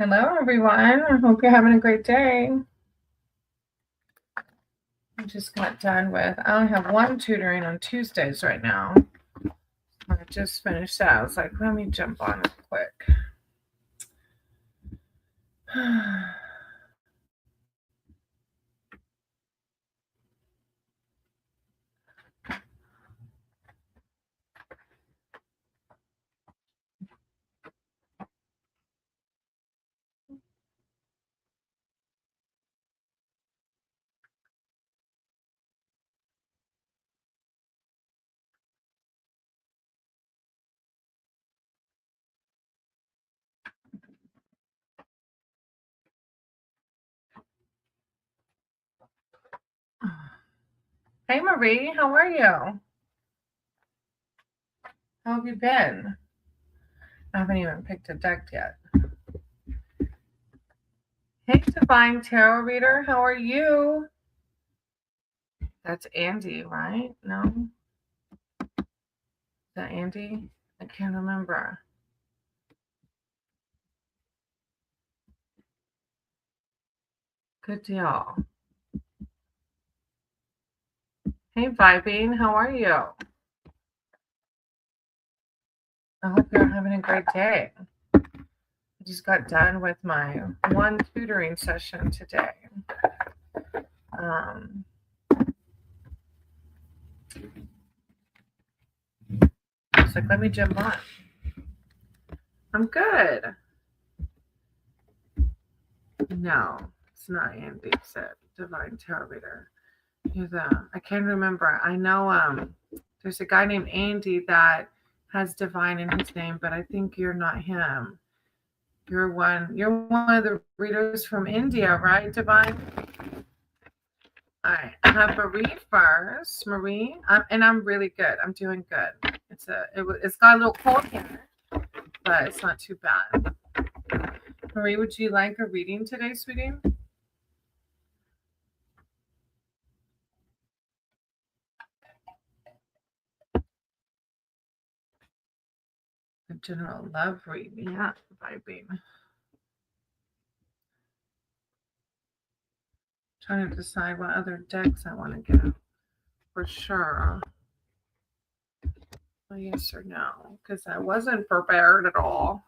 Hello, everyone. I hope you're having a great day. I just got done with, I only have one tutoring on Tuesdays right now. I just finished that. I was like, let me jump on it quick. Hey, Marie, how are you? How have you been? I haven't even picked a deck yet. Hey, Divine Tarot Reader, how are you? That's Andy, right? No? Is that Andy? I can't remember. Good deal. Hey, Vibing, how are you? I hope you're having a great day. I just got done with my one tutoring session today. I was like, let me jump on. I'm good. No, it's not Andy. It's a Divine Tarot Reader. I can't remember. I know there's a guy named Andy that has Divine in his name, but I think you're not him. You're one of the readers from India, right, Divine? All right, I have Marie first. Marie, and I'm really good. I'm doing good. It's got a little cold here, but it's not too bad. Marie, would you like a reading today, sweetie? A general love reading, yeah, vibing. Trying to decide what other decks I want to get for sure. Well, yes or no, because I wasn't prepared at all.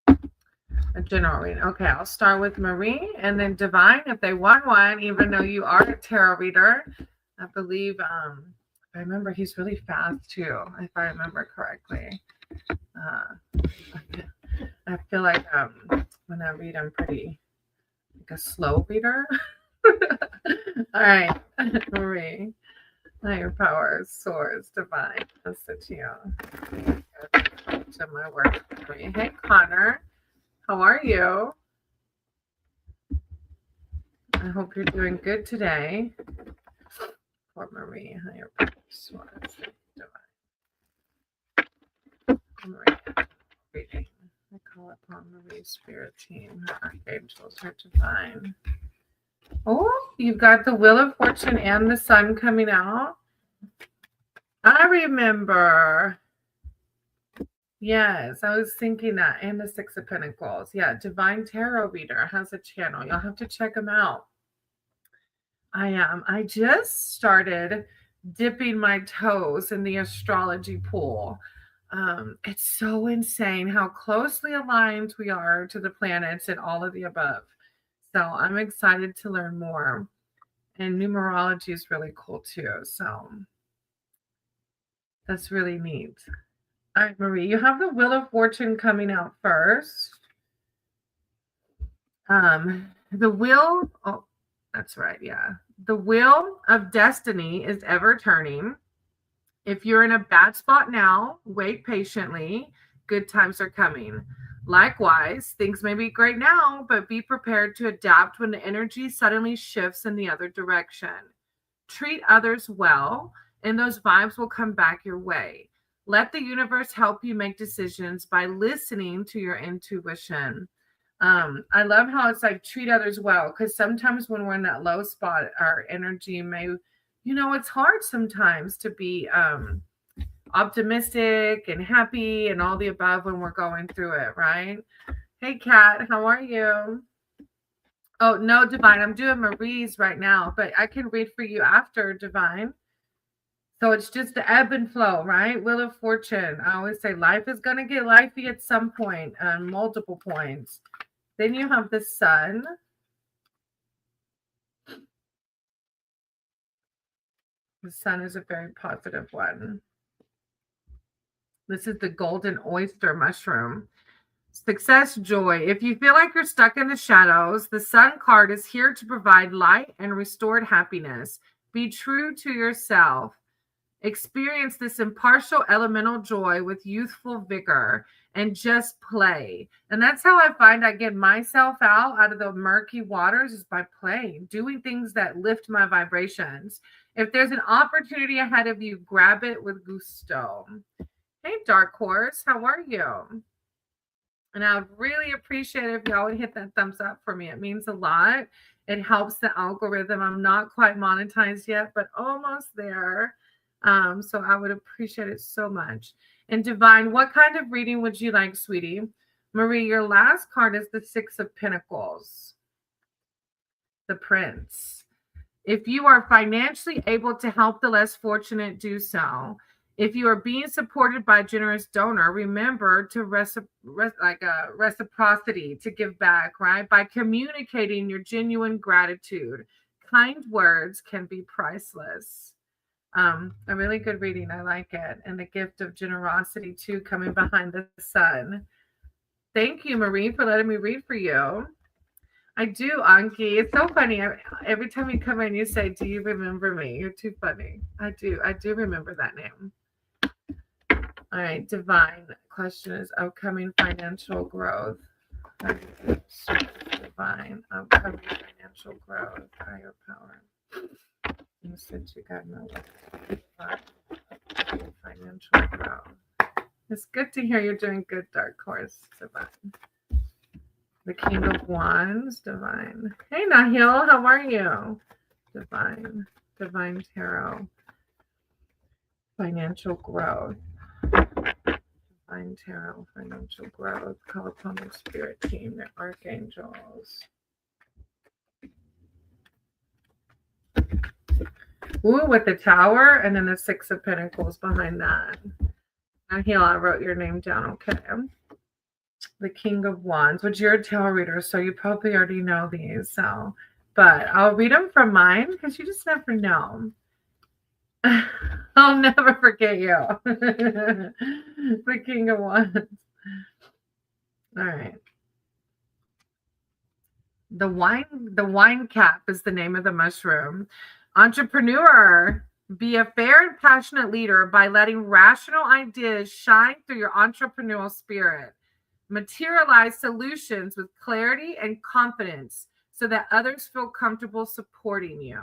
A general reading. Okay, I'll start with Marie and then Divine if they want one, even though you are a tarot reader. I believe, I remember he's really fast too, if I remember correctly. I feel like when I read, I'm pretty like a slow reader. All right, Marie. Higher power, source, divine. Listen to you. To my work. Hey, Connor. How are you? I hope you're doing good today. For Marie, higher power, source, divine. Marie, reading. I call upon Marie's spirit team, her archangels, her divine. Oh, you've got the Wheel of Fortune and the Sun coming out. I remember. Yes, I was thinking that. And the Six of Pentacles. Yeah, Divine Tarot Reader has a channel. You'll have to check him out. I just started dipping my toes in the astrology pool. It's so insane how closely aligned we are to the planets and all of the above. So I'm excited to learn more. And numerology is really cool too. So that's really neat. All right, Marie, you have the Wheel of Fortune coming out first. The wheel, oh, that's right, yeah. The wheel of destiny is ever turning. If you're in a bad spot now, wait patiently. Good times are coming. Likewise, things may be great now, but be prepared to adapt when the energy suddenly shifts in the other direction. Treat others well, and those vibes will come back your way. Let the universe help you make decisions by listening to your intuition. I love how it's like treat others well, because sometimes when we're in that low spot, our energy may, it's hard sometimes to be optimistic and happy and all the above when we're going through it, right? Hey, Kat, how are you? Oh, no, Divine, I'm doing Marie's right now, but I can read for you after, Divine. So it's just the ebb and flow, right? Wheel of Fortune. I always say life is going to get lifey at some point, multiple points. Then you have the Sun. The Sun is a very positive one. This is the golden oyster mushroom. Success, joy. If you feel like you're stuck in the shadows, the Sun card is here to provide light and restored happiness. Be true to yourself. Experience this impartial elemental joy with youthful vigor and just play. And that's how I find I get myself out of the murky waters, is by playing, doing things that lift my vibrations. If there's an opportunity ahead of you, grab it with gusto. Hey, Dark Horse, how are you? And I would really appreciate it if y'all would hit that thumbs up for me. It means a lot. It helps the algorithm. I'm not quite monetized yet, but almost there. So I would appreciate it so much. And Divine, what kind of reading would you like, sweetie? Marie, your last card is the Six of Pentacles, the Prince. If you are financially able to help the less fortunate, do so. If you are being supported by a generous donor, remember to reciprocity, to give back, right? By communicating your genuine gratitude. Kind words can be priceless. A really good reading. I like it. And the gift of generosity, too, coming behind the Sun. Thank you, Marie, for letting me read for you. I do, Anki. It's so funny. Every time you come in, you say, do you remember me? You're too funny. I do remember that name. All right, Divine. Question is upcoming financial growth. Divine, upcoming financial growth, higher power. You said you got no financial growth. It's good to hear you're doing good, Dark Horse, Divine. The King of Wands, Divine. Hey, Nahil, how are you? Divine Tarot. Financial growth. Divine Tarot, financial growth. Call upon the Spirit Team, the Archangels. Ooh, with the Tower, and then the Six of Pentacles behind that. Nahil, I wrote your name down, okay. The King of Wands, which you're a tarot reader, so you probably already know these. So, but I'll read them from mine because you just never know. I'll never forget you. The King of Wands. All right. The wine cap is the name of the mushroom. Entrepreneur. Be a fair and passionate leader by letting rational ideas shine through your entrepreneurial spirit. Materialize solutions with clarity and confidence so that others feel comfortable supporting you.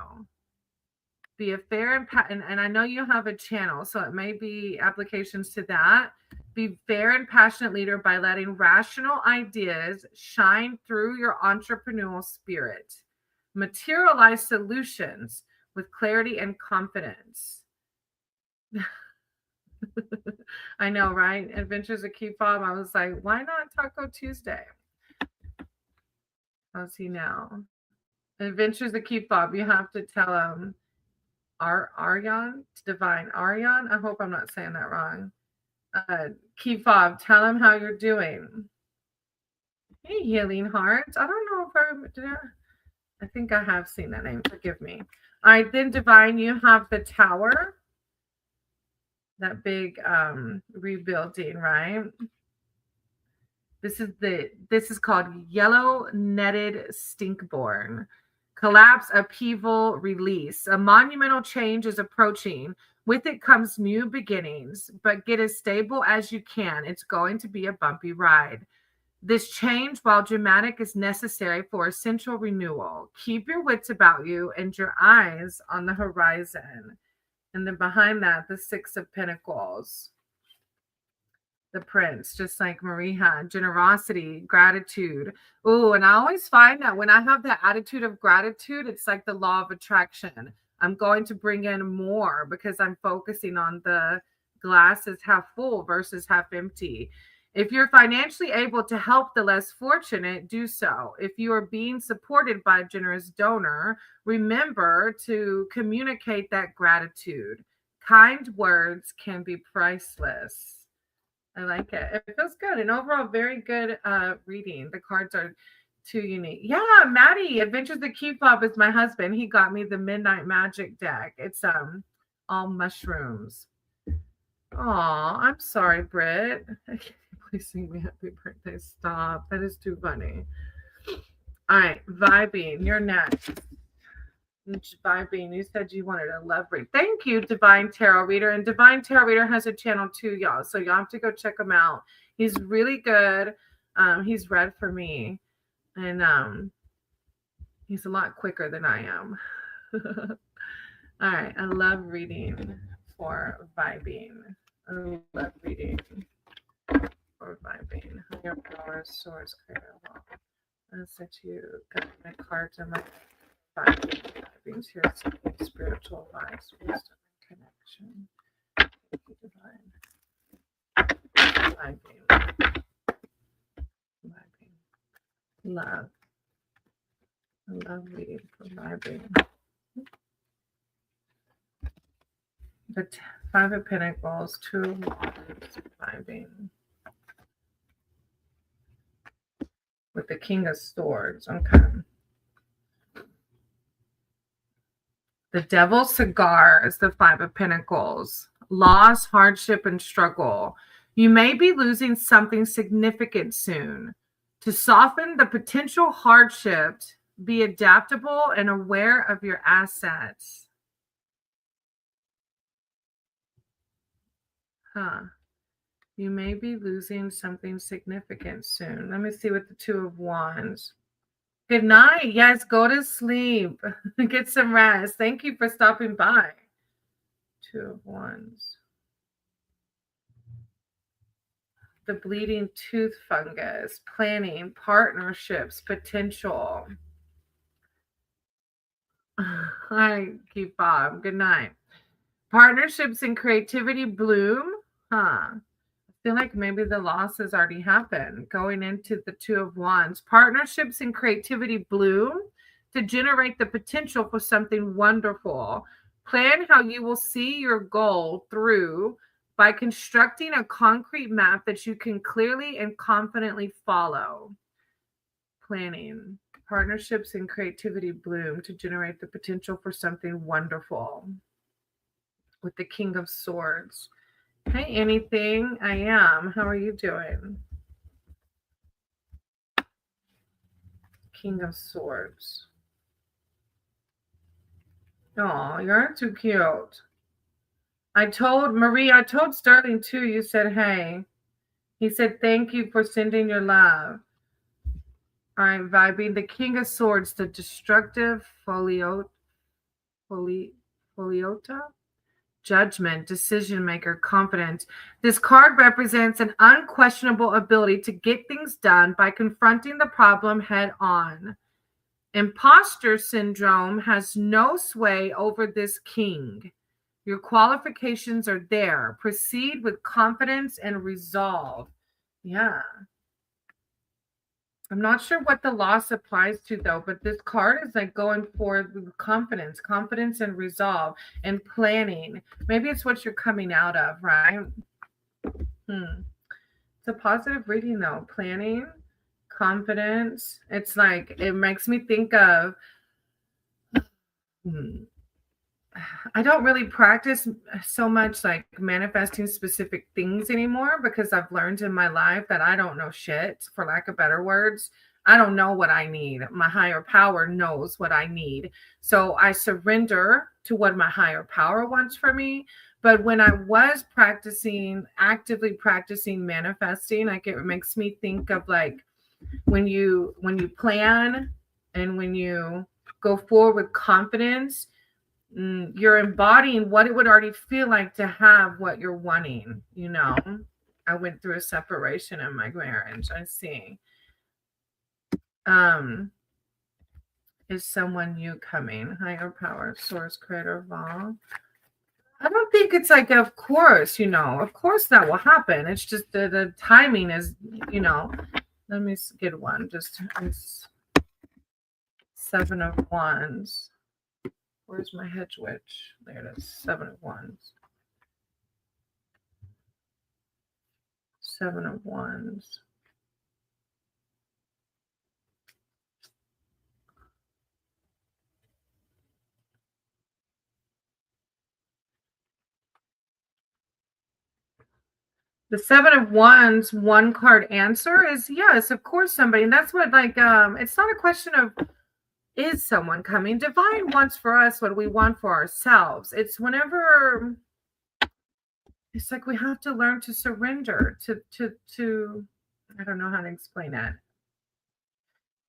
Be a fair and I know you have a channel, so it may be applications to that. Be fair and passionate leader by letting rational ideas shine through your entrepreneurial spirit. Materialize solutions with clarity and confidence. I know, right? Adventures of Key Fob. I was like, why not Taco Tuesday? How's he now? Adventures of Key Fob. You have to tell him Aryan, Divine Aryan. I hope I'm not saying that wrong. Key Fob, tell him how you're doing. Hey, Healing Hearts. I don't know if I think I have seen that name. Forgive me. All right, then Divine, you have the Tower. That big rebuilding, right? This is called Yellow Netted Stinkborn. Collapse, upheaval, release. A monumental change is approaching. With it comes new beginnings, but get as stable as you can. It's going to be a bumpy ride. This change, while dramatic, is necessary for essential renewal. Keep your wits about you and your eyes on the horizon. And then behind that, the Six of Pentacles. The Prince, just like Marie had. Generosity, gratitude. Oh, and I always find that when I have that attitude of gratitude, it's like the law of attraction. I'm going to bring in more because I'm focusing on the glass is half full versus half empty. If you're financially able to help the less fortunate, do so. If you are being supported by a generous donor, remember to communicate that gratitude. Kind words can be priceless. I like it. It feels good. And overall, very good reading. The cards are too unique. Yeah, Maddie, Adventures of Key Fob is my husband. He got me the Midnight Magic deck. It's all mushrooms. Aw, I'm sorry, Britt. Please sing me happy birthday. Stop. That is too funny. All right, vibing. You're next. Vibing. You said you wanted a love read. Thank you, Divine Tarot Reader. And Divine Tarot Reader has a channel too, y'all. So y'all have to go check him out. He's really good. He's read for me. And he's a lot quicker than I am. All right. I love reading for vibing. I love reading for vibing. Higher power, source, creator. That's that you got my cards and my vibing. Here's spiritual vibes, wisdom, and connection. Thank you, divine. Vibing. Vibing. Love. I love reading for vibing. The Five of Pentacles, Two of Wands, vibing. With the King of Swords. Okay. The Devil's Cigar is the Five of Pentacles. Loss, hardship, and struggle. You may be losing something significant soon. To soften the potential hardship, be adaptable and aware of your assets. You may be losing something significant soon. Let me see what the Two of Wands. Good night. Yes, go to sleep. Get some rest. Thank you for stopping by. Two of Wands. The bleeding tooth fungus. Planning, partnerships, potential. Hi, keep Bob. Good night. Partnerships and creativity bloom. I feel like maybe the loss has already happened. Going into the Two of Wands. Partnerships and creativity bloom to generate the potential for something wonderful. Plan how you will see your goal through by constructing a concrete map that you can clearly and confidently follow. Planning. Partnerships and creativity bloom to generate the potential for something wonderful. With the King of Swords. Hey, anything? I am. How are you doing? King of Swords. Oh, you're too cute. I told Sterling too. You said, hey. He said, thank you for sending your love. All right, vibing. The King of Swords, the destructive foliota. Judgment, decision maker, confidence. This card represents an unquestionable ability to get things done by confronting the problem head on. Imposter syndrome has no sway over this king. Your qualifications are there. Proceed with confidence and resolve. Yeah. I'm not sure what the loss applies to, though, but this card is like going for confidence and resolve and planning. Maybe it's what you're coming out of, right? It's a positive reading, though. Planning, confidence. It's like, it makes me think of, I don't really practice so much like manifesting specific things anymore because I've learned in my life that I don't know shit, for lack of better words. I don't know what I need. My higher power knows what I need. So I surrender to what my higher power wants for me. But when I was actively practicing manifesting, like it makes me think of like when you plan and when you go forward with confidence, you're embodying what it would already feel like to have what you're wanting. I went through a separation in my marriage. I see. Is someone new coming? Higher power, source, creator of all. I don't think it's like, of course, of course that will happen. It's just the timing is, let me get one. Just it's 7 of Wands. Where's my hedge witch? There it is. 7 of Wands. 7 of Wands. The 7 of Wands, one card answer is yes, of course, somebody. And that's what, like, it's not a question of is someone coming. Divine wants for us what we want for ourselves. It's whenever it's like we have to learn to surrender to I don't know how to explain it.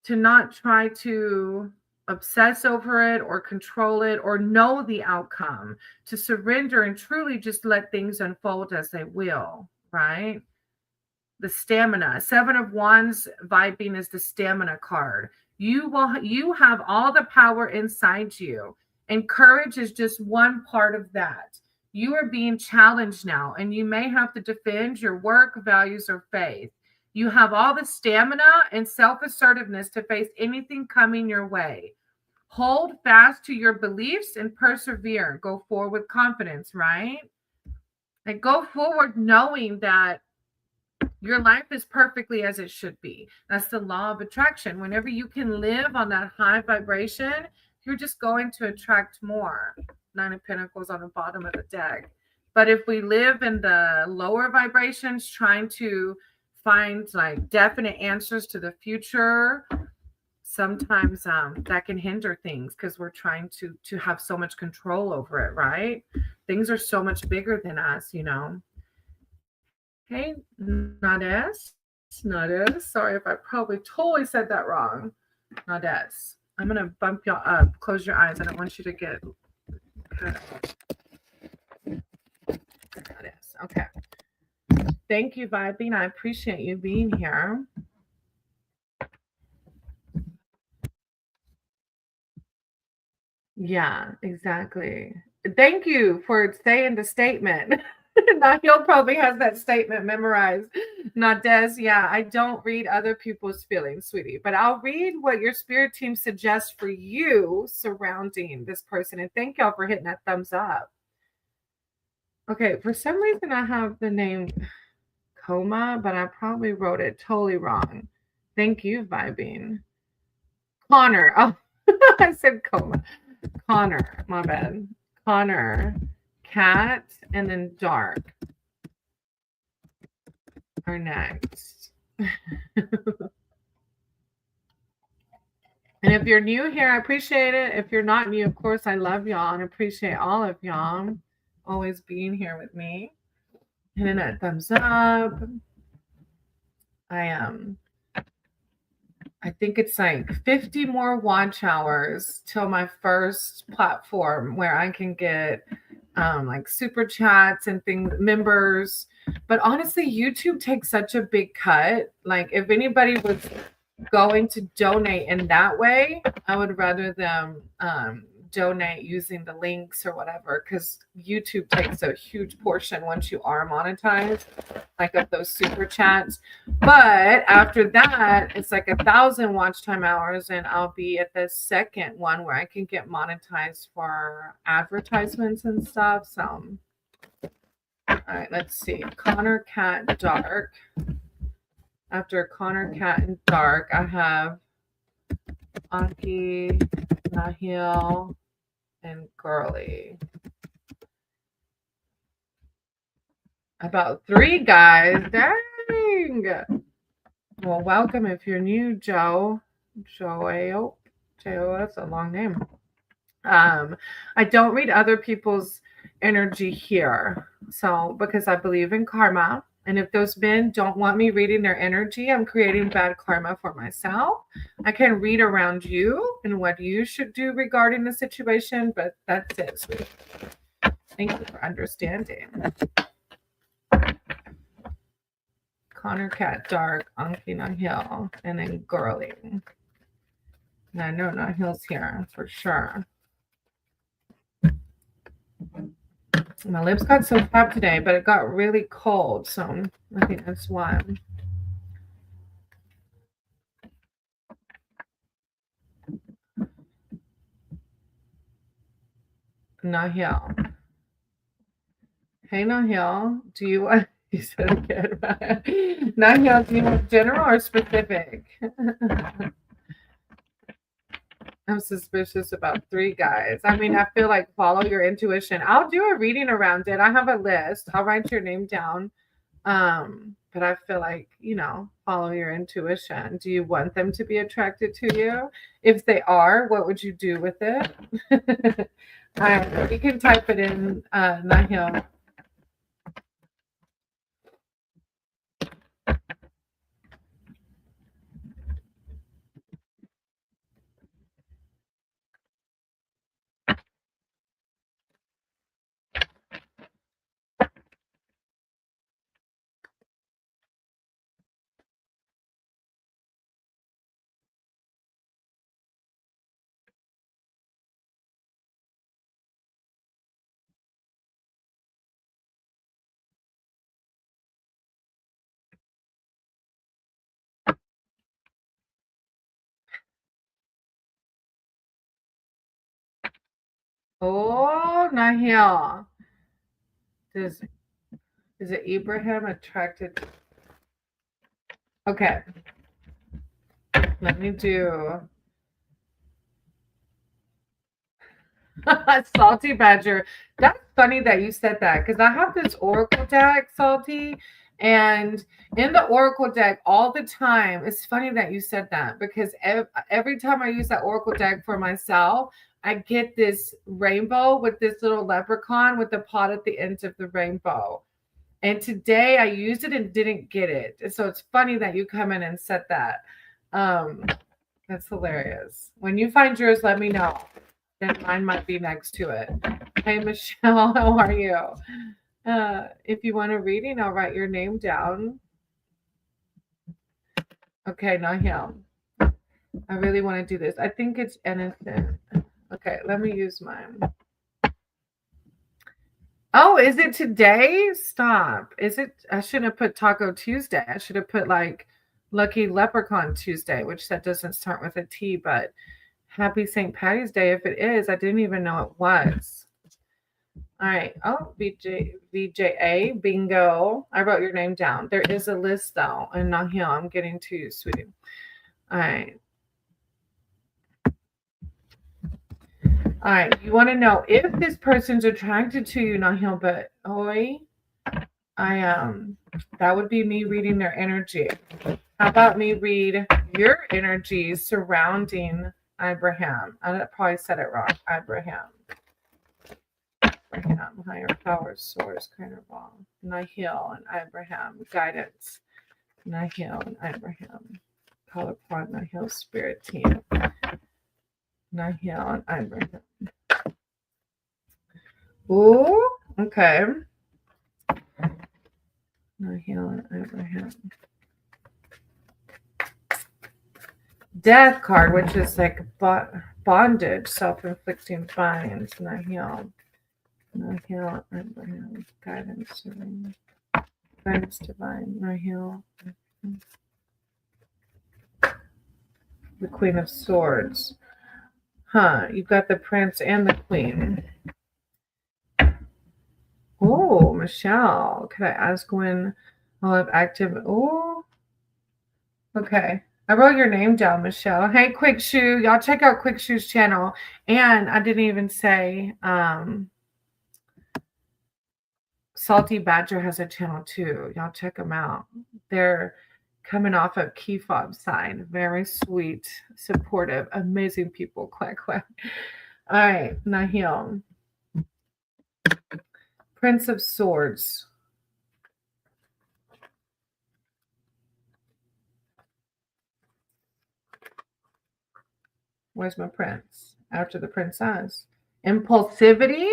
To not try to obsess over it or control it or know the outcome, to surrender and truly just let things unfold as they will, right? The stamina. 7 of Wands vibing is the stamina card. You have all the power inside you, and courage is just one part of that. You are being challenged now, and you may have to defend your work, values, or faith. You have all the stamina and self-assertiveness to face anything coming your way. Hold fast to your beliefs and persevere. Go forward with confidence, right? And go forward knowing that your life is perfectly as it should be. That's the law of attraction. Whenever you can live on that high vibration, you're just going to attract more. 9 of Pentacles on the bottom of the deck. But if we live in the lower vibrations, trying to find like definite answers to the future, sometimes that can hinder things because we're trying to have so much control over it, right? Things are so much bigger than us, Okay, Nades. Sorry if I probably totally said that wrong. Nades. I'm going to bump y'all up. Close your eyes. I don't want you to get Nades. Okay. Thank you, Vibing. I appreciate you being here. Yeah, exactly. Thank you for saying the statement. Nahil probably has that statement memorized. Nades, yeah, I don't read other people's feelings, sweetie, but I'll read what your spirit team suggests for you surrounding this person. And thank y'all for hitting that thumbs up. Okay, for some reason I have the name Coma, but I probably wrote it totally wrong. Thank you, Vibing. Connor. Oh, I said Coma. Connor, my bad. Connor, Cat, and then Dark are next. And if you're new here, I appreciate it. If you're not new, of course, I love y'all and appreciate all of y'all always being here with me. Hitting that thumbs up. I think it's like 50 more watch hours till my first platform where I can get like super chats and things, members. But honestly, YouTube takes such a big cut. Like if anybody was going to donate in that way, I would rather them donate using the links or whatever, because YouTube takes a huge portion once you are monetized, like of those super chats. But after that, it's like 1,000 watch time hours, and I'll be at the second one where I can get monetized for advertisements and stuff. So, all right, let's see. Connor, Cat, Dark. After Connor, Cat, and Dark, I have Anki, Nahil, and Girly. About 3 guys. Dang. Well, welcome if you're new, Joe. Joe, that's a long name. I don't read other people's energy here. So, because I believe in karma. And if those men don't want me reading their energy, I'm creating bad karma for myself. I can read around you and what you should do regarding the situation, but that's it, sweetie. Thank you for understanding. Connor, Cat, Dark, Anki, Nahil, and then Girly. And I know Nahil's here for sure. My lips got so chapped today, but it got really cold, so I think that's why. Nahil. Hey, Nahil, do you want... You said it again, right? Nahil, do you want general or specific? I'm suspicious about 3 guys. I mean, I feel like follow your intuition. I'll do a reading around it. I have a list. I'll write your name down. But I feel like, follow your intuition. Do you want them to be attracted to you? If they are, what would you do with it? All right, you can type it in, Nahil. Oh, Nahil. Is it Abraham attracted? Okay. Let me do Salty Badger. That's funny that you said that because I have this Oracle deck, Salty, and in the Oracle deck all the time. It's funny that you said that because every time I use that Oracle deck for myself, I get this rainbow with this little leprechaun with the pot at the end of the rainbow. And today I used it and didn't get it. And so it's funny that you come in and said that. That's hilarious. When you find yours, let me know. Then mine might be next to it. Hey, Michelle, how are you? If you want a reading, I'll write your name down. Okay, Nahil. I really want to do this. I think it's innocent. Okay, let me use mine. Oh, is it today? Stop. Is it? I shouldn't have put Taco Tuesday. I should have put like Lucky Leprechaun Tuesday, which that doesn't start with a T, but Happy St. Patty's Day if it is. I didn't even know it was. All right. Oh, VJA, bingo. I wrote your name down. There is a list though, and Nahil, I'm getting to you, sweetie. All right. All right. You want to know if this person's attracted to you, Nahil, but that would be me reading their energy. How about me read your energy surrounding Abraham? I probably said it wrong. Abraham, higher power, source, kind of wrong. Nahil and Abraham, guidance. Nahil and Abraham. Call upon Nahil spirit team. Nahil and Abraham. Ooh, okay. Nahil and Abraham. Death card, which is like bondage, self-inflicting fines. Nahil. Nahil, Abraham, guidance, guidance divine. Nahil. The Queen of Swords. Huh, you've got the Prince and the Queen. Oh, Michelle. Could I ask when I'll have active? Oh, okay. I wrote your name down, Michelle. Hey, Quick Shoe. Y'all check out Quick Shoe's channel. And I didn't even say Salty Badger has a channel too. Y'all check them out. They're coming off of Key Fob sign. Very sweet, supportive, amazing people. Quack, quack. All right, Nahil. Prince of Swords. Where's my prince? After the princess. Impulsivity?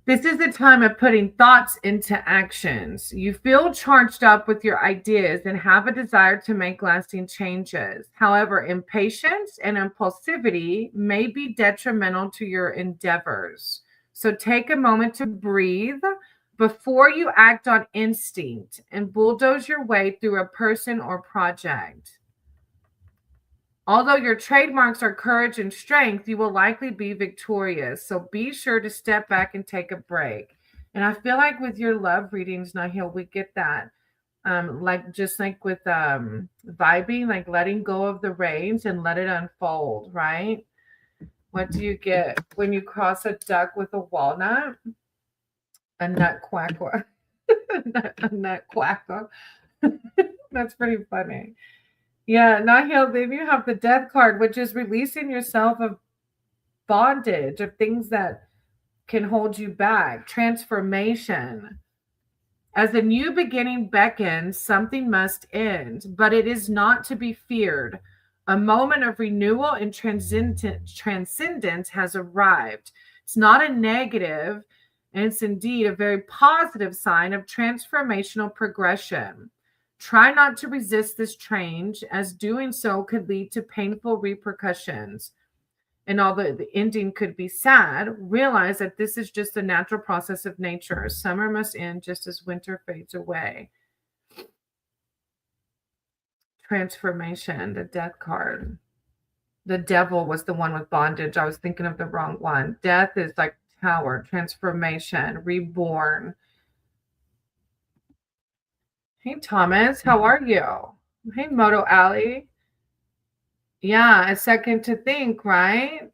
This This is the time of putting thoughts into actions. You feel charged up with your ideas and have a desire to make lasting changes. However, impatience and impulsivity may be detrimental to your endeavors. So take a moment to breathe before you act on instinct and bulldoze your way through a person or project. Although your trademarks are courage and strength, you will likely be victorious. So be sure to step back and take a break. And I feel like with your love readings, Nahil, we get that. Like just like with vibing, like letting go of the reins and let it unfold, right? What do you get when you cross a duck with a walnut? A nut quacker. a nut quacker. That's pretty funny. Yeah, Nahil, then you have the death card, which is releasing yourself of bondage, of things that can hold you back, transformation. As a new beginning beckons, something must end, but it is not to be feared. A moment of renewal and transcendence has arrived. It's not a negative, and it's indeed a very positive sign of transformational progression. Try not to resist this change, as doing so could lead to painful repercussions. And although the ending could be sad, realize that this is just a natural process of nature. Summer must end just as winter fades away. Transformation, the death card. The devil was the one with bondage. I was thinking of the wrong one. Death is like tower, transformation, reborn. Hey, Thomas, how are you? Hey, Moto Alley. Yeah, a second to think, right?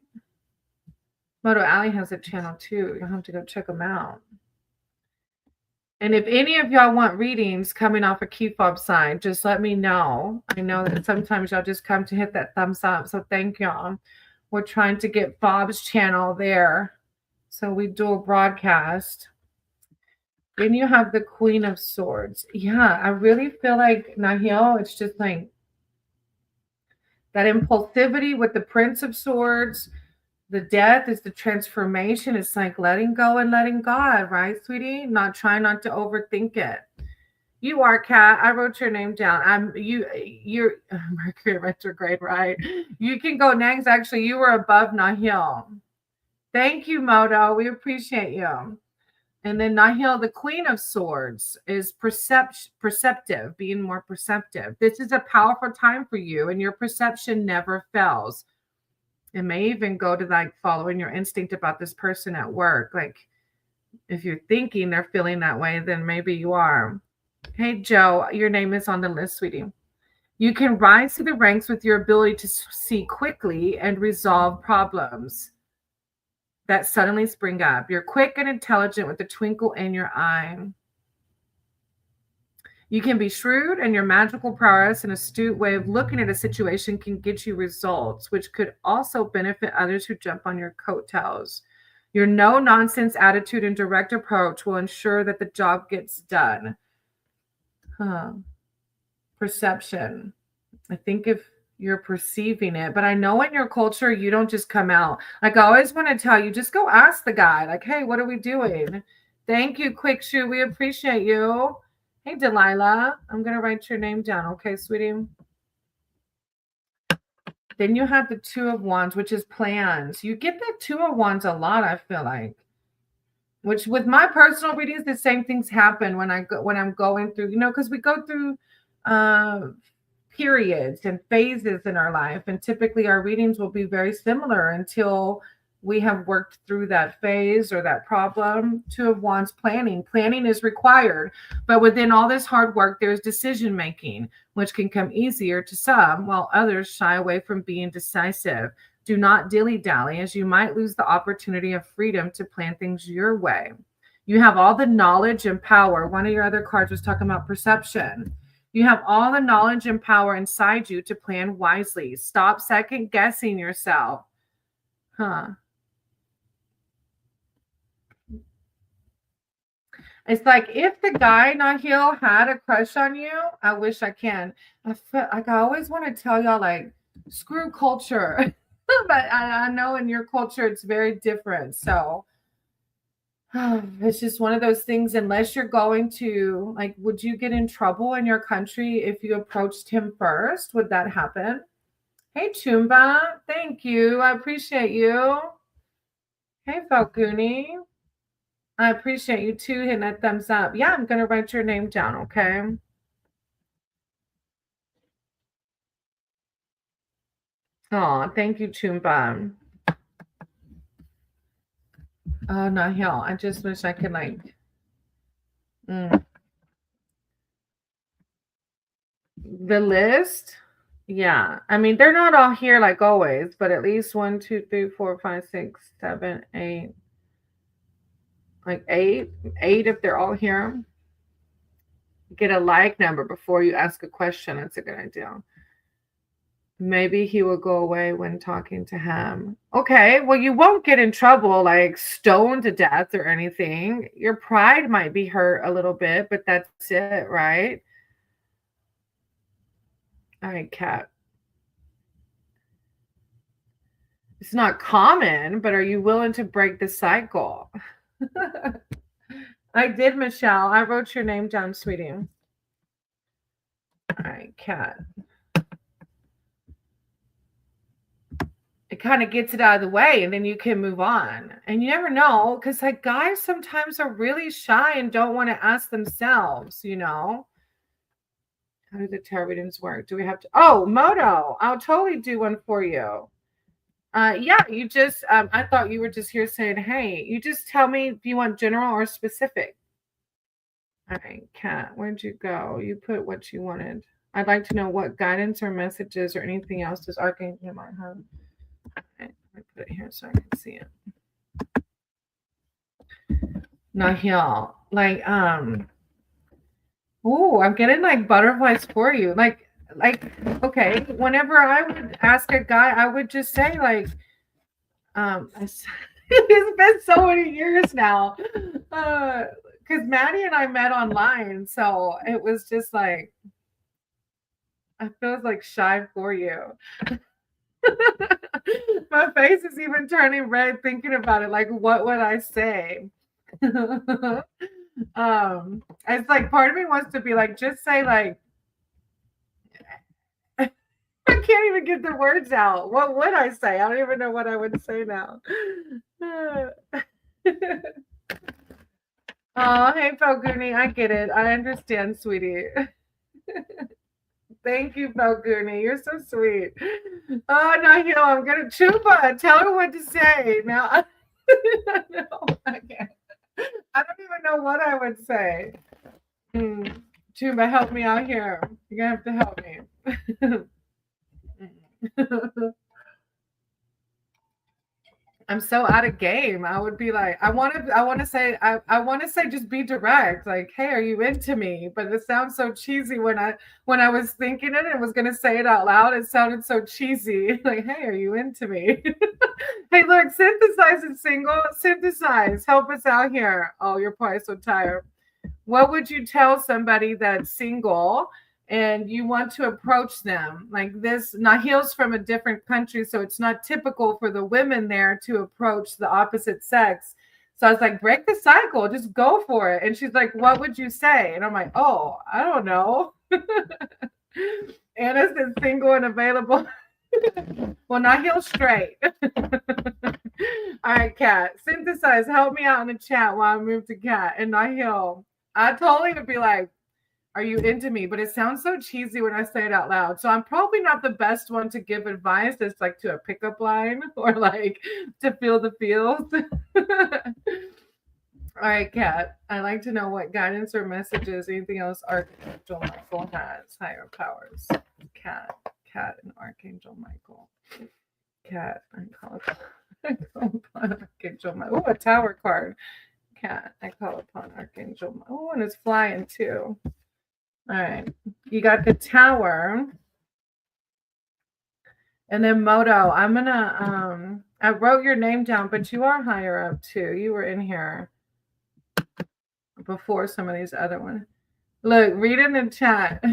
Moto Alley has a channel too. You'll have to go check them out. And if any of y'all want readings coming off a key fob sign, just let me know. I know that sometimes y'all just come to hit that thumbs up. So thank y'all. We're trying to get Bob's channel there. So we do a broadcast. Then you have the Queen of Swords. Yeah, I really feel like, Nahil, it's just like that impulsivity with the Prince of Swords. The death is the transformation. It's like letting go and letting God, right, sweetie? Trying not to overthink it. You are, Kat. I wrote your name down. You're Mercury retrograde, right? You can go next. Actually, you were above Nahil. Thank you, Moto. We appreciate you. And then Nahil, the Queen of Swords, is perceptive, being more perceptive. This is a powerful time for you, and your perception never fails. It may even go to like following your instinct about this person at work. Like if you're thinking they're feeling that way, then maybe you are. Hey, Joe, your name is on the list, sweetie. You can rise to the ranks with your ability to see quickly and resolve problems that suddenly spring up. You're quick and intelligent with a twinkle in your eye. You can be shrewd, and your magical prowess and astute way of looking at a situation can get you results, which could also benefit others who jump on your coattails. Your no-nonsense attitude and direct approach will ensure that the job gets done. Perception. I think if you're perceiving it, but I know in your culture, you don't just come out. Like I always want to tell you, just go ask the guy, like, hey, what are we doing? Thank you, Quick Shoe. We appreciate you. Hey, Delilah. I'm going to write your name down. Okay, sweetie. Then you have the Two of Wands, which is plans. You get the Two of Wands a lot, I feel like. Which with my personal readings, the same things happen when I'm going through, because we go through periods and phases in our life. And typically our readings will be very similar until we have worked through that phase or that problem. Two of Wands, planning. Planning is required. But within all this hard work, there's decision making, which can come easier to some, while others shy away from being decisive. Do not dilly-dally, as you might lose the opportunity of freedom to plan things your way. You have all the knowledge and power. One of your other cards was talking about perception. You have all the knowledge and power inside you to plan wisely. Stop second guessing yourself. It's like if the guy, Nahil, had a crush on you, I wish I can. I always want to tell y'all, like, screw culture. But I know in your culture it's very different. So It's just one of those things, unless you're going to, like, would you get in trouble in your country if you approached him first? Would that happen? Hey, Chumba. Thank you. I appreciate you. Hey, Falcuni. I appreciate you too hitting that thumbs up. Yeah, I'm going to write your name down, okay? Oh, thank you, Chumba. Oh, no, hell. I just wish I could, like, the list. Yeah. I mean, they're not all here like always, but at least 1, 2, 3, 4, 5, 6, 7, 8. Like eight if they're all here. Get a like number before you ask a question. That's a good idea. Maybe he will go away when talking to him. Okay, well, you won't get in trouble, like stoned to death or anything. Your pride might be hurt a little bit, but that's it, right? All right, Kat. It's not common, but are you willing to break the cycle? I did, Michelle. I wrote your name down, sweetie. All right, Kat. It kind of gets it out of the way and then you can move on. And you never know, because like guys sometimes are really shy and don't want to ask themselves, you know. How do the tarot readings work? Do we have to? Oh, Moto, I'll totally do one for you. Yeah, you just I thought you were just here saying, hey, you just tell me if you want general or specific. All right, Kat, where'd you go? You put what you wanted. I'd like to know what guidance or messages or anything else does Archangel might have. Okay, let me put it here so I can see it. Nahil, like oh, I'm getting like butterflies for you. Like okay, whenever I would ask a guy, I would just say like it's been so many years now. Because Maddie and I met online, so it was just like I feel like shy for you. My face is even turning red thinking about it. Like, what would I say? It's like part of me wants to be like, just say like, I can't even get the words out. What would I say? I don't even know what I would say now. Oh, hey, Falcuni. I get it. I understand, sweetie. Thank you, Falcuni. You're so sweet. Oh, no, I'm going to Chupa. Tell her what to say. Now, no, I can't. I don't even know what I would say. Chupa, help me out here. You're going to have to help me. I'm so out of game. I would be like, I want to say, just be direct. Like, hey, are you into me? But it sounds so cheesy when I was thinking it and was going to say it out loud. It sounded so cheesy. Like, hey, are you into me? Hey, look, synthesize and single. Synthesize. Help us out here. Oh, you're probably so tired. What would you tell somebody that's single and you want to approach them like this? Nahil's from a different country, so it's not typical for the women there to approach the opposite sex. So I was like, break the cycle, just go for it. And she's like, what would you say? And I'm like, oh, I don't know. Anna's is single and available. Well, Nahil's straight. All right, Kat, synthesize. Help me out in the chat while I move to Kat and Nahil. I totally would be like, are you into me? But it sounds so cheesy when I say it out loud. So I'm probably not the best one to give advice that's like to a pickup line or like to feel the feels. All right, Kat. I'd like to know what guidance or messages, anything else Archangel Michael has, higher powers. Kat and Archangel Michael. Kat, I call upon Archangel Michael. Oh, a tower card. Kat, I call upon Archangel Michael. Oh, and it's flying too. All right. You got the tower. And then Moto, I'm going to, I wrote your name down, but you are higher up too. You were in here before some of these other ones. Look, read in the chat.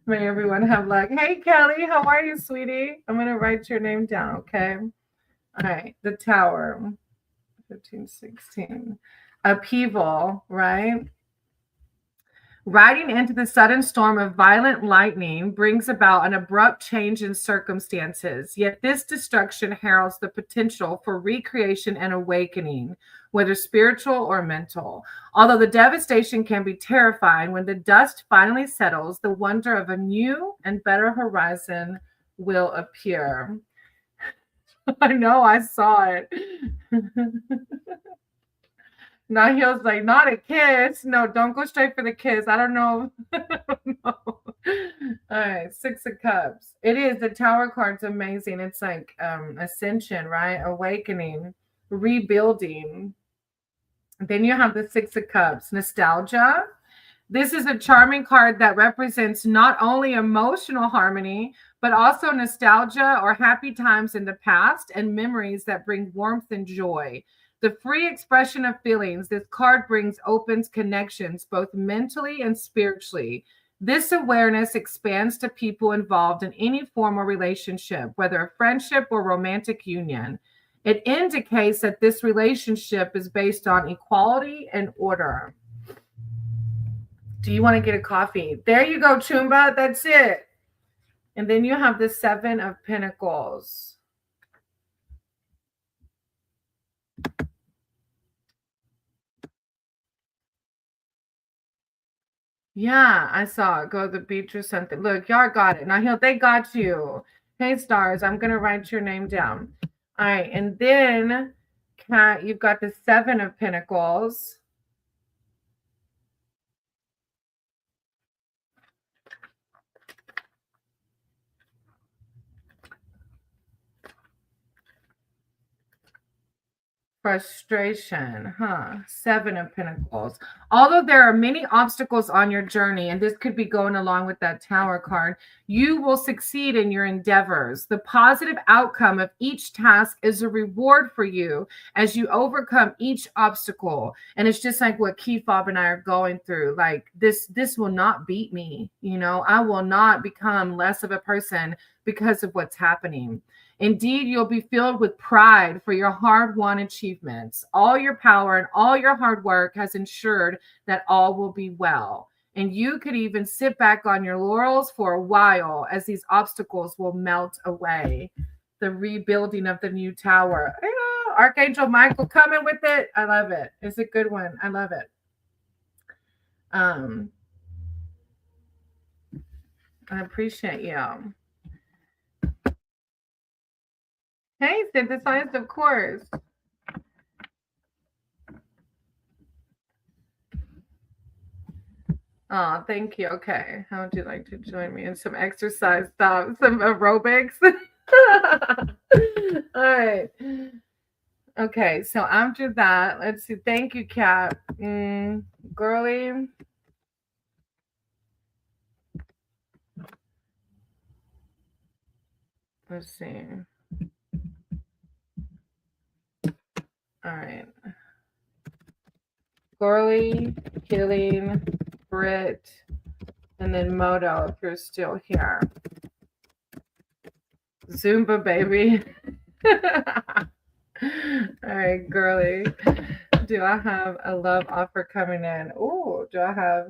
May everyone have luck. Hey, Kelly, how are you, sweetie? I'm going to write your name down, okay? All right. The tower. 15, 16. Upheaval, right? Riding into the sudden storm of violent lightning brings about an abrupt change in circumstances, yet this destruction heralds the potential for recreation and awakening, whether spiritual or mental. Although the devastation can be terrifying, when the dust finally settles, the wonder of a new and better horizon will appear. I know, I saw it. Now he was like, not a kiss. No, don't go straight for the kiss. I don't know. I don't know. All right, Six of Cups. It is. The Tower card's amazing. It's like ascension, right? Awakening, rebuilding. Then you have the Six of Cups, nostalgia. This is a charming card that represents not only emotional harmony, but also nostalgia or happy times in the past and memories that bring warmth and joy. The free expression of feelings this card brings opens connections both mentally and spiritually. This awareness expands to people involved in any formal relationship, whether a friendship or romantic union. It indicates that this relationship is based on equality and order. Do you want to get a coffee? There you go, Chumba. That's it. And then you have the Seven of Pentacles. Yeah, I saw it. Go to the beach or something. Look, y'all got it. Now, they got you. Hey, stars, I'm going to write your name down. All right. And then, Kat, you've got the Seven of Pentacles. Frustration, Seven of Pentacles. Although there are many obstacles on your journey, and this could be going along with that Tower card, you will succeed in your endeavors. The positive outcome of each task is a reward for you as you overcome each obstacle. And it's just like what Kefab and I are going through. Like this will not beat me. I will not become less of a person because of what's happening. Indeed, you'll be filled with pride for your hard-won achievements. All your power and all your hard work has ensured that all will be well. And you could even sit back on your laurels for a while as these obstacles will melt away. The rebuilding of the new tower. Yeah, Archangel Michael coming with it. I love it. It's a good one. I love it. I appreciate you. Hey, synthesized, of course. Oh, thank you. Okay. How would you like to join me in some exercise stuff, some aerobics? All right. Okay. So after that, let's see. Thank you, Kat. Girly. Let's see. All right. Girly, Healing, Brit, and then Moto if you're still here. Zumba, baby. All right, Girly. Do I have a love offer coming in? Oh, do I have?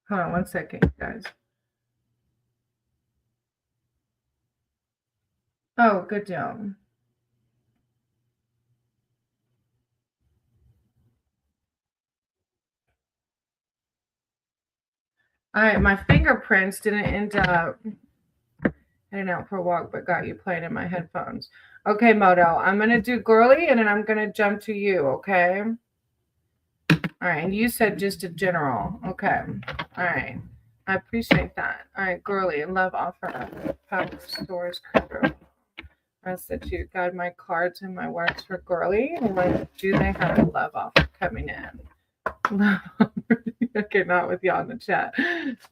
Hold on one second, guys. Oh, good deal. All right, my fingerprints didn't end up heading out for a walk, but got you playing in my headphones. Okay, Moto, I'm going to do Girly, and then I'm going to jump to you, okay? All right, and you said just a general. Okay. All right. I appreciate that. All right, Girly, love offer. Power stores crew. I said you got my cards and my words for Girly. Like, do they have a love offer coming in? Love offer. Okay, not with y'all in the chat.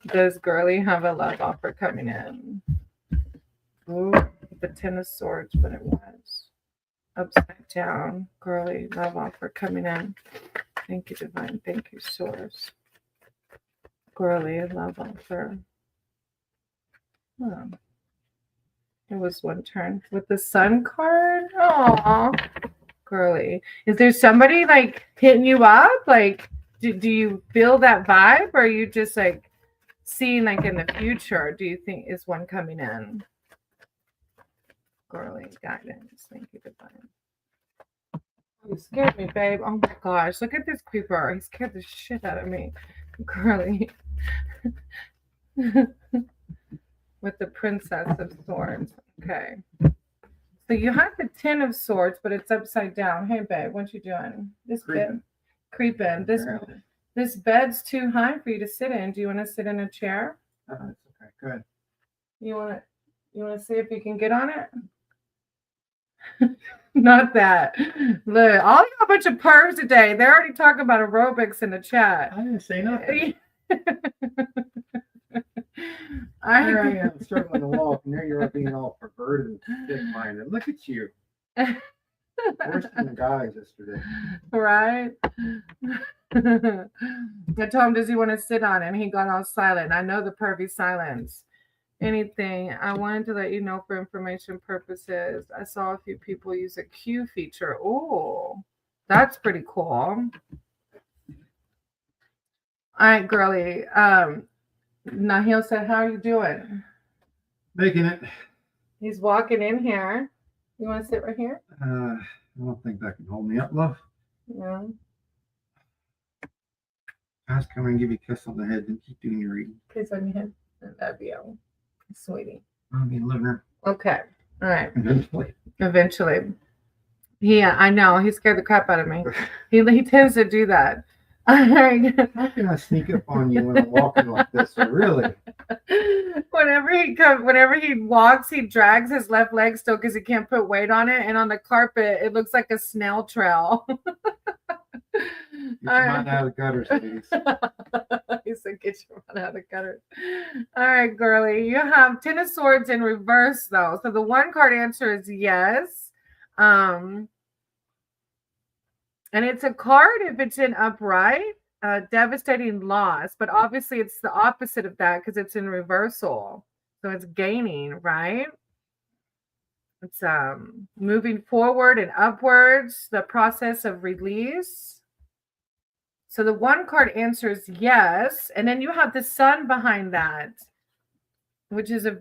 Does Girly have a love offer coming in? Ooh, the Ten of Swords, but it was upside down. Girly, love offer coming in. Thank you, Divine. Thank you, Source. Girly, love offer. It was one turn with the sun card. Oh, girly. Is there somebody like hitting you up? Like, do you feel that vibe, or are you just like seeing like in the future? Do you think is one coming in? Girly guidance. Thank you, divine. You scared me, babe. Oh my gosh. Look at this creeper. He scared the shit out of me. Girly. With the Princess of Swords. Okay. So you have the Ten of Swords, but it's upside down. Hey, babe, what you doing? This bed. Creeping. This bed's too high for you to sit in. Do you want to sit in a chair? It's okay. Good. You want to see if you can get on it? Not that. Look, all you a bunch of pervs today. They're already talking about aerobics in the chat. I didn't say nothing. Here I am struggling to walk, and there you are being all perverted and dick-minded. Look at you. Worse than the guys yesterday. Right? I told him, does he want to sit on it? And he got all silent. I know the pervy silence. Anything. I wanted to let you know for information purposes. I saw a few people use a Q feature. Oh, that's pretty cool. All right, girly. Nahil said, how are you doing? Making it. He's walking in here. You want to sit right here? I don't think that can hold me up, love. No. Ask come and give you a kiss on the head and keep doing your reading. Kiss on your head. That'd be a sweetie. I'll be in the living room. Okay. All right. Eventually. Yeah, I know. He scared the crap out of me. He tends to do that. All right. How can I sneak up on you when I'm walking like this? Really? Whenever he walks, he drags his left leg still because he can't put weight on it, and on the carpet, it looks like a snail trail. Get your mind out of the gutters, ladies. He said, "Get your mind out of the gutters." All right, girly. You have Ten of Swords in reverse, though. So the one card answer is yes. And it's a card if it's in upright, devastating loss. But obviously it's the opposite of that because it's in reversal. So it's gaining, right? It's moving forward and upwards, the process of release. So the one card answers yes. And then you have the sun behind that, which is a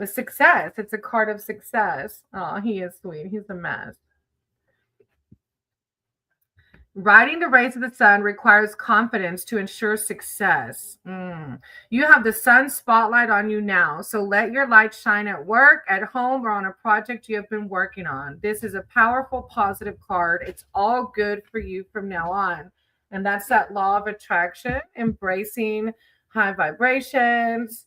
success. It's a card of success. Oh, he is sweet. He's a mess. Riding the rays of the sun requires confidence to ensure success. You have the sun spotlight on you now, so let your light shine at work, at home, or on a project you have been working on. This is a powerful, positive card. It's all good for you from now on. And that's that law of attraction, embracing high vibrations.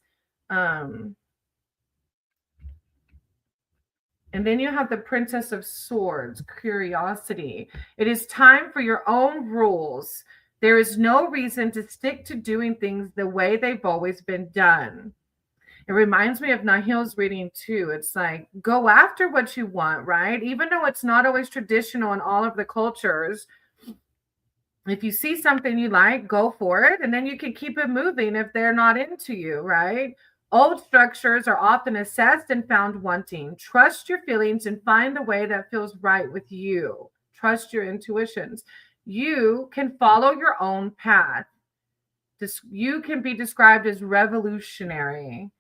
And then you have the Princess of Swords, curiosity. It is time for your own rules. There is no reason to stick to doing things the way they've always been done. It reminds me of Nahil's reading too. It's like, go after what you want, right? Even though it's not always traditional in all of the cultures. If you see something you like, go for it. And then you can keep it moving if they're not into you, right? Old structures are often assessed and found wanting. Trust your feelings and find the way that feels right with you. Trust your intuitions. You can follow your own path. You can be described as revolutionary.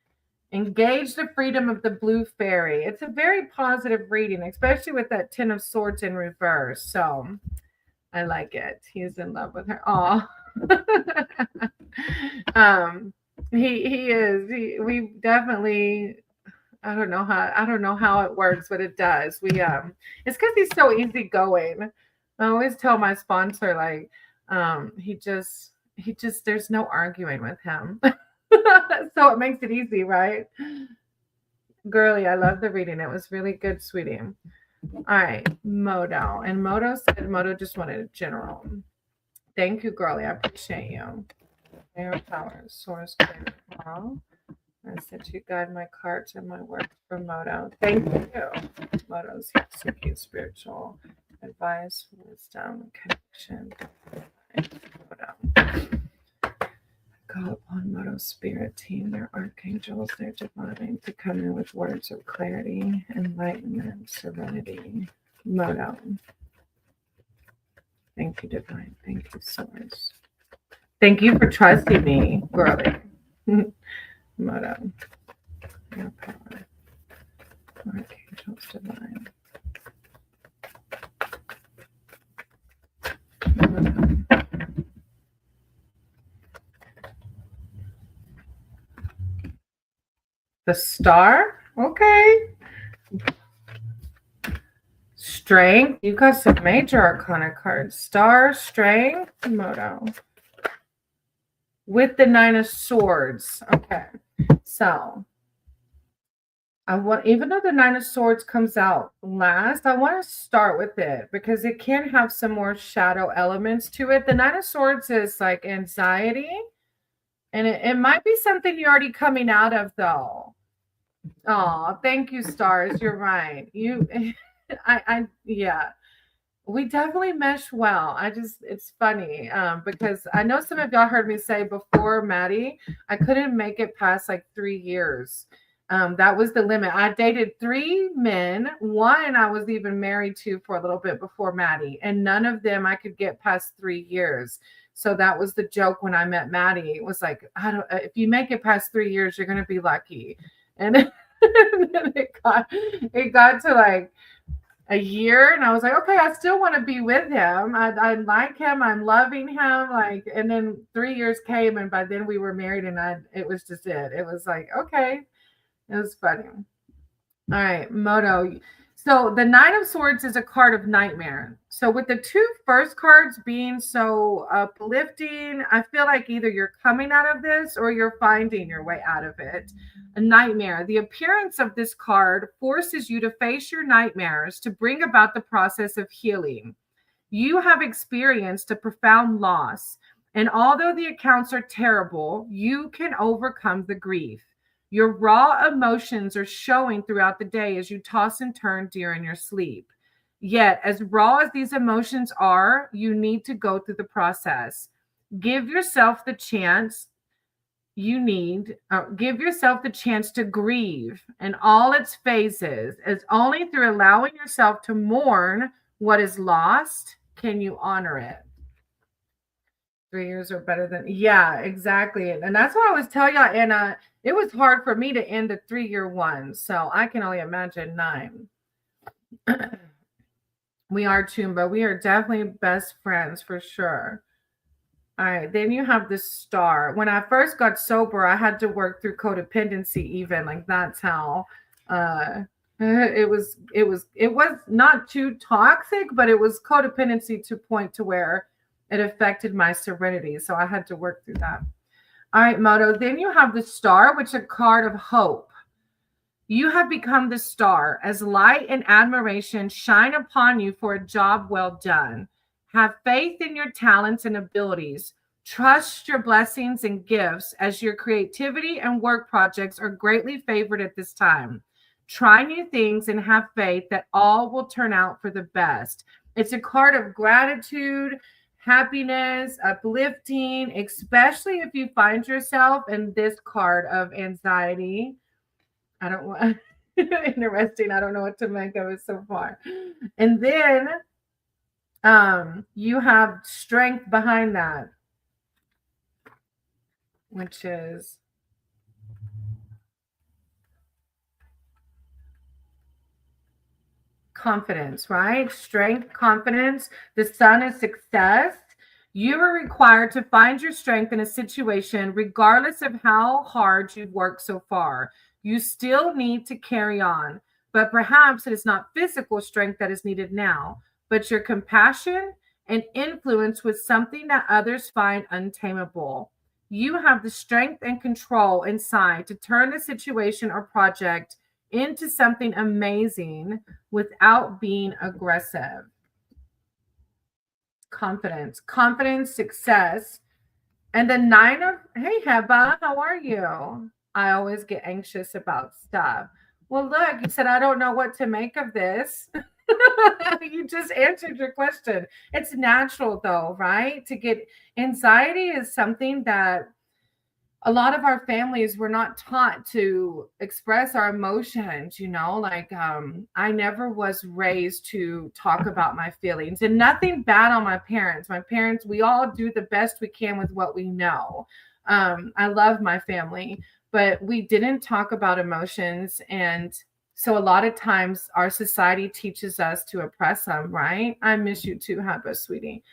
Engage the freedom of the blue fairy. It's a very positive reading, especially with that Ten of Swords in reverse. So I like it. He's in love with her. Oh. He is. We definitely. I don't know how it works, but it does. It's because he's so easygoing. I always tell my sponsor, like, he just there's no arguing with him. So it makes it easy, right? Girly, I love the reading. It was really good, sweetie. All right, Modo. And Modo said Modo just wanted a general. Thank you, girly. I appreciate you. Air powers, source clear. I said you guide my cards and my work for Modo. Thank you. Modo's Suki spiritual advice, wisdom, connection. Modo. Call upon Moto Spirit Team, their archangels, their divine, to come in with words of clarity, enlightenment, serenity. Moto. Thank you, divine. Thank you, source. Thank you for trusting me, girly. Moto. Your power. Archangels divine. Moto. The star? Okay. Strength. You got some major arcana cards. Star, strength, Moto. With the 9 of Swords. Okay. So I want, even though the 9 of Swords comes out last, I want to start with it because it can have some more shadow elements to it. The 9 of Swords is like anxiety. And it might be something you're already coming out of, though. Oh, thank you, stars. You're right. Yeah, we definitely mesh well. It's funny because I know some of y'all heard me say before, Maddie, I couldn't make it past like 3 years. That was the limit. I dated 3 men. One I was even married to for a little bit before Maddie, and none of them I could get past 3 years. So that was the joke when I met Maddie. It was like, if you make it past 3 years, you're gonna be lucky. And then it got to like a year, and I was like, okay, I still want to be with him. I like him. I'm loving him. Like, and then 3 years came, and by then we were married, and it was just it. It was like, okay, it was funny. All right, Moto. So the 9 of Swords is a card of nightmare. So with the 2 first cards being so uplifting, I feel like either you're coming out of this or you're finding your way out of it. A nightmare. The appearance of this card forces you to face your nightmares to bring about the process of healing. You have experienced a profound loss, and although the accounts are terrible, you can overcome the grief. Your raw emotions are showing throughout the day as you toss and turn during your sleep. Yet, as raw as these emotions are, you need to go through the process. Give yourself the chance give yourself the chance to grieve in all its phases, as only through allowing yourself to mourn what is lost can you honor it. 3 years are better than, yeah, exactly. And that's what I was telling y'all. And it was hard for me to end the 3-year one. So I can only imagine 9. We are Tumba. We are definitely best friends for sure. All right. Then you have the star. When I first got sober, I had to work through codependency even. Like that's how it was not too toxic, but it was codependency to point to where it affected my serenity. So I had to work through that. All right, Moto. Then you have the star, which is a card of hope. You have become the star as light and admiration shine upon you for a job well done. Have faith in your talents and abilities. Trust your blessings and gifts as your creativity and work projects are greatly favored at this time. Try new things and have faith that all will turn out for the best. It's a card of gratitude, happiness, uplifting, especially if you find yourself in this card of anxiety. I don't want interesting. I don't know what to make of it so far. And then you have strength behind that, which is confidence, right? Strength, confidence. The sun is success. You are required to find your strength in a situation, regardless of how hard you've worked so far. You still need to carry on, but perhaps it is not physical strength that is needed now, but your compassion and influence with something that others find untamable. You have the strength and control inside to turn the situation or project into something amazing without being aggressive. Confidence, success. And the 9 of, hey, Heba, how are you? I always get anxious about stuff. Well, look, you said, I don't know what to make of this. You just answered your question. It's natural, though, right? To get anxiety is something that a lot of our families were not taught to express our emotions, like I never was raised to talk about my feelings, and nothing bad on my parents. My parents, we all do the best we can with what we know. I love my family, but we didn't talk about emotions. And so a lot of times our society teaches us to oppress them, right? I miss you too, Hubba, sweetie.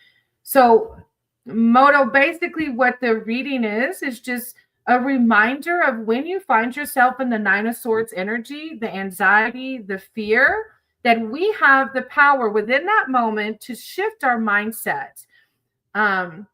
So Moto, basically what the reading is just a reminder of when you find yourself in the Nine of Swords energy, the anxiety, the fear, that we have the power within that moment to shift our mindset. Um,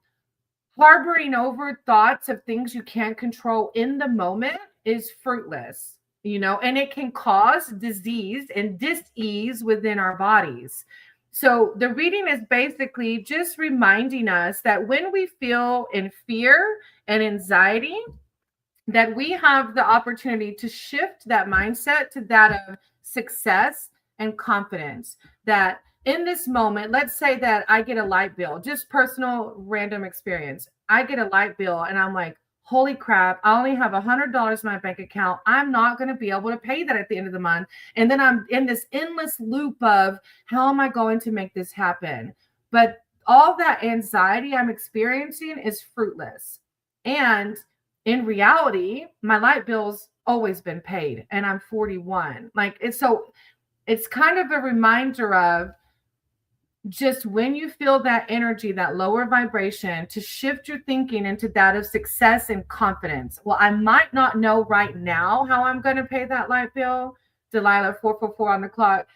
Harboring over thoughts of things you can't control in the moment is fruitless, and it can cause disease and dis-ease within our bodies. So the reading is basically just reminding us that when we feel in fear and anxiety, that we have the opportunity to shift that mindset to that of success and confidence. That in this moment, let's say that I get a light bill, just personal random experience. I get a light bill and I'm like, holy crap, I only have $100 in my bank account. I'm not going to be able to pay that at the end of the month. And then I'm in this endless loop of how am I going to make this happen? But all that anxiety I'm experiencing is fruitless. And in reality, my light bill's always been paid and I'm 41. It's kind of a reminder of just when you feel that energy, that lower vibration, to shift your thinking into that of success and confidence. Well, I might not know right now how I'm going to pay that light bill. Delilah 444 on the clock.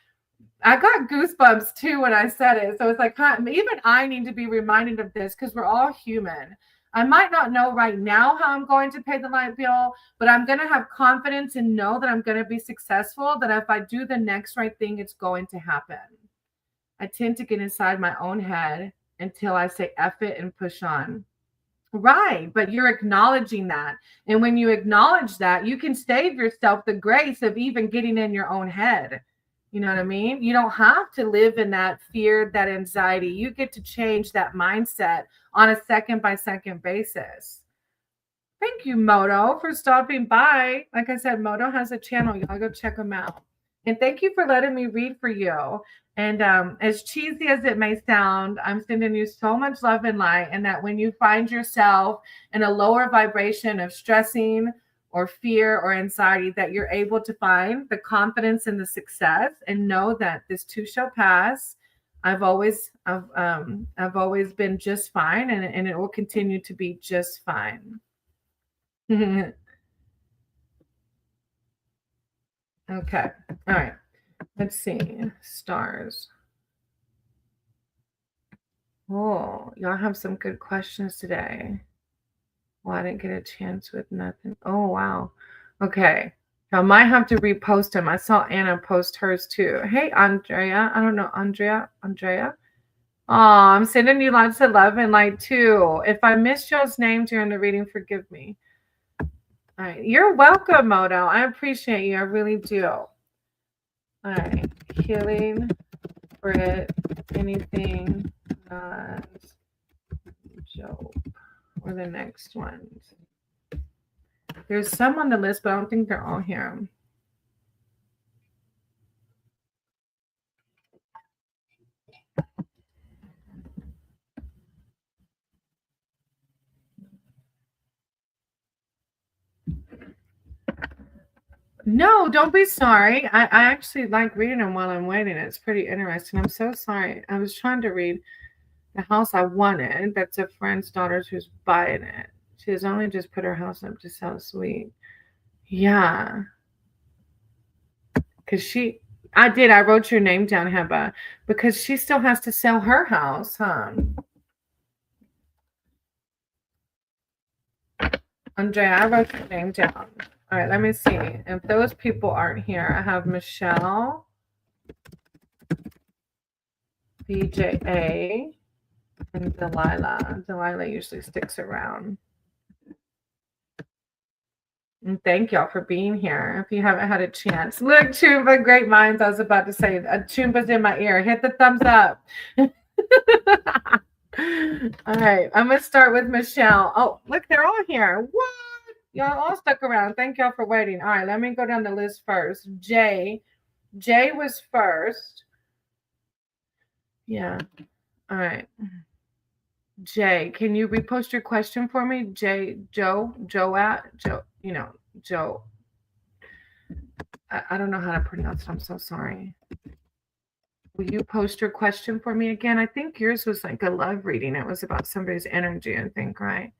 I got goosebumps too when I said it. So it's like, even I need to be reminded of this because we're all human. I might not know right now how I'm going to pay the light bill, but I'm going to have confidence and know that I'm going to be successful, that if I do the next right thing, it's going to happen. I tend to get inside my own head until I say F it and push on. Right. But you're acknowledging that. And when you acknowledge that, you can save yourself the grace of even getting in your own head. You know what I mean? You don't have to live in that fear, that anxiety. You get to change that mindset on a second by second basis. Thank you, Moto, for stopping by. Like I said, Moto has a channel. Y'all go check him out. And thank you for letting me read for you. And as cheesy as it may sound, I'm sending you so much love and light. And that when you find yourself in a lower vibration of stressing or fear or anxiety, that you're able to find the confidence and the success and know that this too shall pass. I've always been just fine, and it will continue to be just fine. Okay. All right. Let's see. Stars. Oh, y'all have some good questions today. Well, I didn't get a chance with nothing. Oh, wow. Okay. I might have to repost them. I saw Anna post hers too. Hey, Andrea. I don't know. Andrea. Oh, I'm sending you lots of love and light too. If I missed y'all's name during the reading, forgive me. All right. You're welcome, Moto. I appreciate you. I really do. All right. Healing, Brit, anything, not Job, or the next ones. There's some on the list, but I don't think they're all here. No, don't be sorry. I actually like reading them while I'm waiting. It's pretty interesting. I'm so sorry. I was trying to read the house I wanted. That's a friend's daughter who's buying it. She has only just put her house up to sell. Sweet. Yeah. Because I wrote your name down, Heba, because she still has to sell her house, huh? Andrea, I wrote your name down. All right, let me see. If those people aren't here, I have Michelle, BJA, and Delilah. Delilah usually sticks around. And thank y'all for being here. If you haven't had a chance, look, Chumba, great minds. I was about to say, Chumba's in my ear. Hit the thumbs up. All right, I'm gonna start with Michelle. Oh, look, they're all here. What? Y'all all stuck around. Thank y'all for waiting. All right, let me go down the list first. Jay was first. Yeah. All right. Jay, can you repost your question for me? Joe, Joe. I don't know how to pronounce it. I'm so sorry. Will you post your question for me again? I think yours was like a love reading. It was about somebody's energy, I think, right?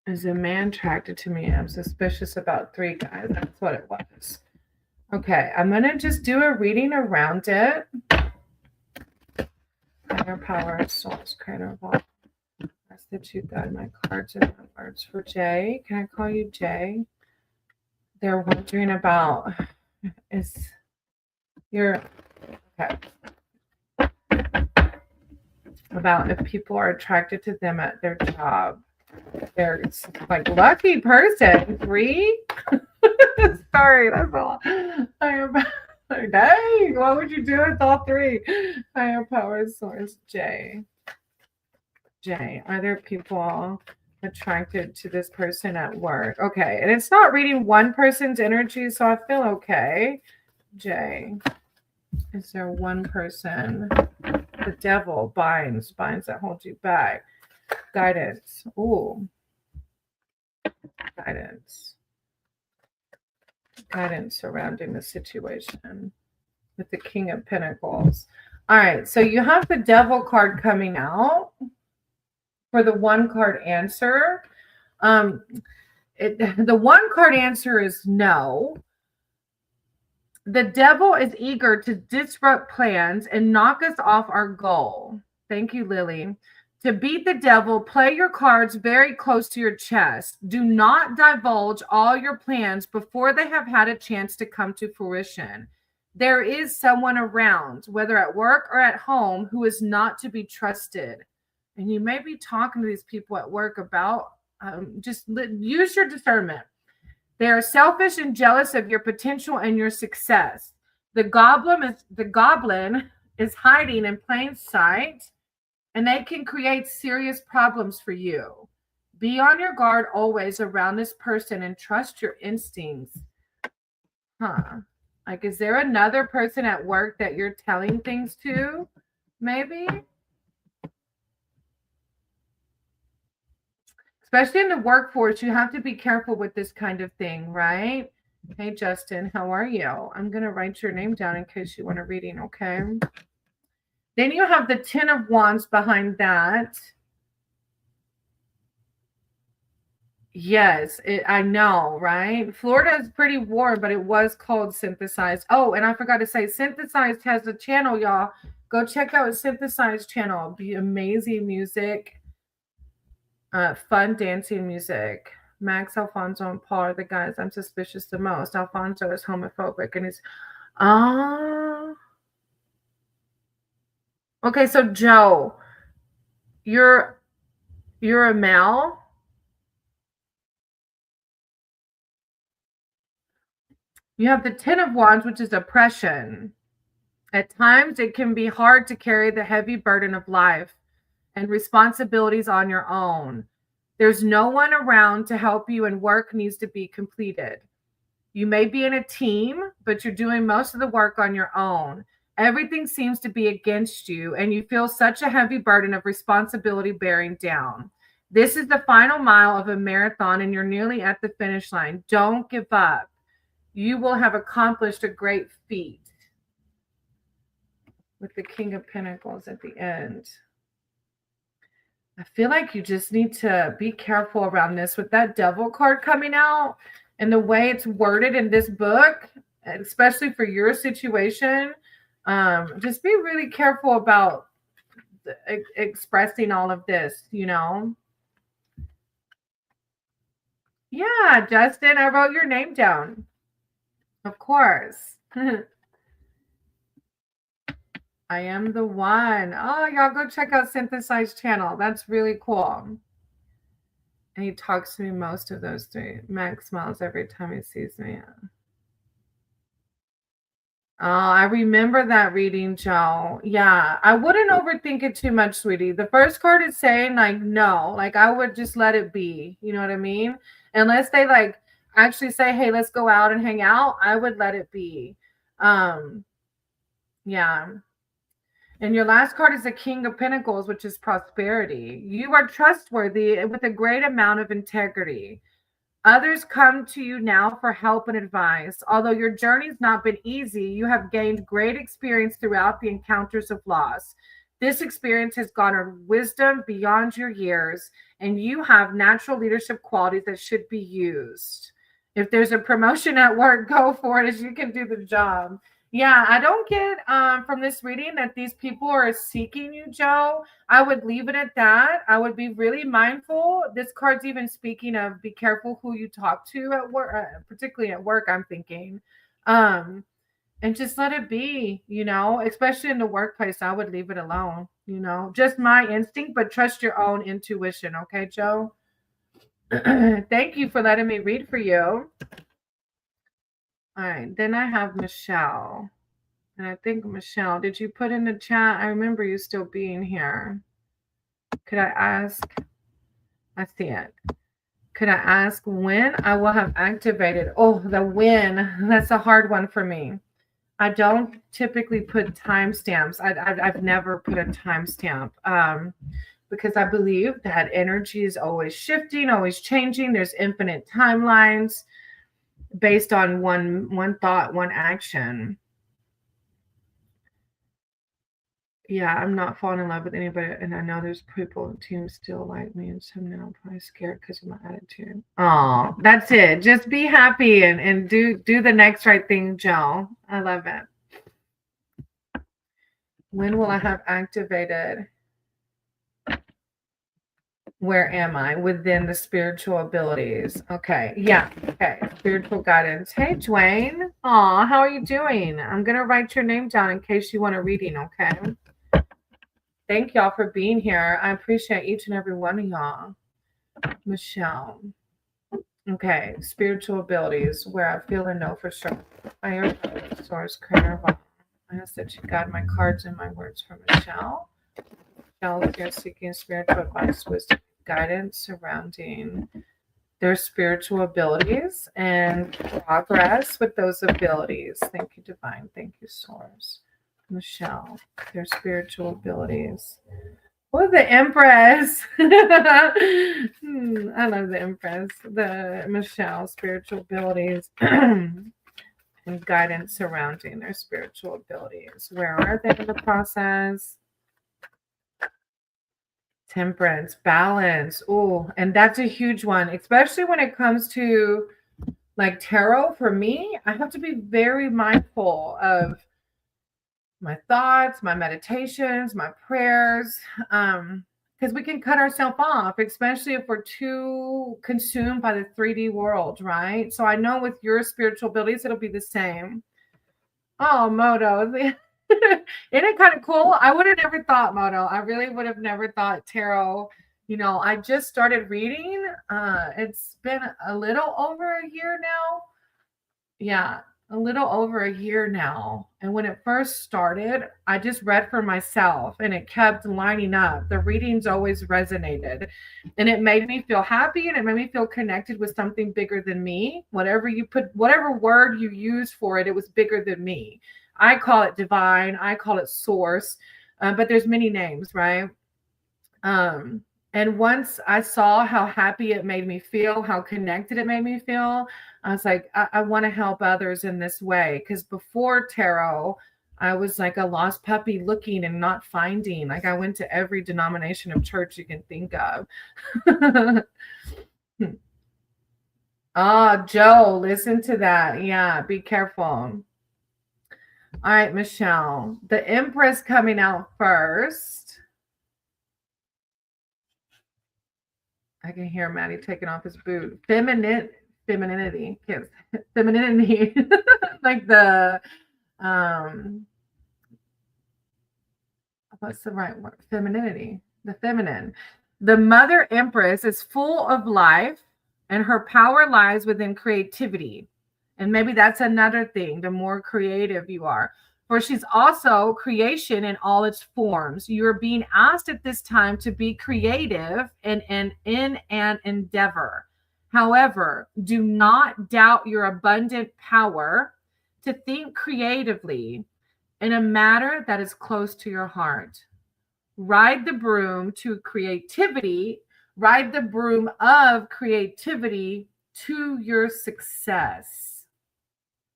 Is a man attracted to me? I'm suspicious about 3 guys. That's what it was. Okay, I'm going to just do a reading around it. Higher power, source, creator of all. That's the two guide my cards and my words for Jay. Can I call you Jay? They're wondering about is your okay. About if people are attracted to them at their job. They're like lucky person. 3? Sorry, that's all. Dang, what would you do with all 3? Higher power source J. Are there people attracted to this person at work? Okay, and it's not reading one person's energy, so I feel okay. J. Is there one person? The devil binds that holds you back. Guidance. Ooh. Guidance surrounding the situation with the King of Pentacles. All right, so you have the Devil card coming out for the 1 card answer. The 1 card answer is no. The devil is eager to disrupt plans and knock us off our goal. Thank you, Lily. To beat the devil, play your cards very close to your chest. Do not divulge all your plans before they have had a chance to come to fruition. There is someone around, whether at work or at home, who is not to be trusted. And you may be talking to these people at work about just use your discernment. They are selfish and jealous of your potential and your success. The goblin is hiding in plain sight, and they can create serious problems for you. Be on your guard always around this person and trust your instincts. Like, is there another person at work that you're telling things to? Maybe? Especially in the workforce, you have to be careful with this kind of thing, right? Hey, Justin, how are you? I'm going to write your name down in case you want a reading, okay? Then you have the 10 of Wands behind that. Yes, I know, right? Florida is pretty warm, but it was called Synthesized. Oh, and I forgot to say, Synthesized has a channel, y'all. Go check out Synthesized channel. It'll be amazing music. Fun dancing music. Max, Alfonso, and Paul are the guys I'm suspicious the most. Alfonso is homophobic and he's okay, so Joe, you're a male. You have the 10 of Wands, which is oppression. At times it can be hard to carry the heavy burden of life and responsibilities on your own. There's no one around to help you and work needs to be completed. You may be in a team, but you're doing most of the work on your own. Everything seems to be against you, and you feel such a heavy burden of responsibility bearing down. This is the final mile of a marathon, and you're nearly at the finish line. Don't give up. You will have accomplished a great feat. With the King of Pentacles at the end. I feel like you just need to be careful around this with that Devil card coming out and the way it's worded in this book, especially for your situation. Just be really careful about expressing all of this, you know. Yeah, Justin, I wrote your name down. Of course. I am the one. Oh, y'all go check out Synthesized channel. That's really cool. And he talks to me most of those three. Max smiles every time he sees me. Oh, I remember that reading, Joe. Yeah, I wouldn't overthink it too much, sweetie. The first card is saying, like, no, like, I would just let it be. You know what I mean? Unless they, like, actually say, hey, let's go out and hang out, I would let it be. Yeah. And your last card is the King of Pentacles, which is prosperity. You are trustworthy with a great amount of integrity. Others come to you now for help and advice. Although your journey's not been easy, you have gained great experience throughout the encounters of loss. This experience has garnered wisdom beyond your years, and you have natural leadership qualities that should be used. If there's a promotion at work, go for it as you can do the job. Yeah, I don't get from this reading that these people are seeking you, Joe. I would leave it at that. I would be really mindful. This card's even speaking of be careful who you talk to at work, particularly at work, I'm thinking. And just let it be, especially in the workplace. I would leave it alone, just my instinct, but trust your own intuition. Okay, Joe? Thank you for letting me read for you. All right, then I have Michelle. And I think, Michelle, did you put in the chat? I remember you still being here. Could I ask? I see it. Could I ask when I will have activated? Oh, the when. That's a hard one for me. I don't typically put timestamps. I've never put a timestamp because I believe that energy is always shifting, always changing. There's infinite timelines based on one thought, one action. Yeah, I'm not falling in love with anybody, and I know there's people and teams still like me, and some now I'm probably scared because of my attitude. Oh, that's it. Just be happy and do the next right thing, Joe. I love it. When will I have activated? Where am I within the spiritual abilities? Okay, yeah, okay, spiritual guidance. Hey, Dwayne. Aw, how are you doing? I'm gonna write your name down in case you want a reading. Okay. Thank y'all for being here. I appreciate each and every one of y'all. Michelle. Okay, spiritual abilities, where I feel and know for sure. I am source creator. I ask that you guide my cards and my words for Michelle. Michelle, if you're seeking spiritual advice, wisdom, guidance surrounding their spiritual abilities and progress with those abilities. Thank you, Divine. Thank you, Source. Michelle, their spiritual abilities. Oh, the Empress. I love the Empress. The Michelle, spiritual abilities and guidance surrounding their spiritual abilities. Where are they in the process? Temperance, balance. Oh, and that's a huge one, especially when it comes to like tarot. For me, I have to be very mindful of my thoughts, my meditations, my prayers, because we can cut ourselves off, especially if we're too consumed by the 3D world, right? So I know with your spiritual abilities, it'll be the same. Oh, Moto. Isn't it kind of cool? I would have never thought, Moto. I really would have never thought tarot. I just started reading. It's been a little over a year now. Yeah, a little over a year now. And when it first started, I just read for myself and it kept lining up. The readings always resonated and it made me feel happy and it made me feel connected with something bigger than me. Whatever word you use for it, it was bigger than me. I call it divine. I call it source. But there's many names, right? And once I saw how happy it made me feel, how connected it made me feel, I was like, I want to help others in this way. Because before tarot, I was like a lost puppy looking and not finding. Like I went to every denomination of church you can think of. Oh, Joe, listen to that. Yeah, be careful. All right, Michelle. The Empress coming out first. I can hear Maddie taking off his boot. Femininity. Yes. Femininity. Like the what's the right word? Femininity. The feminine. The Mother Empress is full of life, and her power lies within creativity. And maybe that's another thing, the more creative you are. For she's also creation in all its forms. You're being asked at this time to be creative in an endeavor. However, do not doubt your abundant power to think creatively in a matter that is close to your heart. Ride the broom to creativity, ride the broom of creativity to your success.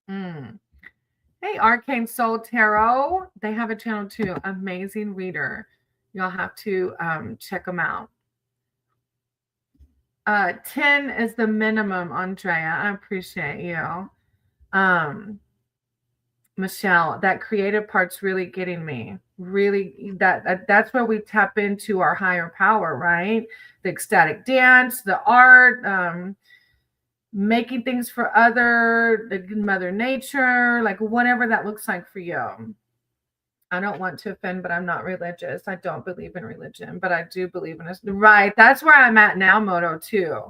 Hey, Arcane Soul Tarot. They have a channel too. Amazing reader. You'll have to check them out. 10 is the minimum, Andrea. I appreciate you. Michelle, that creative part's really getting me. Really, that's where we tap into our higher power, right? The ecstatic dance, the art, making things for Mother Nature, like whatever that looks like for you. I don't want to offend, but I'm not religious. I don't believe in religion, but I do believe in this. Right. That's where I'm at now, Moto, too.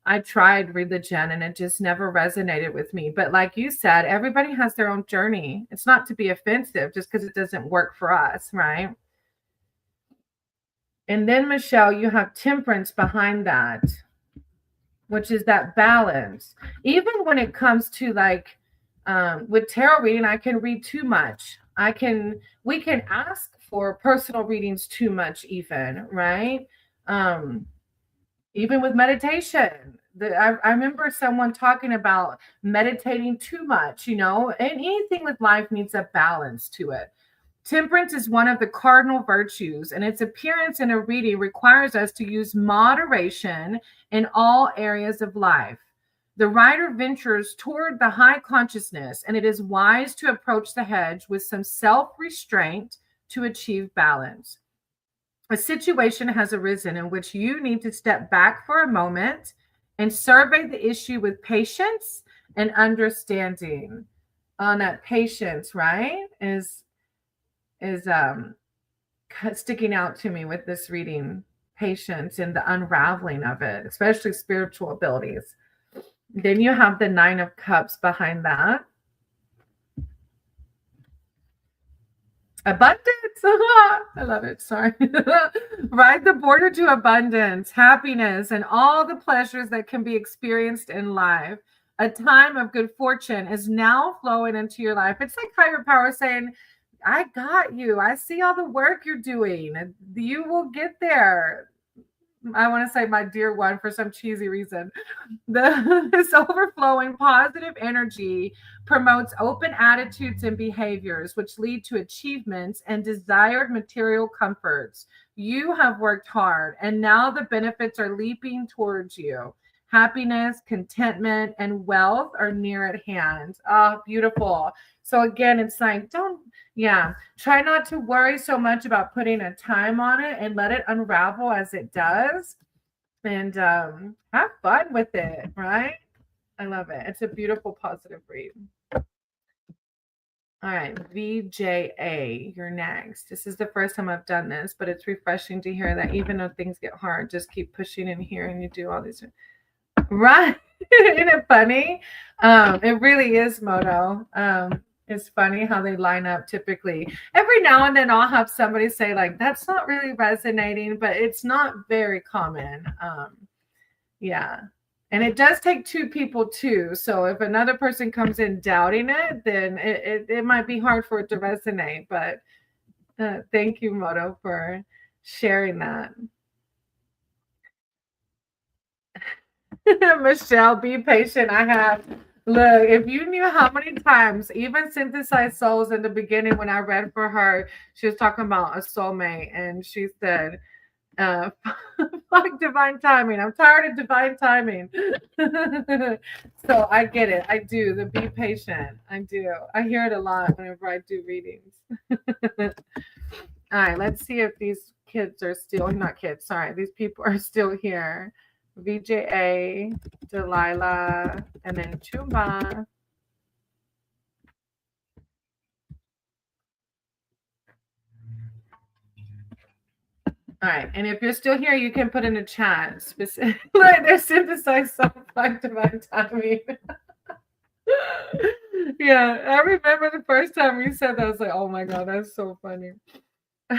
I tried religion and it just never resonated with me. But like you said, everybody has their own journey. It's not to be offensive just because it doesn't work for us, right? And then, Michelle, you have temperance behind that, which is that balance. Even when it comes to like with tarot reading, I can read too much. We can ask for personal readings too much, even, right? Even with meditation. I remember someone talking about meditating too much, and anything with life needs a balance to it. Temperance is one of the cardinal virtues, and its appearance in a reading requires us to use moderation in all areas of life. The writer ventures toward the high consciousness, and it is wise to approach the hedge with some self-restraint to achieve balance. A situation has arisen in which you need to step back for a moment and survey the issue with patience and understanding. On that patience, right, is sticking out to me with this reading. Patience and the unraveling of it, especially spiritual abilities. Then you have the 9 of Cups behind that. Abundance. I love it. Sorry. Ride the border to abundance, happiness, and all the pleasures that can be experienced in life. A time of good fortune is now flowing into your life. It's like higher power saying, I got you. I see all the work you're doing. You will get there. I want to say my dear one for some cheesy reason. This overflowing positive energy promotes open attitudes and behaviors, which lead to achievements and desired material comforts. You have worked hard, and now the benefits are leaping towards you. Happiness, contentment, and wealth are near at hand. Oh, beautiful. So again, it's like, try not to worry so much about putting a time on it and let it unravel as it does. And have fun with it, right? I love it. It's a beautiful, positive read. All right, VJA, you're next. This is the first time I've done this, but it's refreshing to hear that even though things get hard, just keep pushing in here and you do all these. Right. Isn't it funny? It really is, Moto. It's funny how they line up typically. Every now and then I'll have somebody say, like, that's not really resonating, but it's not very common. Yeah. And it does take 2 people too. So if another person comes in doubting it, then it might be hard for it to resonate. But thank you, Moto, for sharing that. Michelle, be patient. Look, if you knew how many times, even Synthesized Souls in the beginning when I read for her, she was talking about a soulmate, and she said, fuck divine timing. I'm tired of divine timing. So I get it. I do. The be patient. I do. I hear it a lot whenever I do readings. All right, let's see if these kids are still, not kids, sorry, these people are still here. VJA, Delilah, and then Chumba. All right. And if you're still here, you can put in the chat. Look, they're synthesized so fucked divine timing. Yeah, I remember the first time you said that. I was like, oh my God, that's so funny. All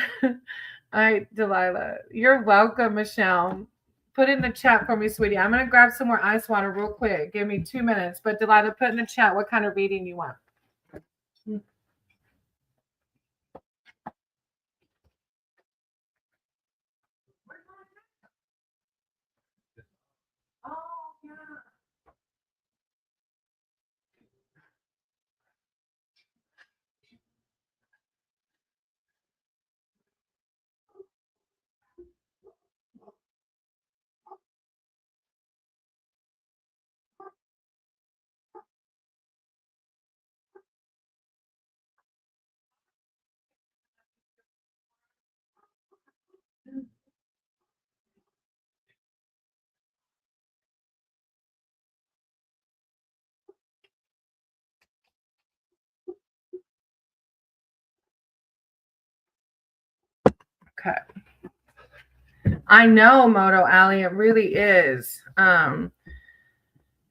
right, Delilah. You're welcome, Michelle. Put in the chat for me, sweetie. I'm going to grab some more ice water real quick. Give me 2 minutes. But Delilah, put in the chat what kind of reading you want. Oh, yeah. Okay. I know, Moto Ali, it really is.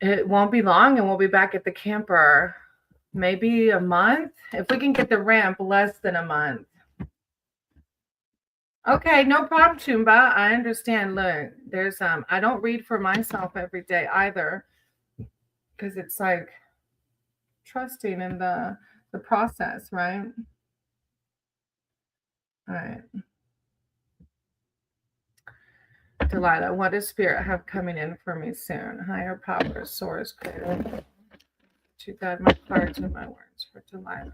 It won't be long and we'll be back at the camper. Maybe a month. If we can get the ramp, less than a month. Okay, no problem, Chumba. I understand. Look, there's I don't read for myself every day either. Because it's like trusting in the process, right? All right. Delilah, what does spirit have coming in for me soon? Higher power, source, creator. To guide my cards and my words for Delilah.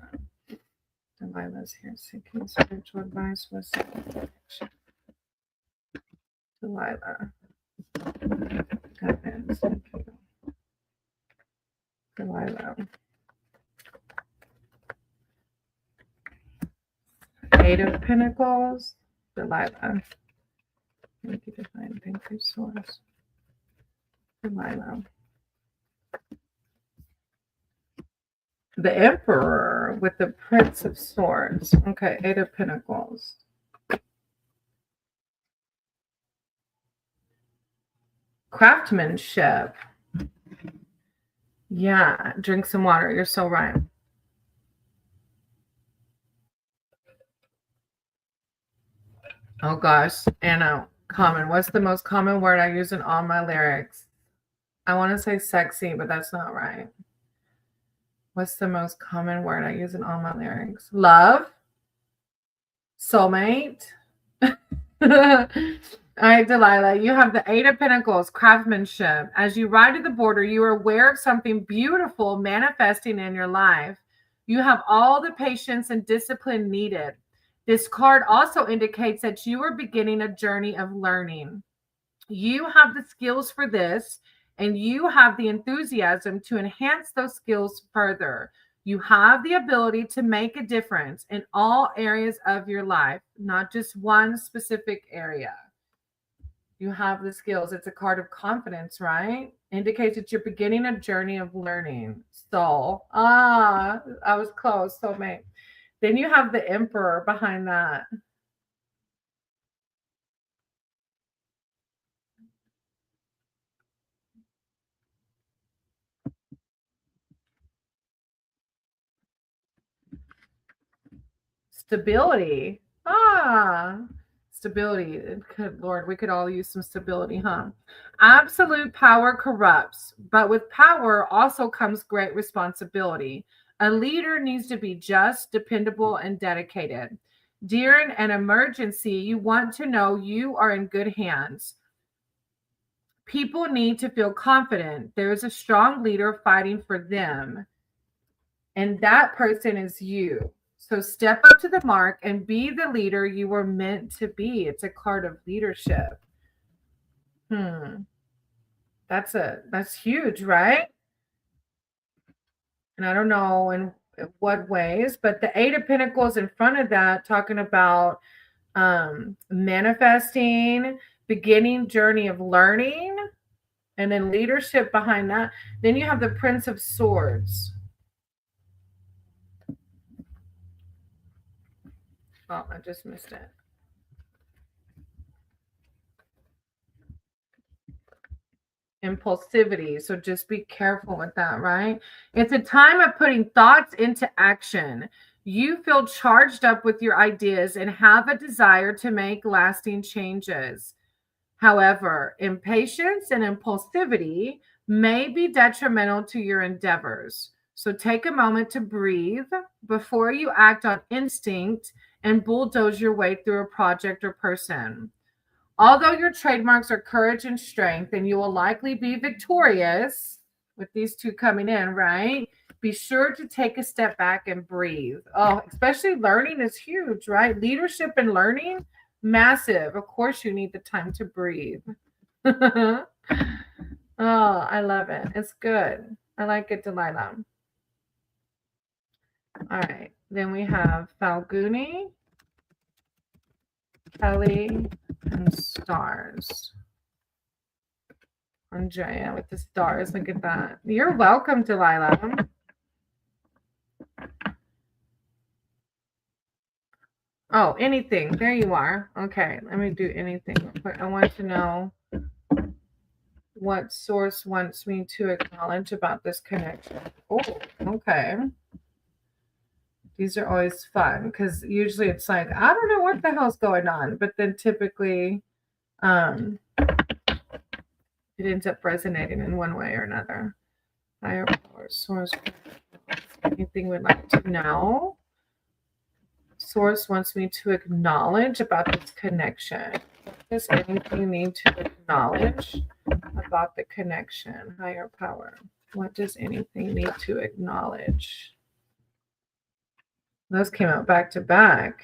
Delilah's here seeking spiritual advice, wisdom, protection. Delilah. Guidance. Thank you. Delilah. 8 of Pentacles. Delilah. Thank you, Divine. Thank you, Source. Delilah. The Emperor with the Prince of Swords. Okay, 8 of Pentacles. Craftsmanship. Yeah, drink some water. You're so right. Oh gosh, Anna, common. What's the most common word I use in all my lyrics? I want to say sexy, but that's not right. What's the most common word I use in all my lyrics? Love? Soulmate? All right, Delilah, you have the 8 of Pentacles, craftsmanship. As you ride to the border, you are aware of something beautiful manifesting in your life. You have all the patience and discipline needed. This card also indicates that you are beginning a journey of learning. You have the skills for this, and you have the enthusiasm to enhance those skills further. You have the ability to make a difference in all areas of your life, not just one specific area. You have the skills. It's a card of confidence, right? Indicates that you're beginning a journey of learning. Soul. I was close. Soulmate. Then you have the Emperor behind that. Stability. Stability. Good Lord, we could all use some stability, huh? Absolute power corrupts, but with power also comes great responsibility. A leader needs to be just, dependable, and dedicated. During an emergency, you want to know you are in good hands. People need to feel confident. There is a strong leader fighting for them, and that person is you. So step up to the mark and be the leader you were meant to be. It's a card of leadership. That's huge, right? And I don't know in what ways, but the 8 of Pentacles in front of that, talking about manifesting, beginning journey of learning, and then leadership behind that. Then you have the Prince of Swords. Oh, I just missed it. impulsivity. So just be careful with that, right? It's a time of putting thoughts into action. You feel charged up with your ideas and have a desire to make lasting changes. However, impatience and impulsivity may be detrimental to your endeavors. So take a moment to breathe before you act on instinct and bulldoze your way through a project or person. Although your trademarks are courage and strength, and you will likely be victorious with these two coming in, right? Be sure to take a step back and breathe. Oh, especially learning is huge, right? Leadership and learning, massive. Of course, you need the time to breathe. Oh, I love it. It's good. I like it, Delilah. All right. Then we have Falguni, Kelly, and Stars. Andrea with the stars. Look at that. You're welcome, Delilah. Oh, anything. There you are. Okay, let me do anything real quick. I want to know what source wants me to acknowledge about this connection. Oh, okay. These are always fun because usually it's like, I don't know what the hell's going on, but then typically it ends up resonating in one way or another. Higher power source. Anything we'd like to know? Source wants me to acknowledge about this connection. Does anything need to acknowledge about the connection? Higher power. What does anything need to acknowledge? Those came out back to back.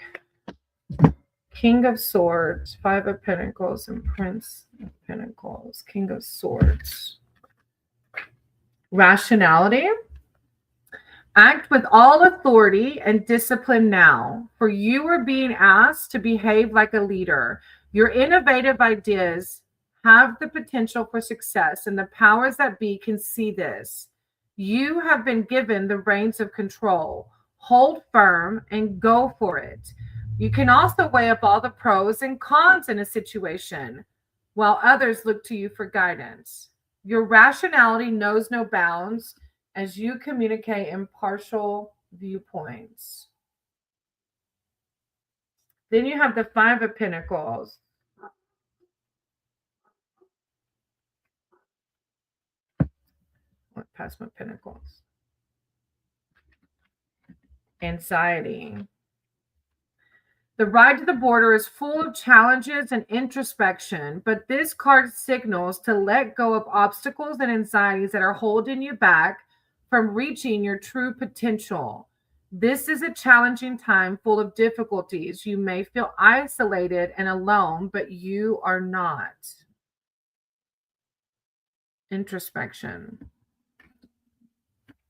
King of Swords, Five of Pentacles, and Prince of Pentacles. King of Swords. Rationality. Act with all authority and discipline now, for you are being asked to behave like a leader. Your innovative ideas have the potential for success, and the powers that be can see this. You have been given the reins of control. Hold firm and go for it. You can also weigh up all the pros and cons in a situation, while others look to you for guidance. Your rationality knows no bounds as you communicate impartial viewpoints. Then you have the Five of Pentacles. Went past my Pentacles. Anxiety. The ride to the border is full of challenges and introspection, but this card signals to let go of obstacles and anxieties that are holding you back from reaching your true potential. This is a challenging time full of difficulties. You may feel isolated and alone, but you are not. Introspection.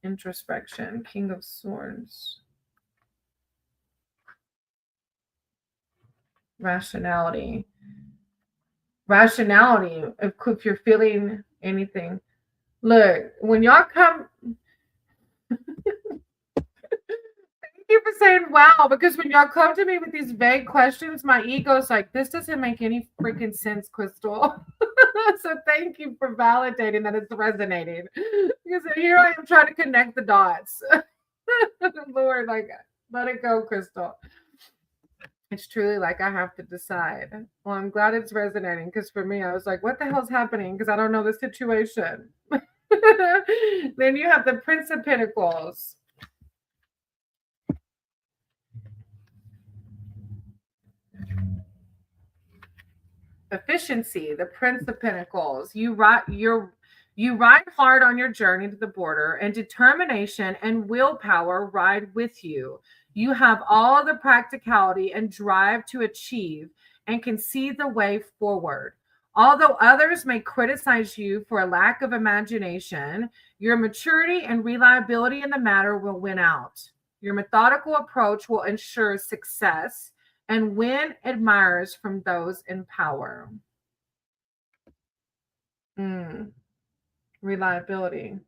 Introspection. King of Swords. Rationality. Rationality, if you're feeling anything. Look, when y'all come... Thank you for saying wow, because when y'all come to me with these vague questions, my ego's like, this doesn't make any freaking sense, Crystal. So thank you for validating that it's resonating. Because here I am trying to connect the dots. Lord, like, let it go, Crystal. It's truly like I have to decide. Well, I'm glad it's resonating, because for me, I was like, what the hell's happening? Because I don't know the situation. Then you have the Prince of Pentacles. Efficiency, the Prince of Pentacles. You ride hard on your journey to the border, and determination and willpower ride with you. You have all the practicality and drive to achieve and can see the way forward. Although others may criticize you for a lack of imagination, your maturity and reliability in the matter will win out. Your methodical approach will ensure success and win admirers from those in power. Reliability.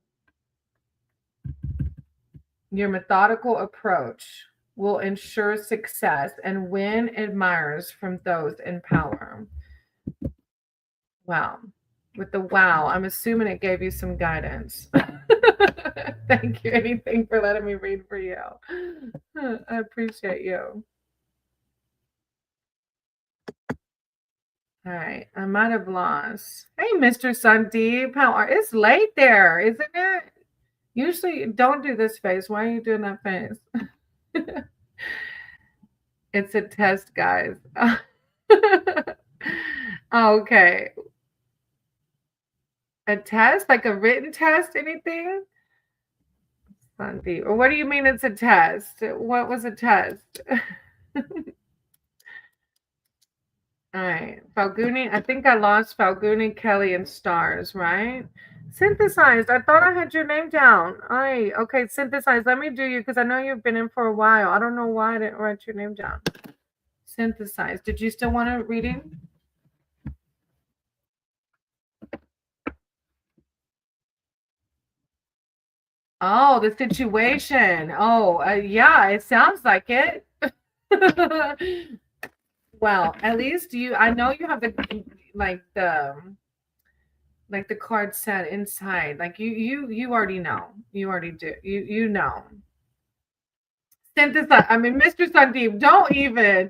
Your methodical approach will ensure success and win admirers from those in power. Wow. with the wow. I'm assuming it gave you some guidance. Thank you, anything, for letting me read for you. I appreciate you. All right, I might have lost. Hey, Mr. Sandeep, how are? It's late there, isn't it? Usually, don't do this face. Why are you doing that face? It's a test, guys. Okay, a test, like a written test, anything? Sandeep, or what do you mean it's a test? What was a test? All right, Falguni. I think I lost Falguni, Kelly, and Stars, right? Synthesized. I thought I had your name down. All right, okay, synthesized. Let me do you because I know you've been in for a while. I don't know why I didn't write your name down. Synthesized. Did you still want a reading? Oh, the situation. Oh, yeah, it sounds like it. Well, at least I know you have like the card set inside. Like you already know. You already do. You know. Synthesize. I mean, Mr. Sandeep, don't even.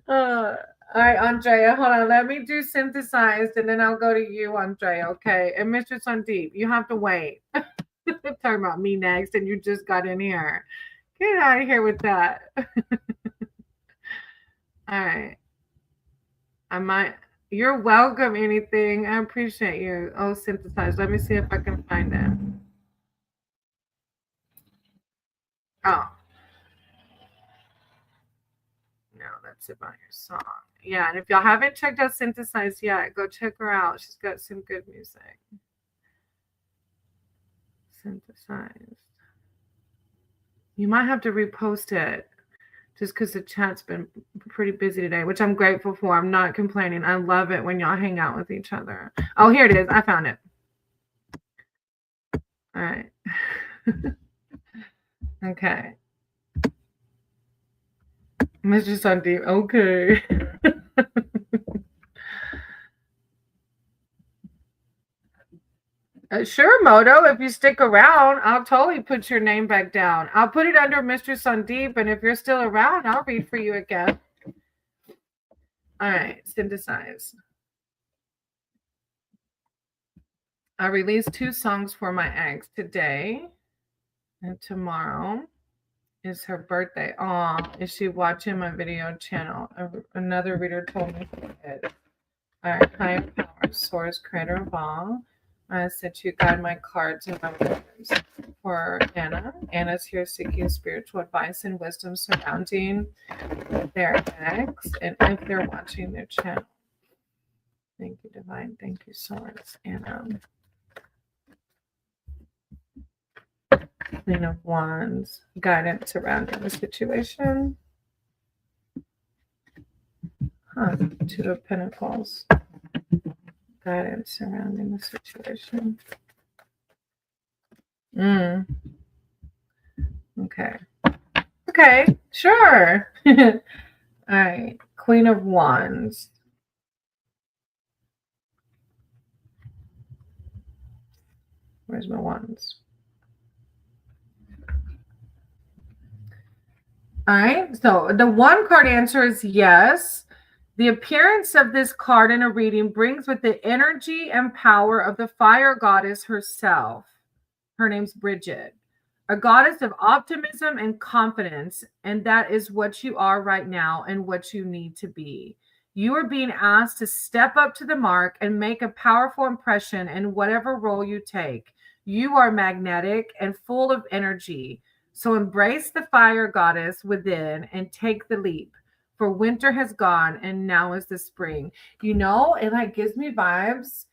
All right, Andrea, hold on. Let me do synthesized and then I'll go to you, Andrea. Okay. And Mr. Sandeep, you have to wait. Talking about me next, and you just got in here. Get out of here with that. All right. You're welcome, anything. I appreciate you. Oh, synthesize. Let me see if I can find it. Oh. No, that's about your song. Yeah, and if y'all haven't checked out Synthesize yet, go check her out. She's got some good music. Synthesized. You might have to repost it just because the chat's been pretty busy today, which I'm grateful for. I'm not complaining. I love it when y'all hang out with each other. Oh, here it is. I found it. All right. Okay. Mr. Sandeep, okay. Sure, Moto, if you stick around, I'll totally put your name back down. I'll put it under Mr. Sandeep, and if you're still around, I'll read for you again. All right, synthesize. I released 2 songs for my ex today, and tomorrow is her birthday. Oh, is she watching my video channel? Another reader told me she did. All right, high power source, creator of all. I sent you guide my cards and my words for Anna. Anna's here seeking spiritual advice and wisdom surrounding their ex and if they're watching their channel. Thank you, Divine. Thank you, Source. Anna. Queen of Wands. Guidance surrounding the situation. Two of Pentacles. Guidance surrounding the situation. Okay. Okay, sure. All right. Queen of Wands. Where's my wands? All right. So the one card answer is yes. The appearance of this card in a reading brings with the energy and power of the fire goddess herself. Her name's Bridget, a goddess of optimism and confidence. And that is what you are right now and what you need to be. You are being asked to step up to the mark and make a powerful impression in whatever role you take. You are magnetic and full of energy. So embrace the fire goddess within and take the leap. For winter has gone and now is the spring. You know, it like gives me vibes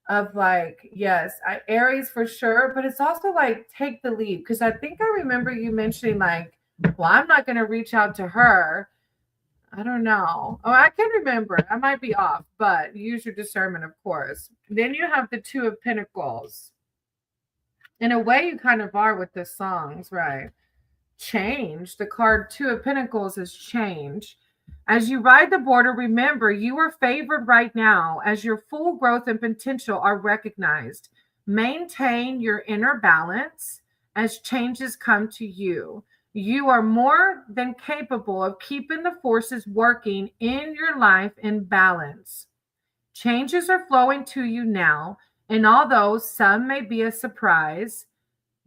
of like, yes, Aries for sure, but it's also like take the leap. Because I think I remember you mentioning like, well, I'm not going to reach out to her. I don't know. Oh, I can remember. I might be off, but use your discernment, of course. Then you have the Two of Pentacles. In a way, you kind of are with the songs, right? Change. The card Two of Pentacles is change. As you ride the border, remember you are favored right now as your full growth and potential are recognized. Maintain your inner balance as changes come to you. You are more than capable of keeping the forces working in your life in balance. Changes are flowing to you now, and although some may be a surprise,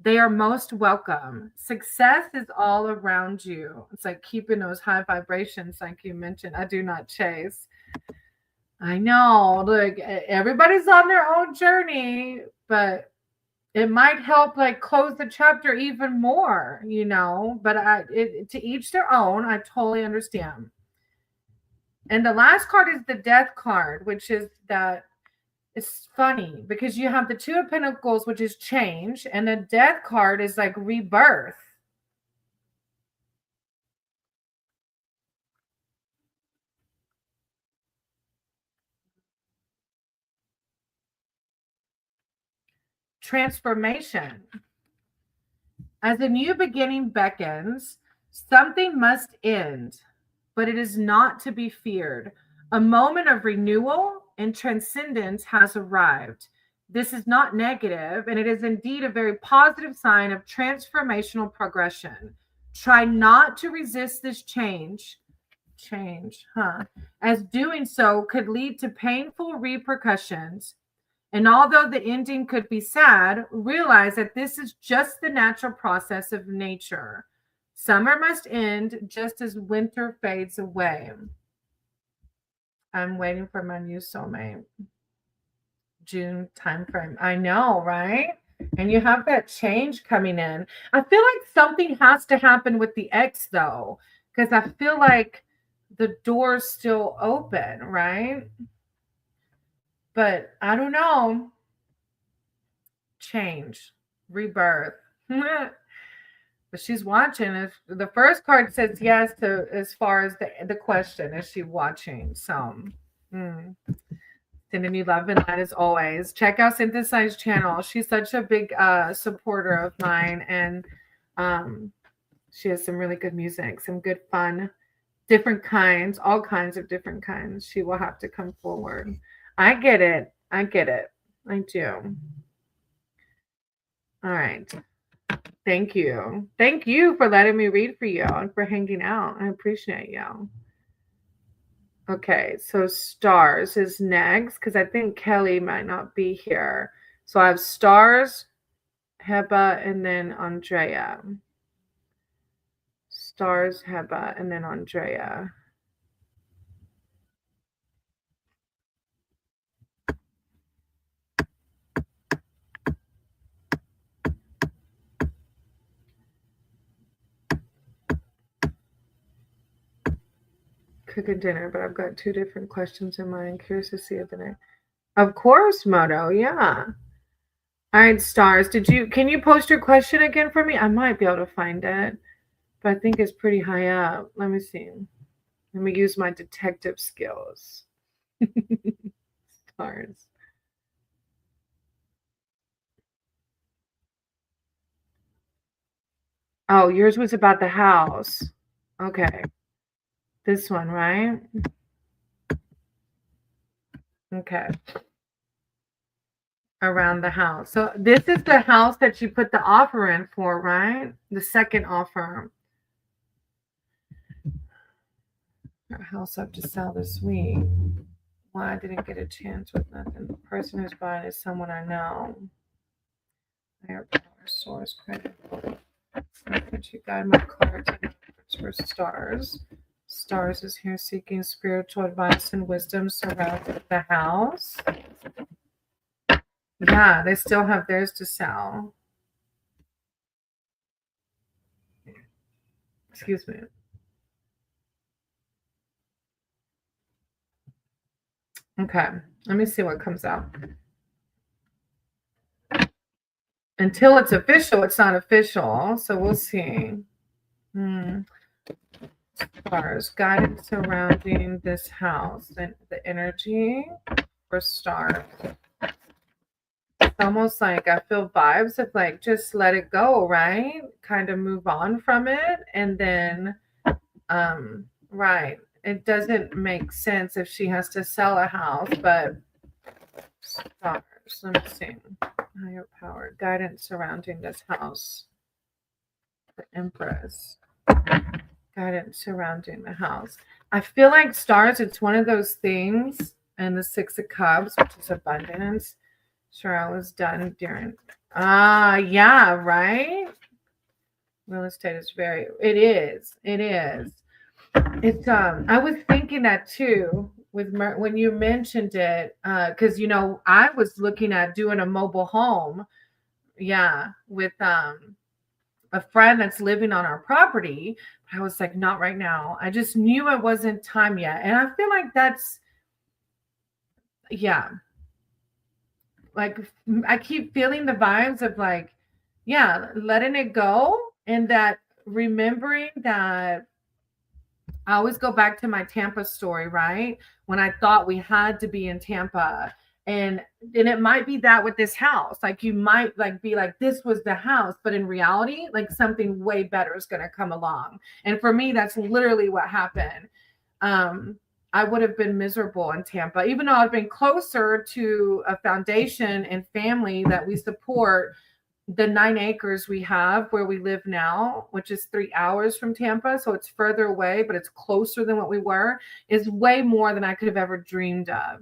they are most welcome. Success is all around you. It's like keeping those high vibrations, like you mentioned. I do not chase. I know, look, everybody's on their own journey, but it might help like close the chapter even more, but to each their own. I totally understand. And the last card is the death card, which is that it's funny because you have the Two of Pentacles, which is change, and the death card is like rebirth. Transformation. As a new beginning beckons, something must end, but it is not to be feared. A moment of renewal and transcendence has arrived. This is not negative, and it is indeed a very positive sign of transformational progression. Try not to resist this change, as doing so could lead to painful repercussions. And although the ending could be sad, realize that this is just the natural process of nature. Summer must end just as winter fades away. I'm waiting for my new soulmate. June timeframe. I know, right? And you have that change coming in. I feel like something has to happen with the ex, though, because I feel like the door's still open, right? But I don't know. Change, rebirth. But she's watching. If the first card says yes to as far as the question, is she watching? So sending you love and light as always. Check out Synthesized channel. She's such a big supporter of mine, and she has some really good music, some good fun, different kinds, all kinds of different kinds. She will have to come forward. I get it. I do. All right. Thank you. Thank you for letting me read for you and for hanging out. I appreciate you. Okay, so stars is next because I think Kelly might not be here. So I have stars, Heba, and then Andrea. Stars, Heba, and then Andrea. Cooking dinner, but I've got 2 different questions in mind. Curious to see if the Of course, Moto. Yeah. All right, stars. Can you post your question again for me? I might be able to find it, but I think it's pretty high up. Let me see. Let me use my detective skills. Stars. Oh, yours was about the house. Okay. This one, right? Okay. Around the house. So this is the house that you put the offer in for, right? The second offer. A house up to sell this week. Why I didn't get a chance with nothing. The person who's buying is someone I know. Higher power source credit. Could you guide my cards for stars? Stars is here seeking spiritual advice and wisdom surrounding the house. Yeah, they still have theirs to sell. Excuse me. Okay, let me see what comes out. Until it's official, it's not official. So we'll see. Stars, guidance surrounding this house and the energy for stars. It's almost like I feel vibes of like just let it go, right? Kind of move on from it, and then right. it doesn't make sense if she has to sell a house, but stars. Let me see. Higher power, guidance surrounding this house. The Empress. Guidance surrounding the house. I feel like stars, it's one of those things, and the Six of Cups, which is abundance. Sure, I was done during. Yeah, right? Real estate is very, it is. It is. It's I was thinking that too with when you mentioned it, because I was looking at doing a mobile home, yeah, with a friend that's living on our property. I was like, not right now. I just knew it wasn't time yet, and I feel like that's, yeah, like I keep feeling the vibes of like, yeah, letting it go, and that remembering that I always go back to my Tampa story, right? When I thought we had to be in Tampa. And it might be that with this house. Like you might like be like, this was the house, but in reality, like something way better is gonna come along. And for me, that's literally what happened. I would have been miserable in Tampa, even though I've been closer to a foundation and family that we support. The 9 acres we have where we live now, which is 3 hours from Tampa, so it's further away, but it's closer than what we were, is way more than I could have ever dreamed of.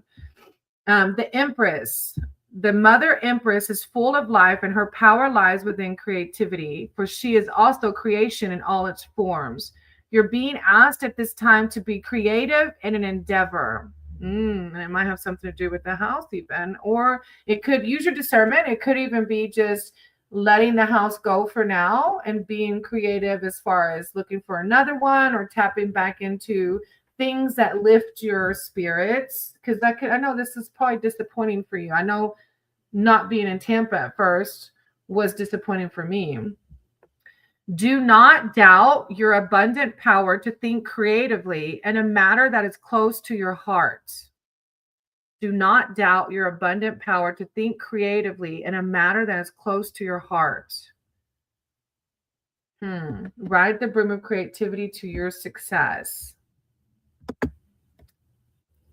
The Empress, the Mother Empress, is full of life, and her power lies within creativity, for she is also creation in all its forms. You're being asked at this time to be creative in an endeavor. And it might have something to do with the house, even, or it could use your discernment. It could even be just letting the house go for now and being creative as far as looking for another one or tapping back into things that lift your spirits. Because I know this is probably disappointing for you. I know not being in Tampa at first was disappointing for me. Do not doubt your abundant power to think creatively in a matter that is close to your heart. Do not doubt your abundant power to think creatively in a matter that is close to your heart. Ride the broom of creativity to your success.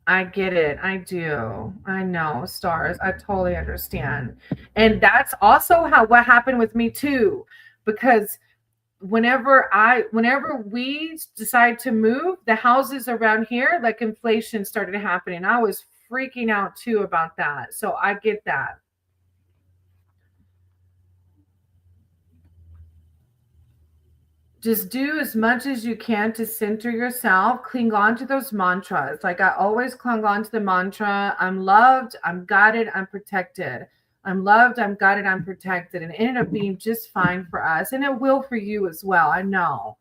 I get it. I do. I know, stars. I totally understand. And that's also what happened with me too. Because whenever we decided to move, the houses around here, like inflation started happening. I was freaking out too about that. So I get that. Just do as much as you can to center yourself. Cling on to those mantras. Like I always clung on to the mantra, I'm loved, I'm guided, I'm protected. I'm loved, I'm guided, I'm protected. And it ended up being just fine for us. And it will for you as well. I know.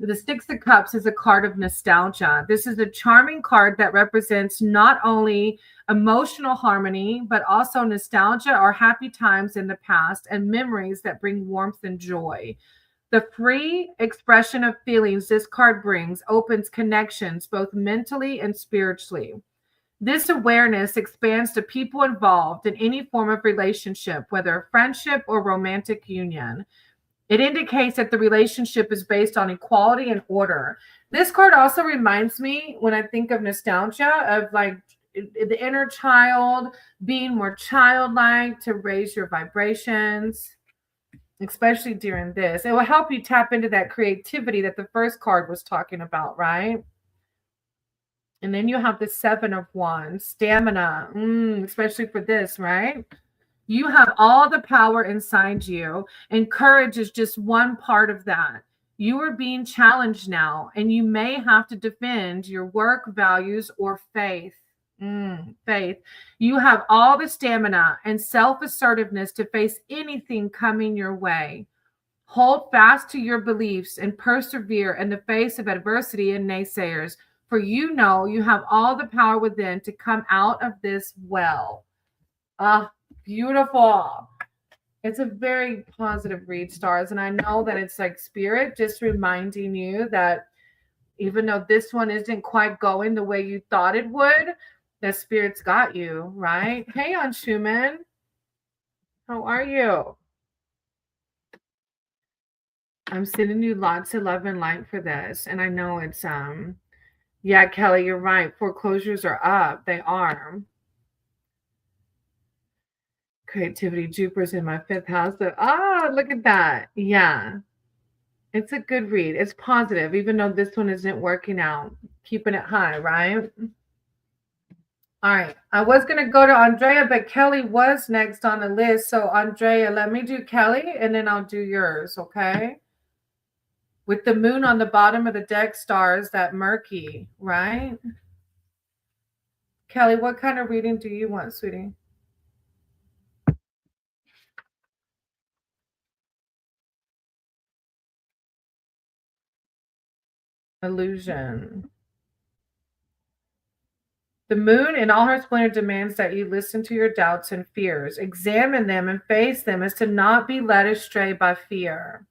The Six of Cups is a card of nostalgia. This is a charming card that represents not only emotional harmony, but also nostalgia or happy times in the past and memories that bring warmth and joy. The free expression of feelings this card brings opens connections both mentally and spiritually. This awareness expands to people involved in any form of relationship, whether a friendship or romantic union. It indicates that the relationship is based on equality and order. This card also reminds me, when I think of nostalgia, of like the inner child, being more childlike to raise your vibrations, especially during this. It will help you tap into that creativity that the first card was talking about, right? And then you have the Seven of Wands, stamina, especially for this, right? You have all the power inside you, and courage is just one part of that. You are being challenged now, and you may have to defend your work, values, or faith. Faith. You have all the stamina and self assertiveness to face anything coming your way. Hold fast to your beliefs and persevere in the face of adversity and naysayers, for you know you have all the power within to come out of this well. Beautiful. It's a very positive read, stars. And I know that it's like spirit just reminding you that even though this one isn't quite going the way you thought it would, the spirit's got you, right? Hey, Anshuman. How are you? I'm sending you lots of love and light for this. And I know it's Yeah, Kelly, you're right. Foreclosures are up. They are. Creativity, Jupiter's in my 5th house. So, look at that. Yeah. It's a good read. It's positive, even though this one isn't working out. Keeping it high, right? All right. I was going to go to Andrea, but Kelly was next on the list. So, Andrea, let me do Kelly and then I'll do yours, okay? With the moon on the bottom of the deck, stars that murky, right? Kelly, what kind of reading do you want, sweetie? Illusion. The moon in all her splendor demands that you listen to your doubts and fears, examine them and face them as to not be led astray by fear.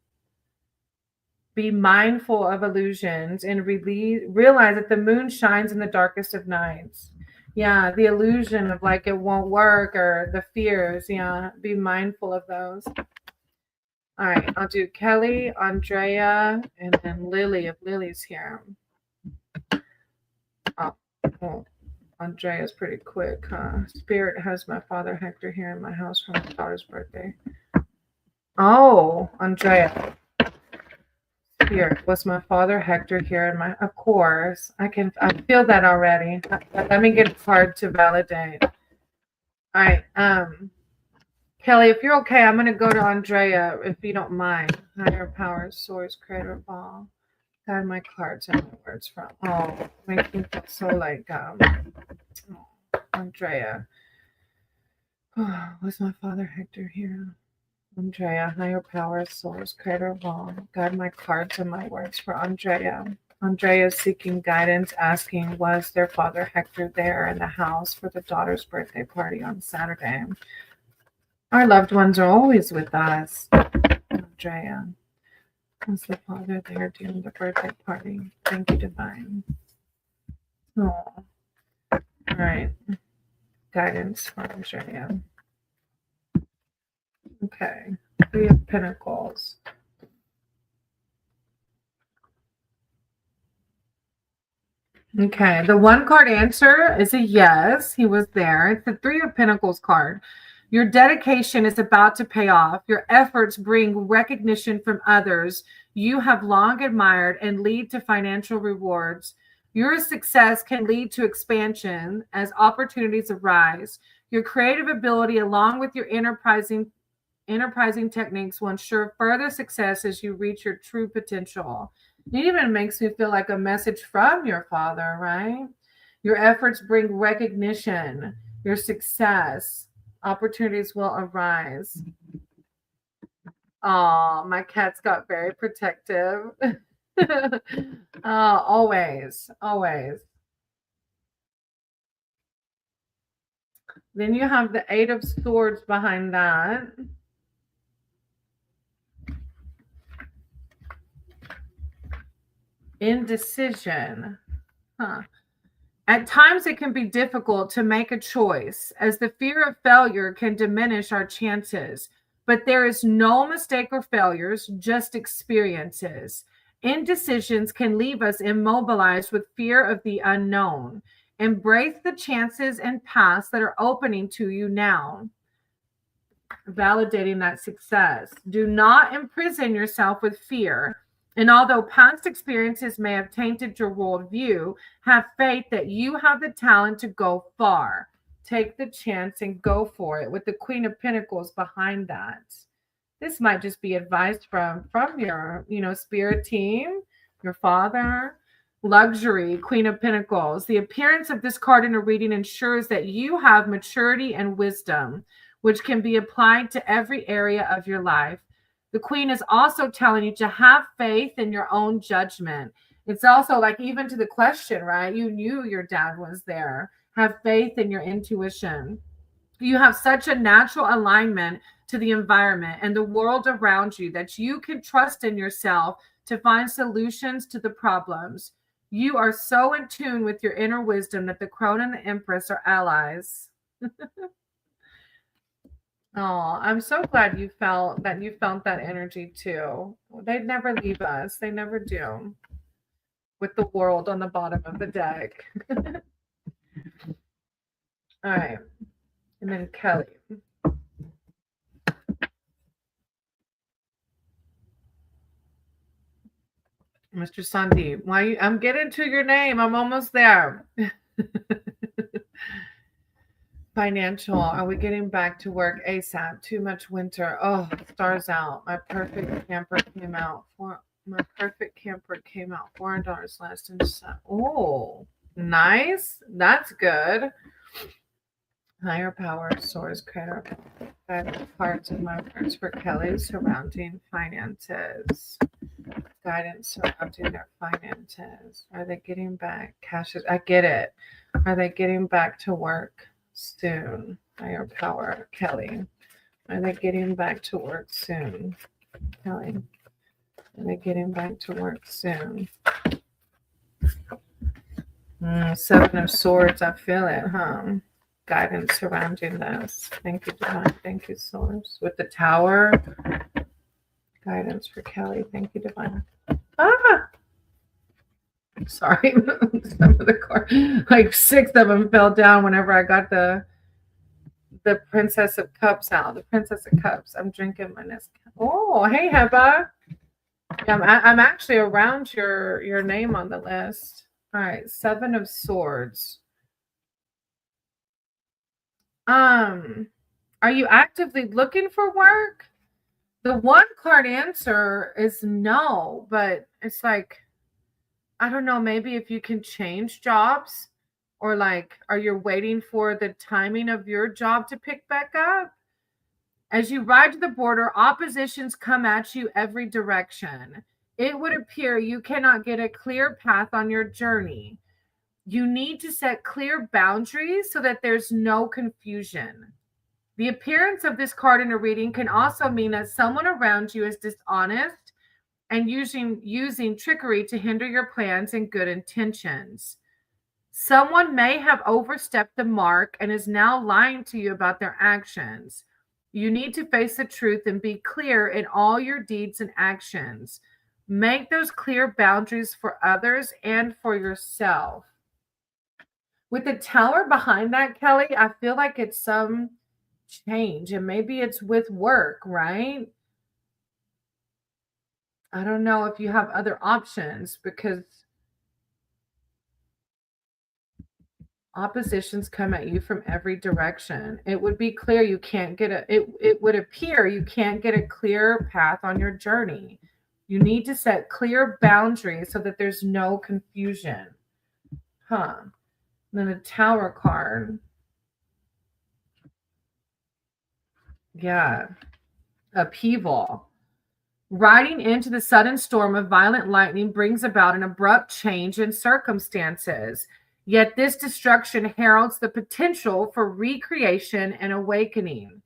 Be mindful of illusions and realize that the moon shines in the darkest of nights. Yeah, the illusion of like it won't work or the fears. Yeah, be mindful of those. All right, I'll do Kelly, Andrea, and then Lily if Lily's here. Oh, Andrea's pretty quick, huh? Spirit has my father Hector here in my house for my daughter's birthday. Oh, Andrea. Here was my father Hector here in my, of course. I feel that already. Let me get a card to validate. All right. Kelly, if you're okay, I'm gonna go to Andrea if you don't mind. Higher power, source, creator of all. God, my cards and my words from. Oh, makes me feel so like Andrea. Oh, was my father Hector here? Andrea, higher power, source, creator of all. Guide my cards and my words for Andrea. Andrea is seeking guidance, asking, was their father Hector there in the house for the daughter's birthday party on Saturday? Our loved ones are always with us. Andrea, was the father there during the birthday party? Thank you, Divine. Oh, all right. Guidance for Andrea. Okay. 3 of Pentacles. Okay, the 1 card answer is a yes. He was there. It's the 3 of Pentacles card. Your dedication is about to pay off. Your efforts bring recognition from others you have long admired and lead to financial rewards. Your success can lead to expansion as opportunities arise. Your creative ability, along with your enterprising techniques, will ensure further success as you reach your true potential. It even makes me feel like a message from your father, right? Your efforts bring recognition, your success, opportunities will arise. Oh, my cats got very protective. Always, always. Then you have the 8 of Swords behind that. Indecision. Huh. At times, it can be difficult to make a choice, as the fear of failure can diminish our chances. But there is no mistake or failures, just experiences. Indecisions can leave us immobilized with fear of the unknown. Embrace the chances and paths that are opening to you now, validating that success. Do not imprison yourself with fear. And although past experiences may have tainted your worldview, have faith that you have the talent to go far. Take the chance and go for it, with the Queen of Pentacles behind that. This might just be advice from your, spirit team, your father. Luxury, Queen of Pentacles. The appearance of this card in a reading ensures that you have maturity and wisdom, which can be applied to every area of your life. The Queen is also telling you to have faith in your own judgment. It's also like, even to the question, right? You knew your dad was there. Have faith in your intuition. You have such a natural alignment to the environment and the world around you that you can trust in yourself to find solutions to the problems. You are so in tune with your inner wisdom that the Crone and the Empress are allies. Oh, I'm so glad you felt that energy too. They never leave us. They never do. with the world on the bottom of the deck. All right. And then Kelly. Mr. Sandeep, I'm getting to your name. I'm almost there. Financial. Are we getting back to work ASAP? Too much winter. Oh, stars out. My perfect camper came out. $400 less than oh, nice. That's good. Higher power source creator. Parts of my words for Kelly surrounding finances. Guidance surrounding their finances. Are they getting back cash? I get it. Are they getting back to work soon? Higher power, Kelly. Are they getting back to work soon? Kelly. Are they getting back to work soon? Seven of Swords. I feel it, huh? Guidance surrounding this. Thank you, Divine. Thank you, Source. With the Tower. Guidance for Kelly. Thank you, Divine. Sorry. Some of the cards, like 6 of them fell down whenever I got the Princess of Cups out. The Princess of Cups. I'm drinking my Nescafe. Oh, hey, Heba. Yeah, I'm actually around your name on the list. All right, 7 of Swords. Are you actively looking for work? The one card answer is no, but it's like, I don't know, maybe if you can change jobs, or like, are you waiting for the timing of your job to pick back up? As you ride to the border, oppositions come at you every direction. It would appear you cannot get a clear path on your journey. You need to set clear boundaries so that there's no confusion. The appearance of this card in a reading can also mean that someone around you is dishonest and using trickery to hinder your plans and good intentions. Someone may have overstepped the mark and is now lying to you about their actions. You need to face the truth and be clear in all your deeds and actions. Make those clear boundaries for others and for yourself. With the Tower behind that, Kelly, I feel like it's some change, and maybe it's with work, right? I don't know if you have other options, because oppositions come at you from every direction. It would be clear you can't get it would appear you can't get a clear path on your journey. You need to set clear boundaries so that there's no confusion. And then a Tower card. Yeah. Upheaval. Riding into the sudden storm of violent lightning brings about an abrupt change in circumstances. Yet this destruction heralds the potential for recreation and awakening,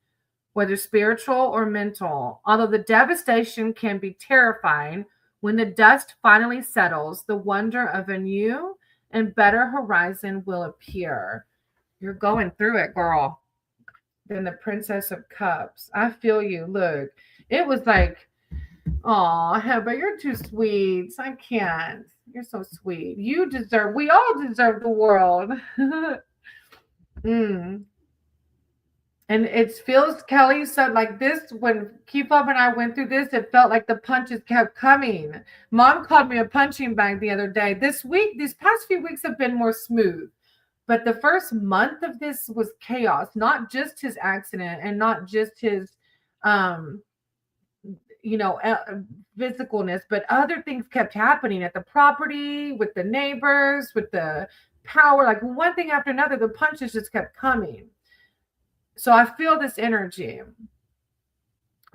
whether spiritual or mental. Although the devastation can be terrifying, when the dust finally settles, the wonder of a new and better horizon will appear. You're going through it, girl. Then the Princess of Cups. I feel you. Look, it was like, oh, Heba, you're too sweet. I can't. You're so sweet. We all deserve the world. And it feels, Kelly said, like this, when Keepop and I went through this, it felt like the punches kept coming. Mom called me a punching bag the other day. These past few weeks have been more smooth. But the first month of this was chaos, not just his accident and not just his, physicalness, but other things kept happening at the property, with the neighbors, with the power, like one thing after another. The punches just kept coming. So I feel this energy.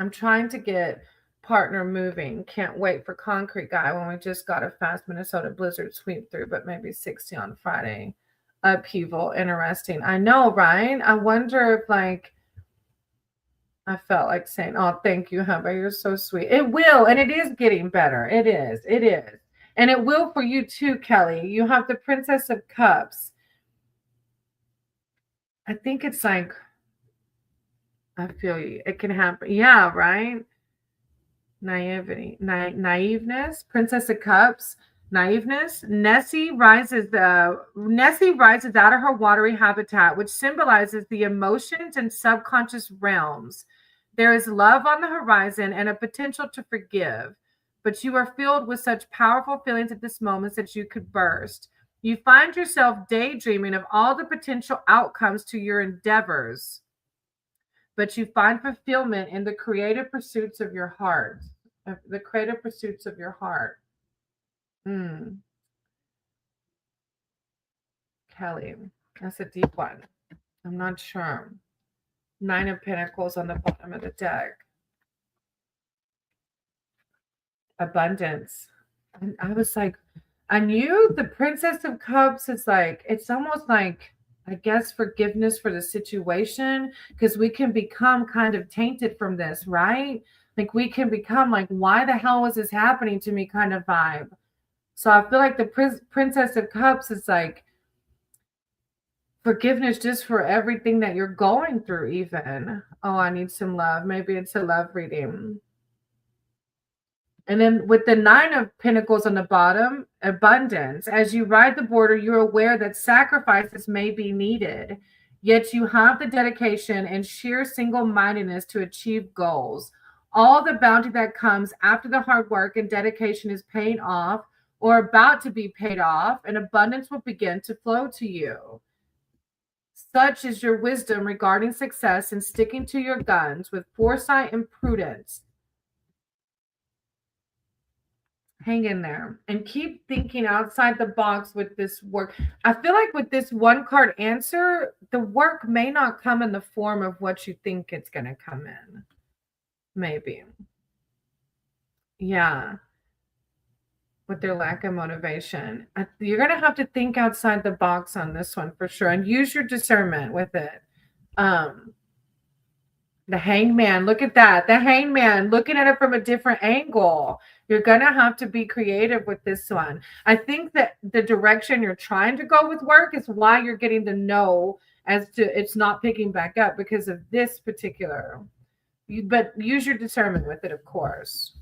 I'm trying to get partner moving. Can't wait for concrete guy when we just got a fast Minnesota blizzard sweep through, but maybe 60 on Friday. Upheaval. Interesting. I know, right? I wonder if, like, I felt like saying, oh, thank you, Hubba. You're so sweet. It will. And it is getting better. It is. It is. And it will for you too, Kelly. You have the Princess of Cups. I think it's like, I feel you. It can happen. Yeah, right? Naiveness. Princess of Cups. Naiveness. Nessie rises out of her watery habitat, which symbolizes the emotions and subconscious realms. There is love on the horizon and a potential to forgive, but you are filled with such powerful feelings at this moment that you could burst. You find yourself daydreaming of all the potential outcomes to your endeavors, but you find fulfillment in the creative pursuits of your heart. The creative pursuits of your heart. Hmm. Kelly. That's a deep one. I'm not sure. Nine of Pentacles on the bottom of the deck. Abundance. And I was like, I knew the Princess of Cups is like, it's almost like, I guess, forgiveness for the situation, because we can become kind of tainted from this, right? Like we can become like, why the hell was this happening to me kind of vibe. So I feel like the Princess of Cups is like, forgiveness just for everything that you're going through, even. Oh, I need some love. Maybe it's a love reading. And then with the Nine of Pentacles on the bottom, abundance. As you ride the border, you're aware that sacrifices may be needed, yet you have the dedication and sheer single-mindedness to achieve goals. All the bounty that comes after the hard work and dedication is paying off or about to be paid off, and abundance will begin to flow to you. Such is your wisdom regarding success and sticking to your guns with foresight and prudence. Hang in there and keep thinking outside the box with this work. I feel like with this one card answer, the work may not come in the form of what you think it's going to come in. Maybe. Yeah. With their lack of motivation. You're going to have to think outside the box on this one for sure, and use your discernment with it. The Hangman, look at that. The Hangman, looking at it from a different angle. You're going to have to be creative with this one. I think that the direction you're trying to go with work is why you're getting the no as to it's not picking back up, because of this particular. But use your discernment with it, of course.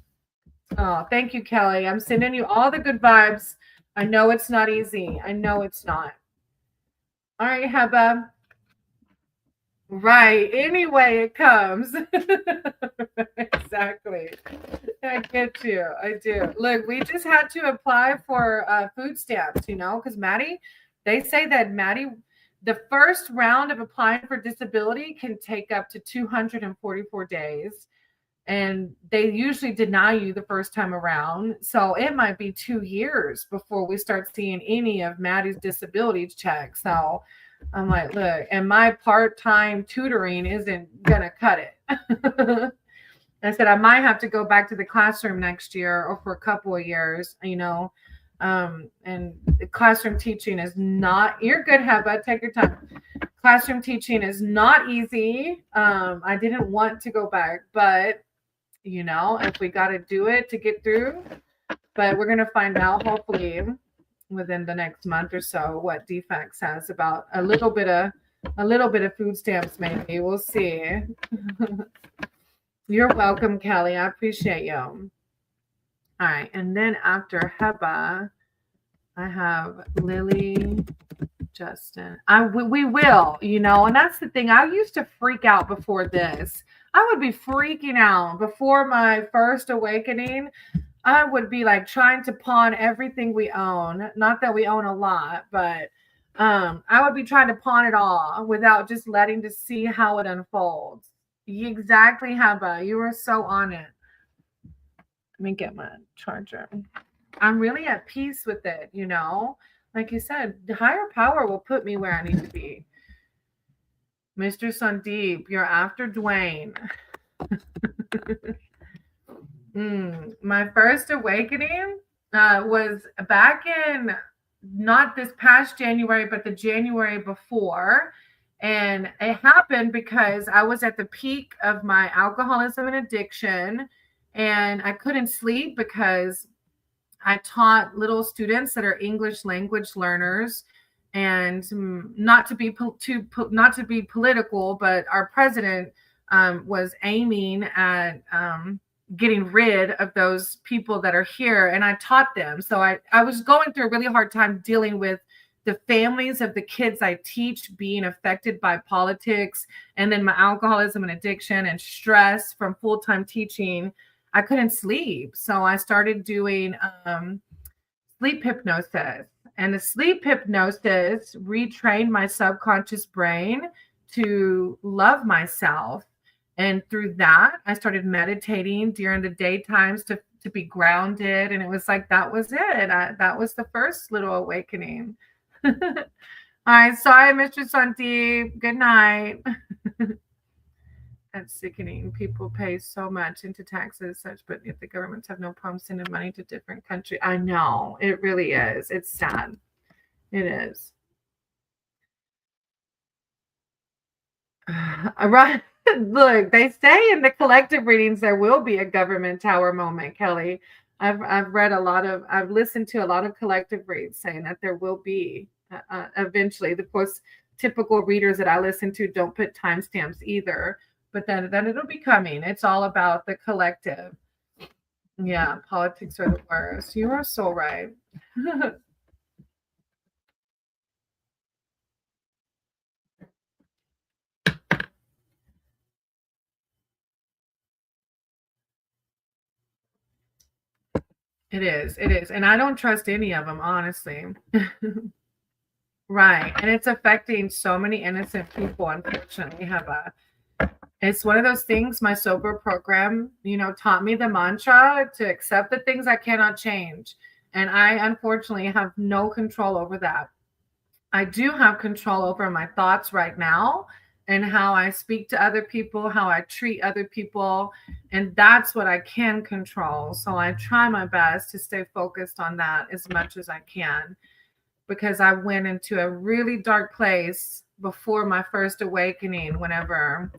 Oh, thank you, Kelly. I'm sending you all the good vibes. I know it's not easy. I know it's not. All right, Heba. Right. Anyway, it comes. Exactly. I get you. I do. Look, we just had to apply for food stamps, because Maddie, they say that Maddie, the first round of applying for disability can take up to 244 days. And they usually deny you the first time around. So it might be 2 years before we start seeing any of Maddie's disability checks. So I'm like, look, and my part-time tutoring isn't going to cut it. I said, I might have to go back to the classroom next year or for a couple of years, and the classroom teaching is not, you're good, Heba, take your time. Classroom teaching is not easy. I didn't want to go back, but if we got to do it to get through, but we're going to find out hopefully within the next month or so what DFACS has about a little bit of food stamps. Maybe we'll see. You're welcome, Kelly. I appreciate you. All right. And then after Heba, I have Lily, Justin. We will, and that's the thing. I used to freak out before this. I would be freaking out before my first awakening. I would be like trying to pawn everything we own. Not that we own a lot, but I would be trying to pawn it all without just letting to see how it unfolds. Exactly, Heba. You were so on it. Let me get my charger. I'm really at peace with it, Like you said, the higher power will put me where I need to be. Mr. Sandeep, you're after Dwayne. My first awakening was back in not this past January, but the January before. And it happened because I was at the peak of my alcoholism and addiction, and I couldn't sleep because I taught little students that are English language learners. And not to be political, but our president was aiming at getting rid of those people that are here, and I taught them. So I was going through a really hard time dealing with the families of the kids I teach being affected by politics, and then my alcoholism and addiction and stress from full-time teaching. I couldn't sleep. So I started doing sleep hypnosis. And the sleep hypnosis retrained my subconscious brain to love myself. And through that, I started meditating during the daytimes to be grounded. And it was like, that was it. That was the first little awakening. All right. Sorry, Mr. Sandeep. Good night. That's sickening. People pay so much into taxes, such, but if the governments have no problem sending money to different countries, I know it really is. It's sad. It is. Right. Look, they say in the collective readings there will be a government tower moment, Kelly. I've listened to a lot of collective reads saying that there will be eventually. Of course, typical readers that I listen to don't put timestamps either, but then it'll be coming. It's all about the collective. Yeah, politics are the worst. You are so right. It is. It is. And I don't trust any of them, honestly. Right. And it's affecting so many innocent people, unfortunately. It's one of those things my sober program, taught me the mantra to accept the things I cannot change. And I unfortunately have no control over that. I do have control over my thoughts right now and how I speak to other people, how I treat other people. And that's what I can control. So I try my best to stay focused on that as much as I can, because I went into a really dark place before my first awakening. Whenever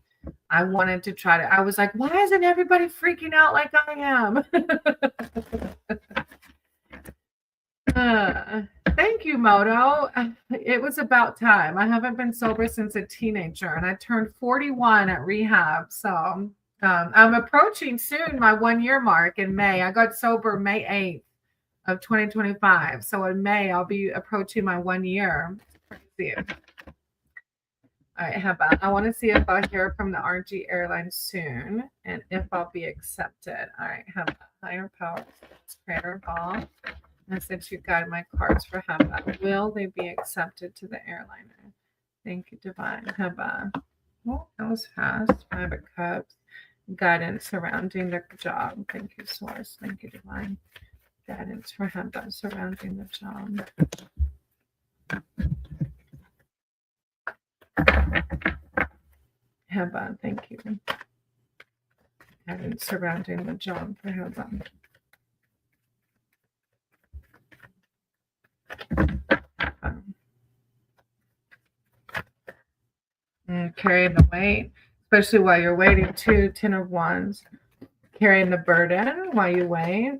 I wanted to I was like, why isn't everybody freaking out like I am? Thank you, Moto. It was about time. I haven't been sober since a teenager, and I turned 41 at rehab. So I'm approaching soon my 1 year mark in May. I got sober May 8th of 2025. So in May, I'll be approaching my 1 year. Crazy. All right, how about, I want to see if I'll hear from the RG Airlines soon and if I'll be accepted. All right, how about higher power, creator ball. I said you got my cards for how about, will they be accepted to the airliner? Thank you, Divine. How about, well, that was fast. 5 of Cups, guidance surrounding the job. Thank you, Source. Thank you, Divine. Guidance for how about surrounding the job. Heba, thank you. And surrounding the job for Heba. Carrying the weight, especially while you're waiting too. 10 of Wands. Carrying the burden while you wait.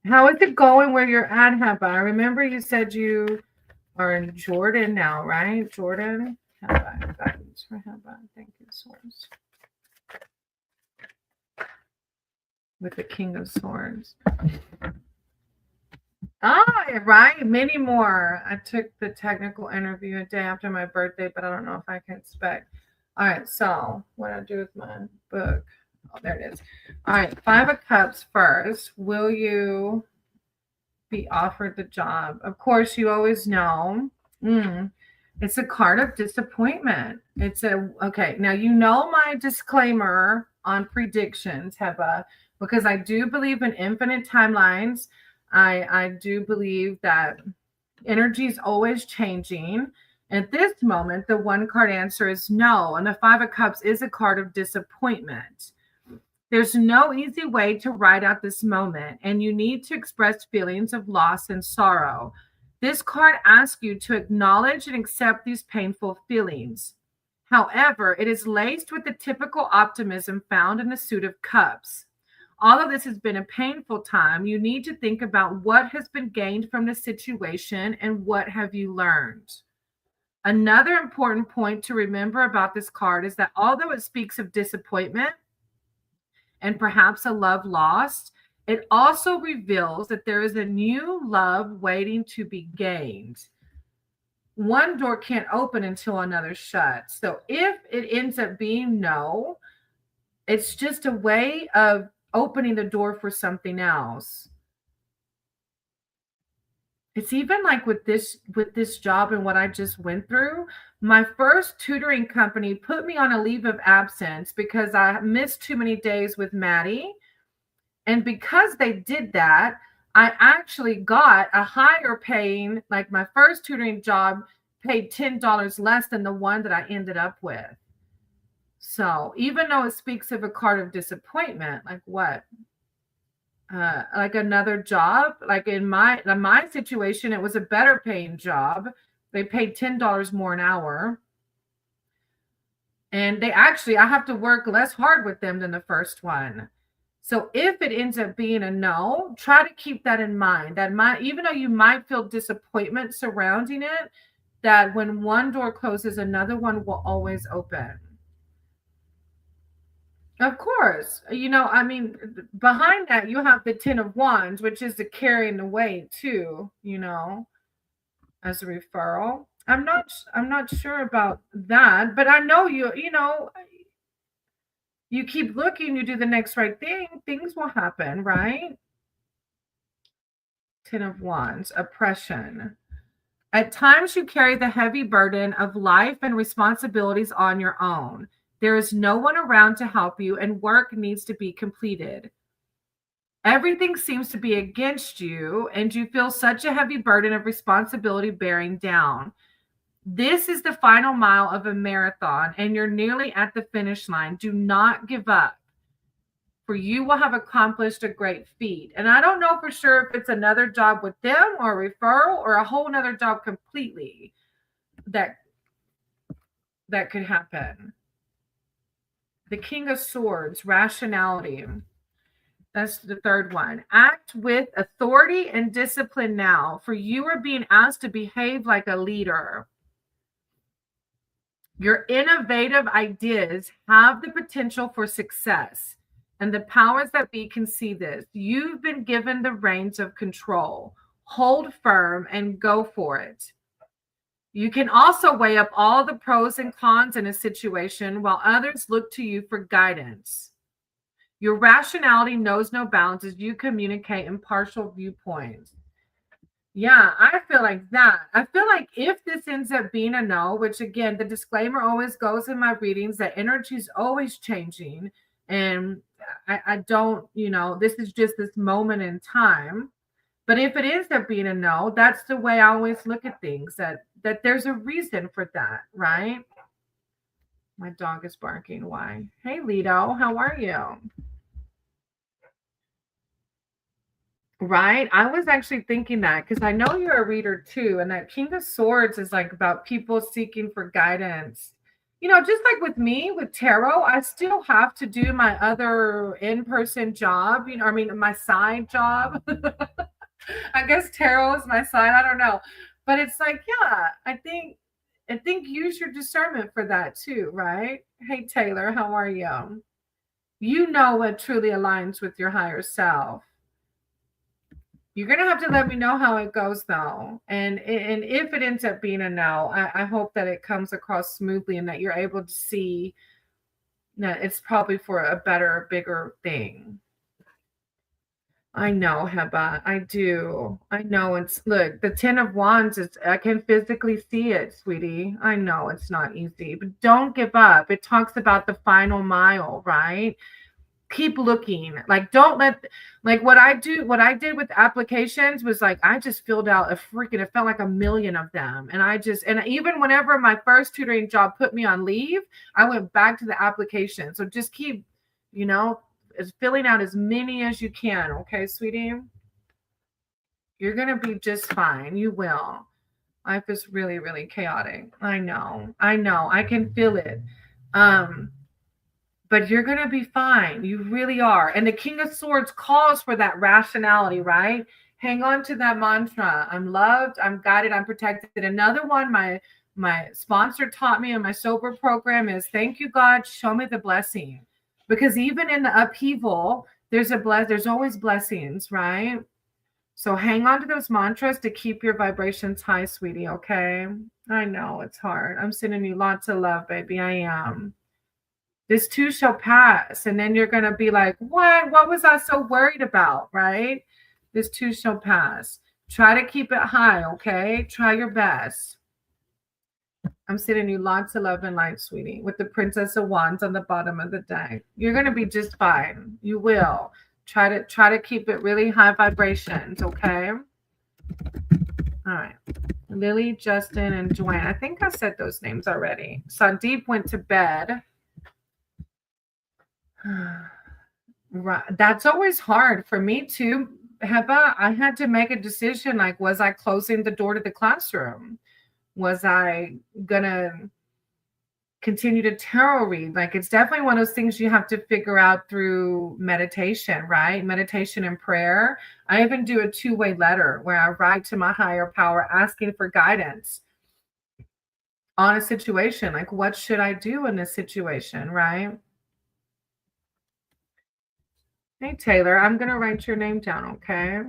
How is it going where you're at, Heba? I remember you said you are in Jordan now, right? Jordan? Heba, guidance for Heba. Thank you, Source. With the King of Swords. Right. Many more. I took the technical interview a day after my birthday, but I don't know if I can expect. All right. So what do I do with my book? Oh, there it is. All right. 5 of Cups first. Will you be offered the job? Of course, you always know. It's a card of disappointment. Okay. Now, my disclaimer on predictions, Heba, because I do believe in infinite timelines. I do believe that energy is always changing. At this moment, the 1 card answer is no. And the 5 of Cups is a card of disappointment. There's no easy way to write out this moment, and you need to express feelings of loss and sorrow. This card asks you to acknowledge and accept these painful feelings. However, it is laced with the typical optimism found in the Suit of Cups. Although this has been a painful time, you need to think about what has been gained from the situation and what have you learned. Another important point to remember about this card is that although it speaks of disappointment, and perhaps a love lost, it also reveals that there is a new love waiting to be gained. One door can't open until another shuts. So if it ends up being no, it's just a way of opening the door for something else. It's even like with this job and what I just went through. My first tutoring company put me on a leave of absence because I missed too many days with Maddie. And because they did that, I actually got a higher paying, like my first tutoring job paid $10 less than the one that I ended up with. So even though it speaks of a card of disappointment, like what? Like another job, like in my situation, it was a better paying job. They paid $10 more an hour. And I have to work less hard with them than the first one. So if it ends up being a no, try to keep that in mind. That even though you might feel disappointment surrounding it, that when one door closes, another one will always open. Of course, I mean, behind that you have the 10 of Wands, which is the carrying the weight too, as a referral. I'm not sure about that, but I know you keep looking, you do the next right thing, things will happen, right? 10 of Wands, oppression. At times you carry the heavy burden of life and responsibilities on your own. There is no one around to help you, and work needs to be completed. Everything seems to be against you, and you feel such a heavy burden of responsibility bearing down. This is the final mile of a marathon, and you're nearly at the finish line. Do not give up, for you will have accomplished a great feat. And I don't know for sure if it's another job with them or a referral or a whole nother job completely that could happen. The King of Swords, rationality. That's the third one. Act with authority and discipline now, for you are being asked to behave like a leader. Your innovative ideas have the potential for success, and the powers that be can see this. You've been given the reins of control. Hold firm and go for it. You can also weigh up all the pros and cons in a situation while others look to you for guidance. Your rationality knows no bounds as you communicate impartial viewpoints. Yeah, I feel like that. I feel like if this ends up being a no, which again, the disclaimer always goes in my readings that energy is always changing. And I don't, this is just this moment in time. But if it ends up being a no, that's the way I always look at things, that there's a reason for that, right? My dog is barking. Why? Hey, Lido, how are you? Right? I was actually thinking that because I know you're a reader too. And that King of Swords is like about people seeking for guidance. Just like with me, with tarot, I still have to do my other in-person job, my side job. I guess tarot is my side. I don't know. But it's like, yeah, I think use your discernment for that too, right? Hey, Taylor, how are you? You know what truly aligns with your higher self. You're going to have to let me know how it goes, though. And if it ends up being a no, I hope that it comes across smoothly and that you're able to see that it's probably for a better, bigger thing. I know, Heba. I do. I know. Look, the 10 of Wands I can physically see it, sweetie. I know it's not easy, but don't give up. It talks about the final mile, right? Keep looking. Like, don't let, like what I did with applications was like, I just filled out it felt like a million of them. And even whenever my first tutoring job put me on leave, I went back to the application. So just keep, filling out as many as you can. Okay, sweetie? You're going to be just fine. You will. Life is really, really chaotic. I know. I can feel it. But you're going to be fine. You really are. And the King of Swords calls for that rationality, right? Hang on to that mantra. I'm loved. I'm guided. I'm protected. Another one my sponsor taught me in my sober program is, thank you, God. Show me the blessing. because even in the upheaval, there's always blessings, right? So hang on to those mantras to keep your vibrations high, sweetie, okay? I know it's hard. I'm sending you lots of love, baby. I am. This too shall pass. And then you're going to be like, what? What was I so worried about, right? This too shall pass. Try to keep it high, okay? Try your best. I'm sending you lots of love and light, sweetie, with the Princess of Wands on the bottom of the deck. You're going to be just fine. You will. Try to keep it really high vibrations, okay? All right. Lily, Justin, and Joanne. I think I said those names already. Sandeep went to bed. Right. That's always hard for me too, Heba. I had to make a decision, like, was I closing the door to the classroom? Was I gonna continue to tarot read? Like, it's definitely one of those things you have to figure out through meditation, right? Meditation and prayer. I even do a two-way letter where I write to my higher power asking for guidance on a situation. Like, what should I do in this situation, right? Hey, Taylor, I'm going to write your name down, okay?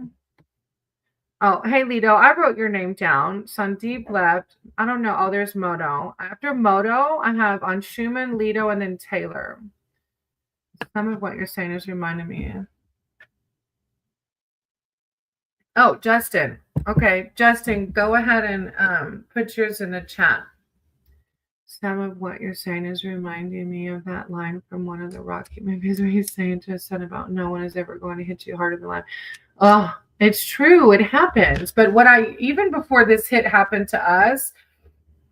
Oh, hey, Lido, I wrote your name down. Sandeep left. I don't know. Oh, there's Moto. After Moto, I have Anshuman, Lido, and then Taylor. Some of what you're saying is reminding me. Oh, Justin. Okay, Justin, go ahead and put yours in the chat. Some of what you're saying is reminding me of that line from one of the Rocky movies where he's saying to his son about no one is ever going to hit you harder than life. Oh, it's true. It happens. But even before this hit happened to us,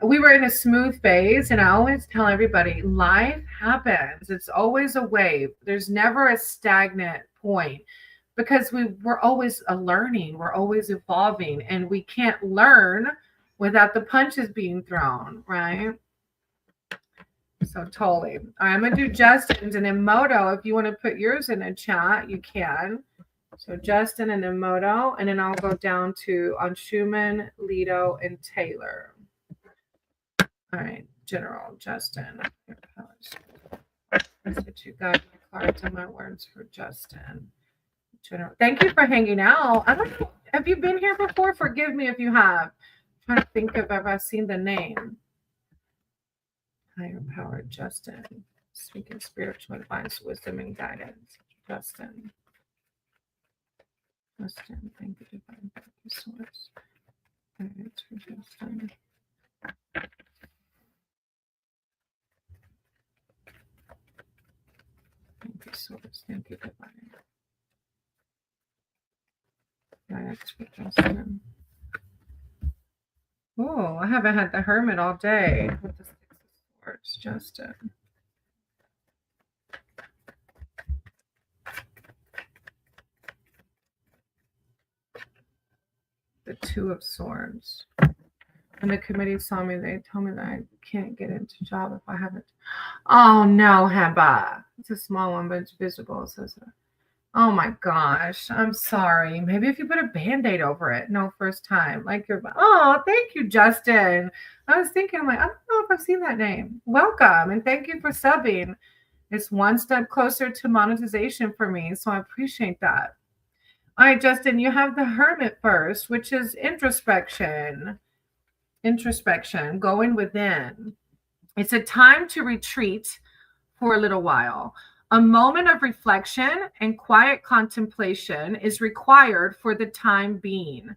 we were in a smooth phase. And I always tell everybody, life happens. It's always a wave. There's never a stagnant point because we're always learning. We're always evolving. And we can't learn without the punches being thrown, right? So totally. I'm going to do Justin's and then Moto. If you want to put yours in the chat, you can. So Justin and then Moto. And then I'll go down to Anshuman, Lido, and Taylor. All right. General Justin. That's what you got. My cards and my words for Justin. General. Thank you for hanging out. I don't know. Have you been here before? Forgive me if you have. I'm trying to think if I've seen the name. Higher power, Justin. Speaking spiritual advice, wisdom, and guidance. Justin. Justin, thank you, divine. Thank you, source. Guidance for Justin. Thank you, source. Thank you, divine. Guidance for Justin. Oh, I haven't had the Hermit all day. With the Six of Swords, Justin. The Two of Swords. When the committee saw me, they told me that I can't get into job if I haven't. Oh no, Heba. It's a small one, but it's visible. It says, oh my gosh, I'm sorry. Maybe if you put a Band-Aid over it. No, first time. Like you're, oh, thank you, Justin. I was thinking, I'm like, I don't know if I've seen that name. Welcome, and thank you for subbing. It's one step closer to monetization for me, so I appreciate that. All right, Justin, you have the Hermit first, which is introspection. Introspection, going within. It's a time to retreat for a little while. A moment of reflection and quiet contemplation is required for the time being.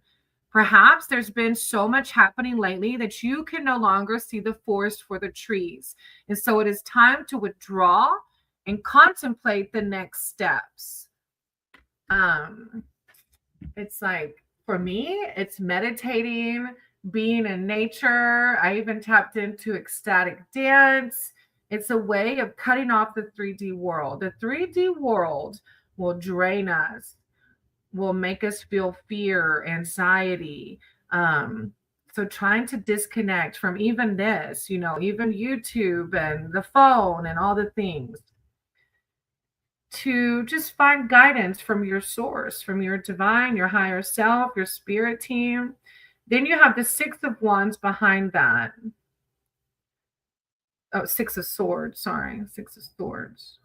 Perhaps there's been so much happening lately that you can no longer see the forest for the trees. And so it is time to withdraw and contemplate the next steps. It's like, for me, it's meditating, being in nature. I even tapped into ecstatic dance. It's a way of cutting off the 3D world. The 3D world will drain us, will make us feel fear, anxiety. So trying to disconnect from even this, even YouTube and the phone and all the things, to just find guidance from your source, from your divine, your higher self, your spirit team. Then you have the Six of Wands behind that. Oh, Six of Swords. Sorry, Six of Swords.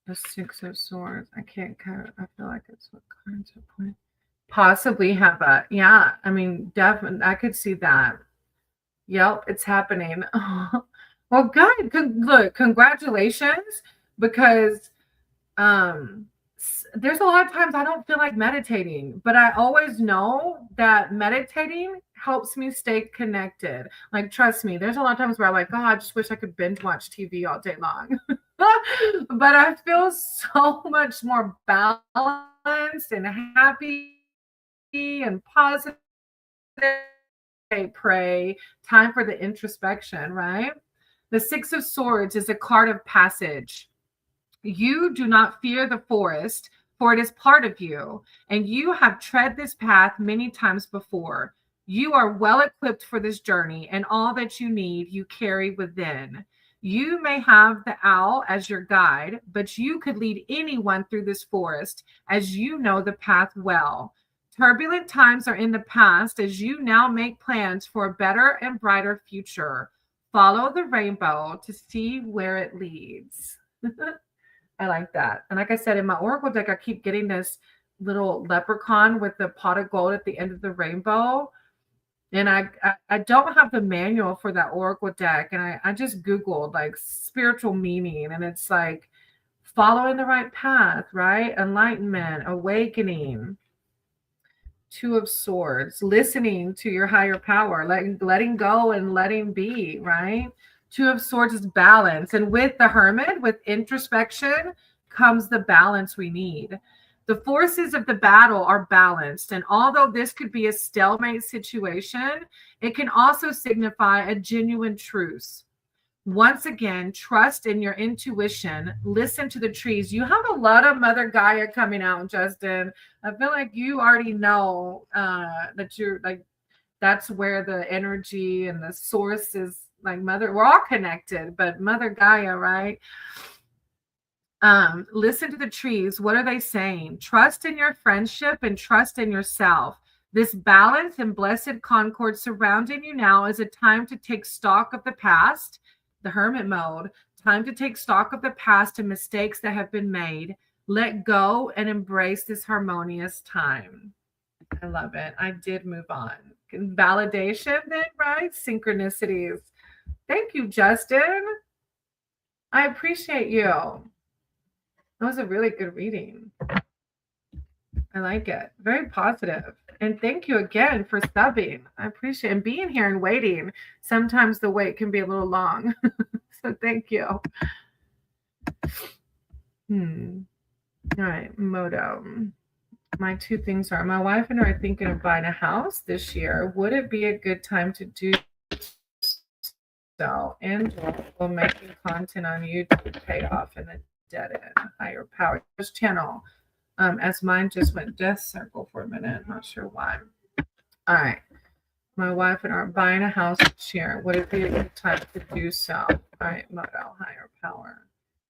The Six of Swords. I can't kind of, I feel like it's what cards are playing. Possibly have a, yeah, I mean, definitely, I could see that. Yep, it's happening. Well, good. Look, congratulations, because there's a lot of times I don't feel like meditating, but I always know that meditating helps me stay connected. Like, trust me, there's a lot of times where I'm like, oh, I just wish I could binge watch TV all day long. But I feel so much more balanced and happy and positive. Pray, time for the introspection, right? The Six of Swords is a card of passage. You do not fear the forest, for it is part of you, and you have tread this path many times before. You are well equipped for this journey, and all that you need you carry within. You may have the owl as your guide, but you could lead anyone through this forest, as you know the path well. Turbulent times are in the past as you now make plans for a better and brighter future. Follow the rainbow to see where it leads. I like that. And like I said, in my Oracle deck, I keep getting this little leprechaun with the pot of gold at the end of the rainbow. And I don't have the manual for that Oracle deck. And I just Googled like spiritual meaning. And it's like following the right path, right? Enlightenment, awakening. Two of Swords, listening to your higher power, letting go and letting be, right? Two of Swords is balance. And with the Hermit, with introspection, comes the balance we need. The forces of the battle are balanced. And although this could be a stalemate situation, it can also signify a genuine truce. Once again, trust in your intuition. Listen to the trees. You have a lot of Mother Gaia coming out, Justin. I feel like you already know that you're like, that's where the energy and the source is, like Mother. We're all connected, but Mother Gaia, right? Listen to the trees. What are they saying? Trust in your friendship and trust in yourself. This balance and blessed concord surrounding you now is a time to take stock of the past. The Hermit mode, time to take stock of the past and mistakes that have been made. Let go and embrace this harmonious time. I love it. I did move on. Validation then, right? Synchronicities. Thank you, Justin. I appreciate you. That was a really good reading. I like it. Very positive. And thank you again for subbing. I appreciate it. And being here and waiting. Sometimes the wait can be a little long. So thank you. All right, Moto. My two things are, my wife and I are thinking of buying a house this year. Would it be a good time to do so? And we're making content on YouTube pay off in the dead end. Higher power channel. As mine just went death circle for a minute. Not sure why. All right. My wife and I are buying a house this year. Would it be a good time to do so? All right, Moto, higher power.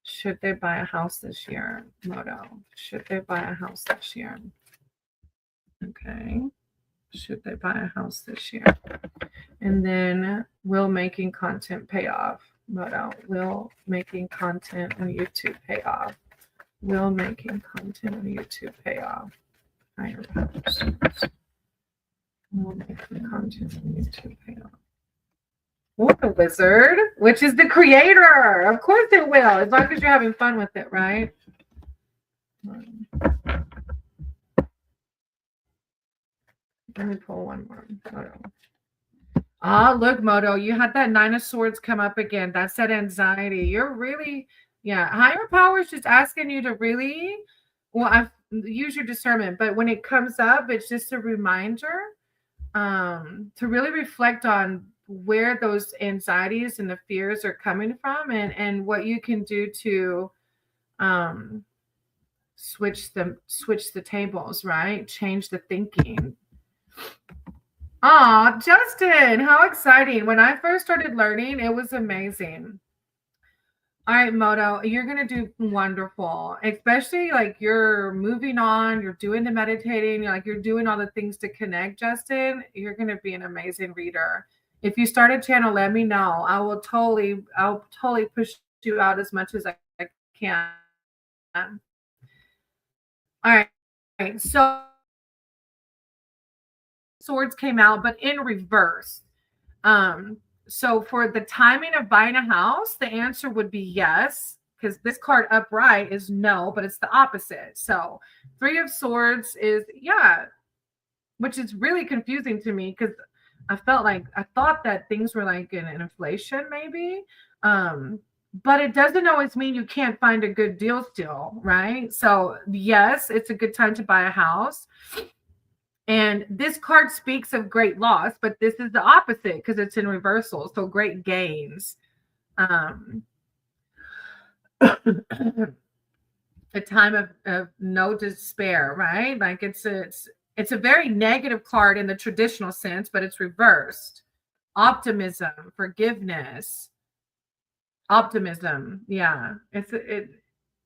Should they buy a house this year? Moto, should they buy a house this year? Okay. Should they buy a house this year? And then will making content pay off? Moto, will making content on YouTube pay off? Will making content on YouTube pay off? Higher powers. Will making content on YouTube pay off? What a wizard, which is the creator. Of course it will, as long as you're having fun with it, right? Let me pull one more. Ah, look, Moto, you had that Nine of Swords come up again. That's that anxiety. You're really, yeah, higher power is just asking you to really, use your discernment. But when it comes up, it's just a reminder to really reflect on where those anxieties and the fears are coming from, and what you can do to switch the tables, right? Change the thinking. Justin, how exciting. When I first started learning, it was amazing. All right, Moto, you're going to do wonderful, especially like you're moving on, you're doing the meditating, you're doing all the things to connect, Justin. You're going to be an amazing reader. If you start a channel, let me know. I'll totally push you out as much as I can. All right. So swords came out, but in reverse. So for the timing of buying a house, the answer would be yes, because this card upright is no, but it's the opposite. So 3 of Swords is yeah, which is really confusing to me because I thought that things were like in inflation maybe. But it doesn't always mean you can't find a good deal still, right? So yes, it's a good time to buy a house. And this card speaks of great loss, but this is the opposite because it's in reversal. So great gains. A time of no despair, right? Like it's a very negative card in the traditional sense, but it's reversed. Optimism, forgiveness, optimism. Yeah,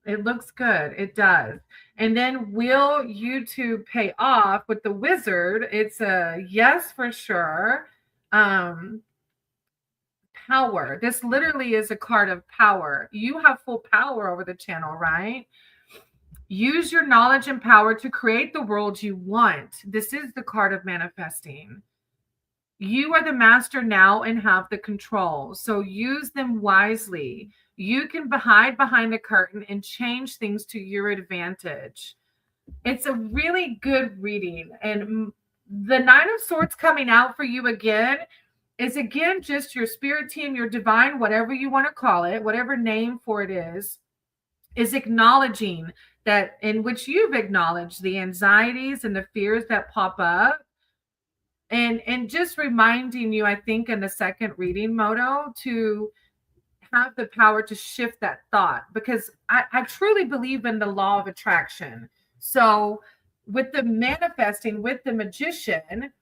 it looks good. It does. And then will YouTube pay off with the wizard? It's a yes for sure. Power. This literally is a card of power. You have full power over the channel, right? Use your knowledge and power to create the world you want. This is the card of manifesting. You are the master now and have the control. So use them wisely. You can hide behind the curtain and change things to your advantage. It's a really good reading. And the 9 of Swords coming out for you again is again just your spirit team, your divine, whatever you want to call it, whatever name for it is acknowledging that in which you've acknowledged the anxieties and the fears that pop up. And just reminding you, I think, in the second reading, Moto, to have the power to shift that thought, because I truly believe in the law of attraction. So with the manifesting, with the magician,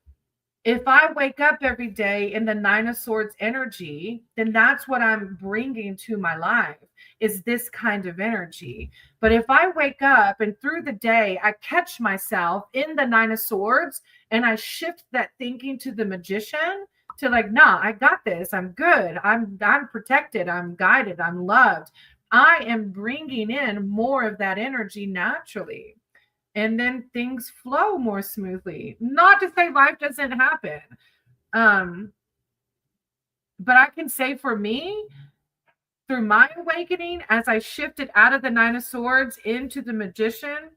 if I wake up every day in the 9 of Swords energy, then that's what I'm bringing to my life, is this kind of energy. But if I wake up and through the day, I catch myself in the 9 of Swords and I shift that thinking to the magician, to like, nah, I got this. I'm good. I'm protected. I'm guided. I'm loved. I am bringing in more of that energy naturally. And then things flow more smoothly. Not to say life doesn't happen. But I can say for me, through my awakening, as I shifted out of the 9 of Swords into the magician,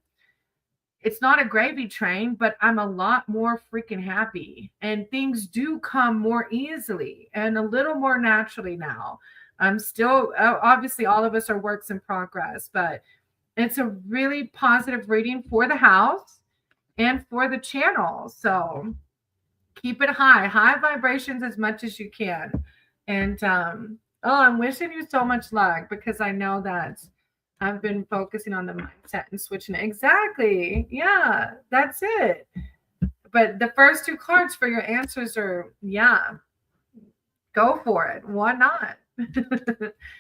it's not a gravy train, but I'm a lot more freaking happy. And things do come more easily and a little more naturally now. I'm still, obviously, all of us are works in progress, but it's a really positive reading for the house and for the channel. So keep it high vibrations as much as you can. And I'm wishing you so much luck, because I know that I've been focusing on the mindset and switching it. Exactly. Yeah, that's it. But the first 2 cards for your answers are, yeah, go for it. Why not?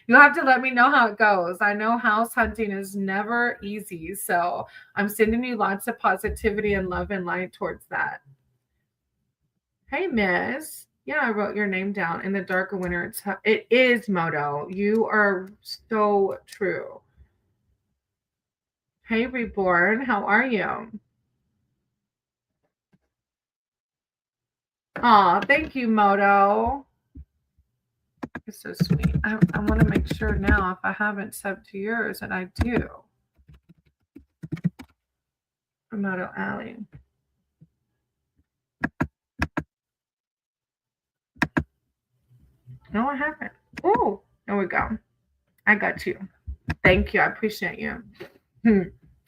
You'll have to let me know how it goes. I know house hunting is never easy, so I'm sending you lots of positivity and love and light towards that. Hey, Miss. Yeah, I wrote your name down. In the darker winter, it is Moto. You are so true. Hey, Reborn. How are you? Oh, thank you, Moto. You're so sweet. I want to make sure now if I haven't subbed to yours, and I do. Moto Alley. No, I haven't. Oh, there we go. I got you. Thank you. I appreciate you.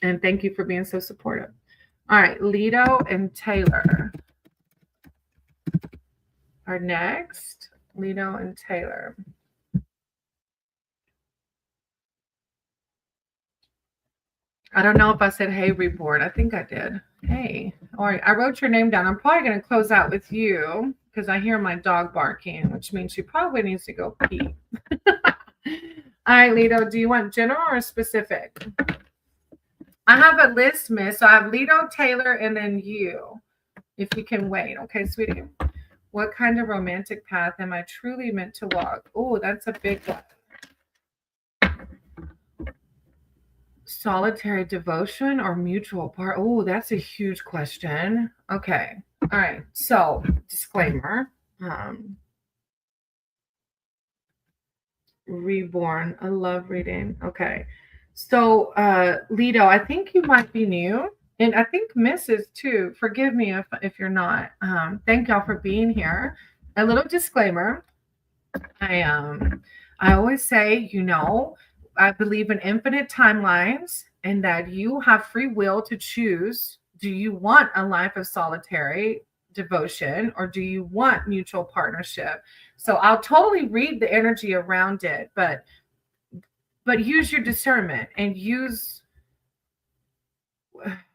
And thank you for being so supportive. All right, Lido and Taylor are next. Lido and Taylor. I don't know if I said hey, Reborn. I think I did. Hey. All right, I wrote your name down. I'm probably going to close out with you because I hear my dog barking, which means she probably needs to go pee. All right, Lido, do you want general or specific? I have a list, Miss. So I have Lido, Taylor, and then you, if you can wait. Okay, sweetie. What kind of romantic path am I truly meant to walk? Oh, that's a big one. Solitary devotion or mutual part? Oh, that's a huge question. Okay. All right. So, disclaimer. Reborn. I love reading. Okay. So, Lido, I think you might be new. And I think Mrs. too. Forgive me if you're not. Thank y'all for being here. A little disclaimer. I always say, I believe in infinite timelines and that you have free will to choose. Do you want a life of solitary devotion or do you want mutual partnership? So I'll totally read the energy around it, but use your discernment and use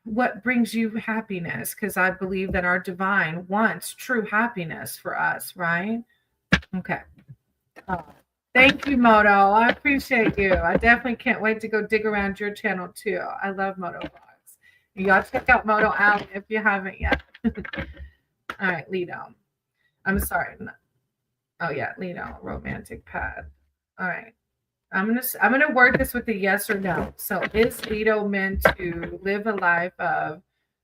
what brings you happiness, because I believe that our divine wants true happiness for us, right? Okay. Thank you, Moto. I appreciate you. I definitely can't wait to go dig around your channel too. I love Moto vlogs. Y'all check out Moto out if you haven't yet. All right, Lido. I'm sorry. Oh yeah, Lido, romantic pad. All right. I'm gonna word this with a yes or no. So is Lido meant to live a life of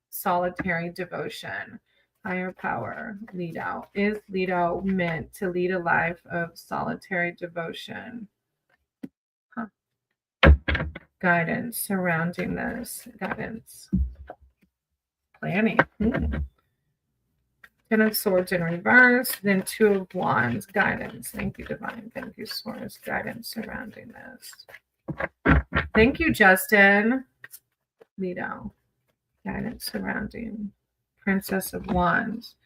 solitary devotion? Higher power, Lido. Is Lido meant to lead a life of solitary devotion? Guidance surrounding this. Guidance. Planning. Ten of Swords in reverse, then Two of Wands. Guidance. Thank you, Divine. Thank you, Swords. Guidance surrounding this. Thank you, Justin. Lido. Guidance surrounding Princess of Wands.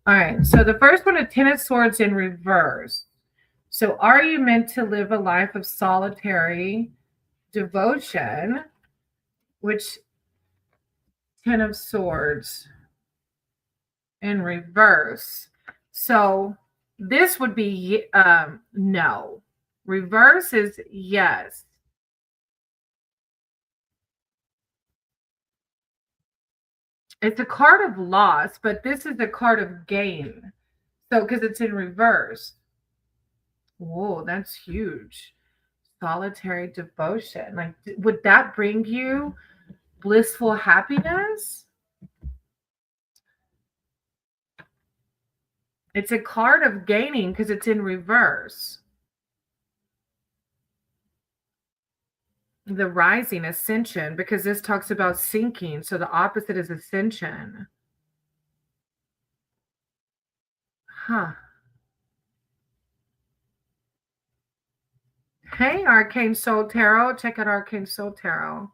All right. So the first one, a Ten of Swords in reverse. So are you meant to live a life of solitary devotion? Which Ten of Swords in reverse. So this would be no. Reverse is yes. It's a card of loss, but this is a card of gain. So because it's in reverse. Whoa, that's huge. Solitary devotion. Like, would that bring you blissful happiness? It's a card of gaining because it's in reverse. The rising, ascension, because this talks about sinking. So the opposite is ascension. Huh. Hey, Arcane Soul Tarot. Check out Arcane Soul Tarot.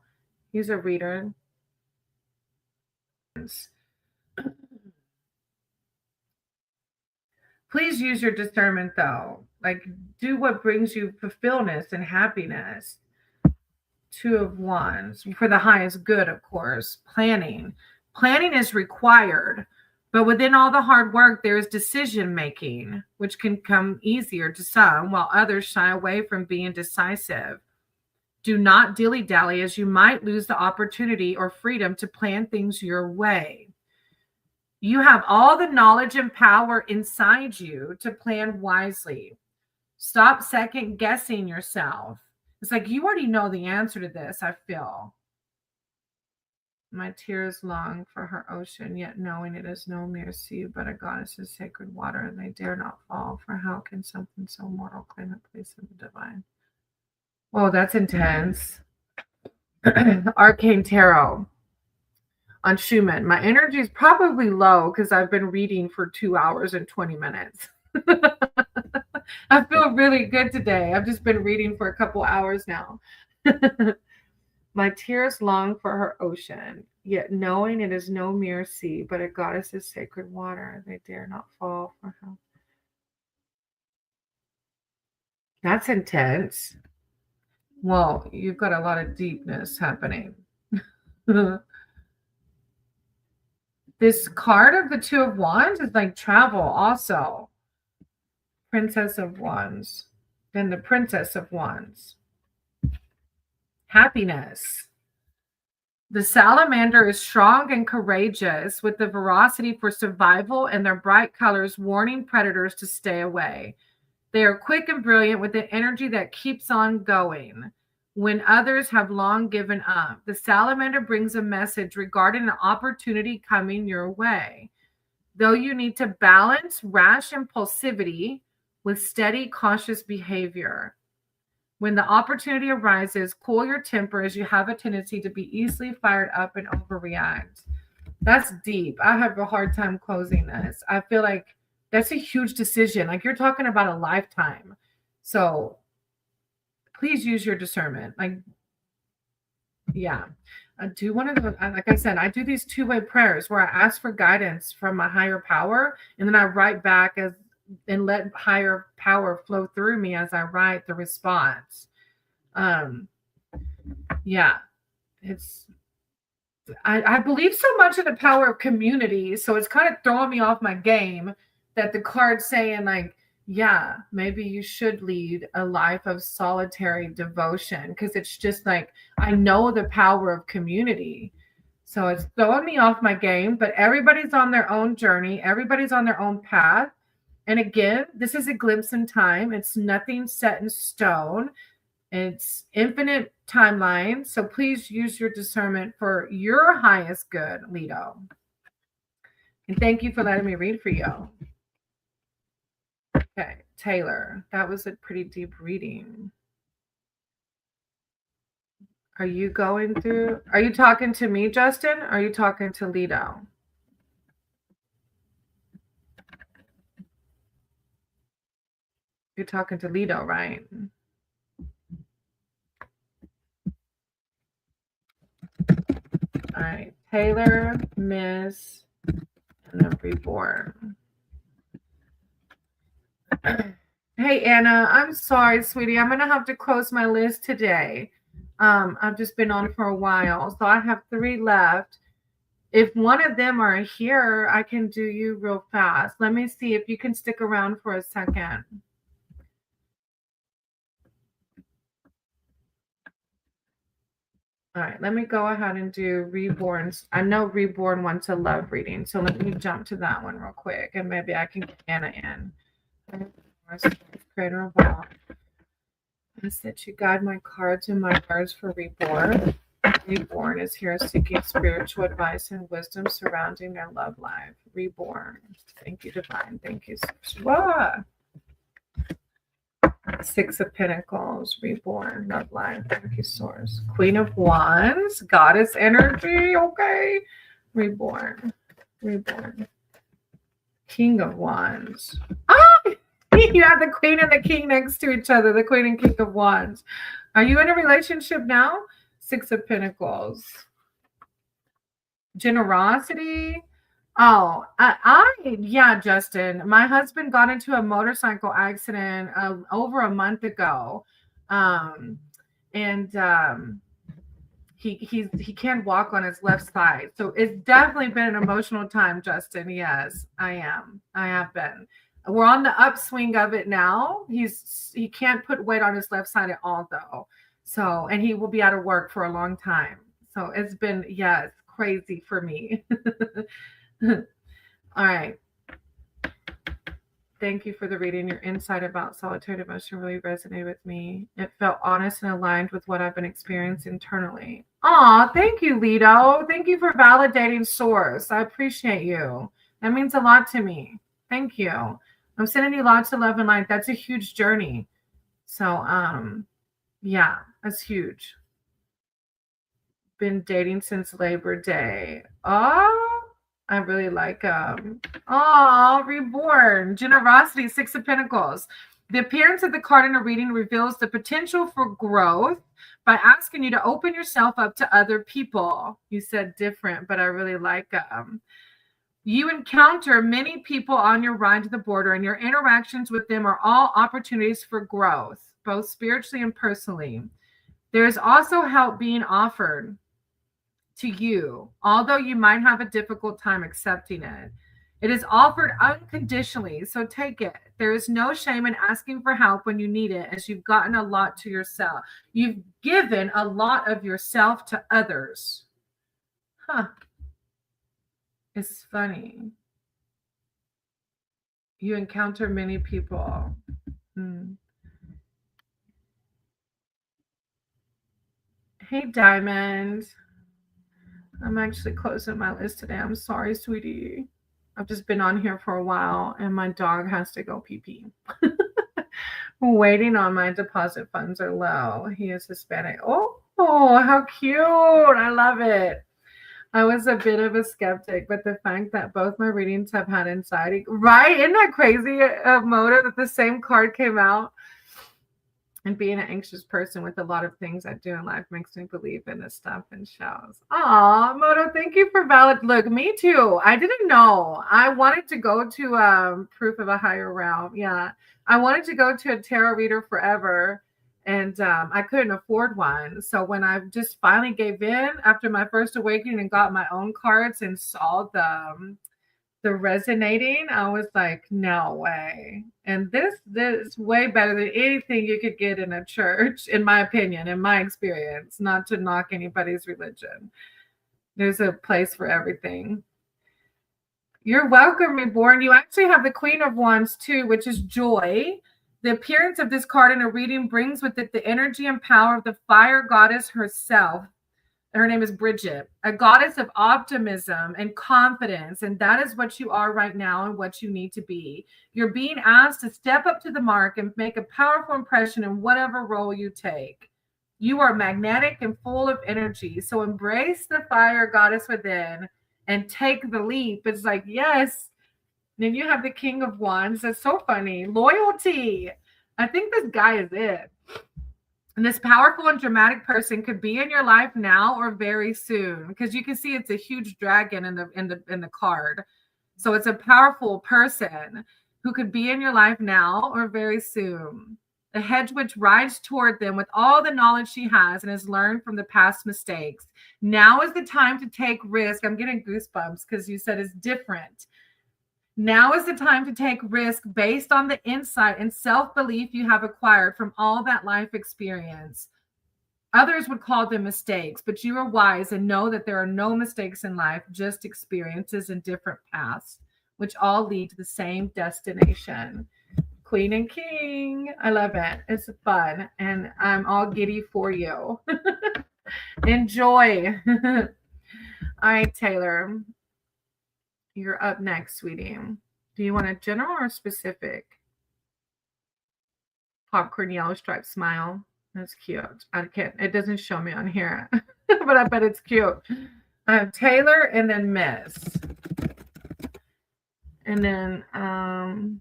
He's a reader. Please use your discernment, though. Like, do what brings you fulfillment and happiness. Two of Wands, for the highest good, of course. Planning. Planning is required, but within all the hard work, there is decision making, which can come easier to some, while others shy away from being decisive. Do not dilly-dally, as you might lose the opportunity or freedom to plan things your way. You have all the knowledge and power inside you to plan wisely. Stop second guessing yourself. It's like you already know the answer to this, I feel. My tears long for her ocean, yet knowing it is no mere sea, but a goddess's sacred water, and they dare not fall, for how can something so mortal claim a place in the divine? Oh, that's intense. Arcane Tarot on Schumann. My energy is probably low because I've been reading for 2 hours and 20 minutes. I feel really good today. I've just been reading for a couple hours now. My tears long for her ocean, yet knowing it is no mere sea, but a goddess's sacred water, they dare not fall for her. That's intense. Well, you've got a lot of deepness happening. This card of the Two of Wands is like travel also. Princess of Wands. Then the Princess of Wands. Happiness. The salamander is strong and courageous with the veracity for survival and their bright colors warning predators to stay away. They are quick and brilliant with an energy that keeps on going. when others have long given up. The salamander brings a message regarding an opportunity coming your way. Though you need to balance rash impulsivity with steady, cautious behavior. When the opportunity arises, cool your temper as you have a tendency to be easily fired up and overreact. That's deep. I have a hard time closing this. I feel like that's a huge decision. Like you're talking about a lifetime. So please use your discernment. Like, yeah. I do one of the, like I said, I do these two-way prayers where I ask for guidance from my higher power, and then I write back as and let higher power flow through me as I write the response. Yeah, it's I believe so much in the power of community, so it's kind of throwing me off my game that the card's saying like, yeah, maybe you should lead a life of solitary devotion, because it's just like I know the power of community. So it's throwing me off my game, but everybody's on their own journey, everybody's on their own path. And again, this is a glimpse in time. It's nothing set in stone. It's infinite timeline. So please use your discernment for your highest good, Leto. And thank you for letting me read for you. Okay, Taylor, that was a pretty deep reading. Are you talking to me, Justin? Or are you talking to Leto? You're talking to Leto, right? All right, Taylor, Miss, and then Reborn. Hey, Anna, I'm sorry, sweetie. I'm going to have to close my list today. I've just been on for a while, so I have 3 left. If one of them are here, I can do you real fast. Let me see if you can stick around for a second. All right, let me go ahead and do Reborns. I know Reborn wants a love reading, so let me jump to that one real quick, and maybe I can get Anna in. Creator of all. I said you guide my cards and my words for Reborn. Reborn is here seeking spiritual advice and wisdom surrounding their love life. Reborn. Thank you, Divine. Thank you. Wow. 6 of Pentacles. Reborn. Love life. Thank you, Source. Queen of Wands. Goddess energy. Okay. Reborn. Reborn. King of Wands. Ah! You have the Queen and the King next to each other. The Queen and King of Wands. Are you in a relationship now? 6 of Pentacles. Generosity. Oh, yeah, Justin. My husband got into a motorcycle accident over a month ago. He can't walk on his left side. So it's definitely been an emotional time, Justin. Yes, I have been. We're on the upswing of it now. He can't put weight on his left side at all, though. So, and he will be out of work for a long time. So it's been, it's crazy for me. All right. Thank you for the reading. Your insight about solitary devotion really resonated with me. It felt honest and aligned with what I've been experiencing internally. Aw, thank you, Leto. Thank you for validating Source. I appreciate you. That means a lot to me. Thank you. I'm sending you lots of love and light. That's a huge journey. So, yeah, that's huge. Been dating since Labor Day. Oh, I really like Reborn. Generosity, 6 of Pentacles. The appearance of the card in a reading reveals the potential for growth by asking you to open yourself up to other people. You said different, but I really like you encounter many people on your ride to the border, and your interactions with them are all opportunities for growth, both spiritually and personally. There is also help being offered to you, although you might have a difficult time accepting it. It is offered unconditionally, so take it. There is no shame in asking for help when you need it, as you've gotten a lot to yourself. You've given a lot of yourself to others. It's funny. You encounter many people. Hey, Diamond. I'm actually closing my list today. I'm sorry, sweetie. I've just been on here for a while and my dog has to go pee pee. Waiting on my deposit funds are low. He is Hispanic. Oh, how cute. I love it. I was a bit of a skeptic, but the fact that both my readings have had anxiety, right? Isn't that crazy, Moda, that the same card came out? And being an anxious person with a lot of things I do in life makes me believe in this stuff and shows. Aw, Moto, thank you for valid. Look, me too. I didn't know. I wanted to go to Proof of a Higher Realm. Yeah. I wanted to go to a tarot reader forever. And I couldn't afford one. So when I just finally gave in after my first awakening and got my own cards and saw the resonating, I was like, no way. And this is way better than anything you could get in a church, in my opinion, in my experience, not to knock anybody's religion. There's a place for everything. You're welcome, Reborn. You actually have the Queen of Wands too, which is joy. The appearance of this card in a reading brings with it the energy and power of the fire goddess herself. Her name is Bridget, a goddess of optimism and confidence. And that is what you are right now and what you need to be. You're being asked to step up to the mark and make a powerful impression in whatever role you take. You are magnetic and full of energy. So embrace the fire goddess within and take the leap. It's like, yes. And then you have the King of Wands. That's so funny. Loyalty. I think this guy is it. And this powerful and dramatic person could be in your life now or very soon, because you can see it's a huge dragon in the card. So it's a powerful person who could be in your life now or very soon. The hedge witch rides toward them with all the knowledge she has and has learned from the past mistakes. Now is the time to take risk. I'm getting goosebumps because you said it's different. Now is the time to take risk based on the insight and self-belief you have acquired from all that life experience. Others would call them mistakes, but you are wise and know that there are no mistakes in life, just experiences and different paths, which all lead to the same destination. Queen and King. I love it. It's fun. And I'm all giddy for you. Enjoy. All right, Taylor. You're up next, sweetie. Do you want a general or specific? Popcorn yellow striped smile. That's cute. I can't, it doesn't show me on here, but I bet it's cute. Taylor and then Miss. And then Anna,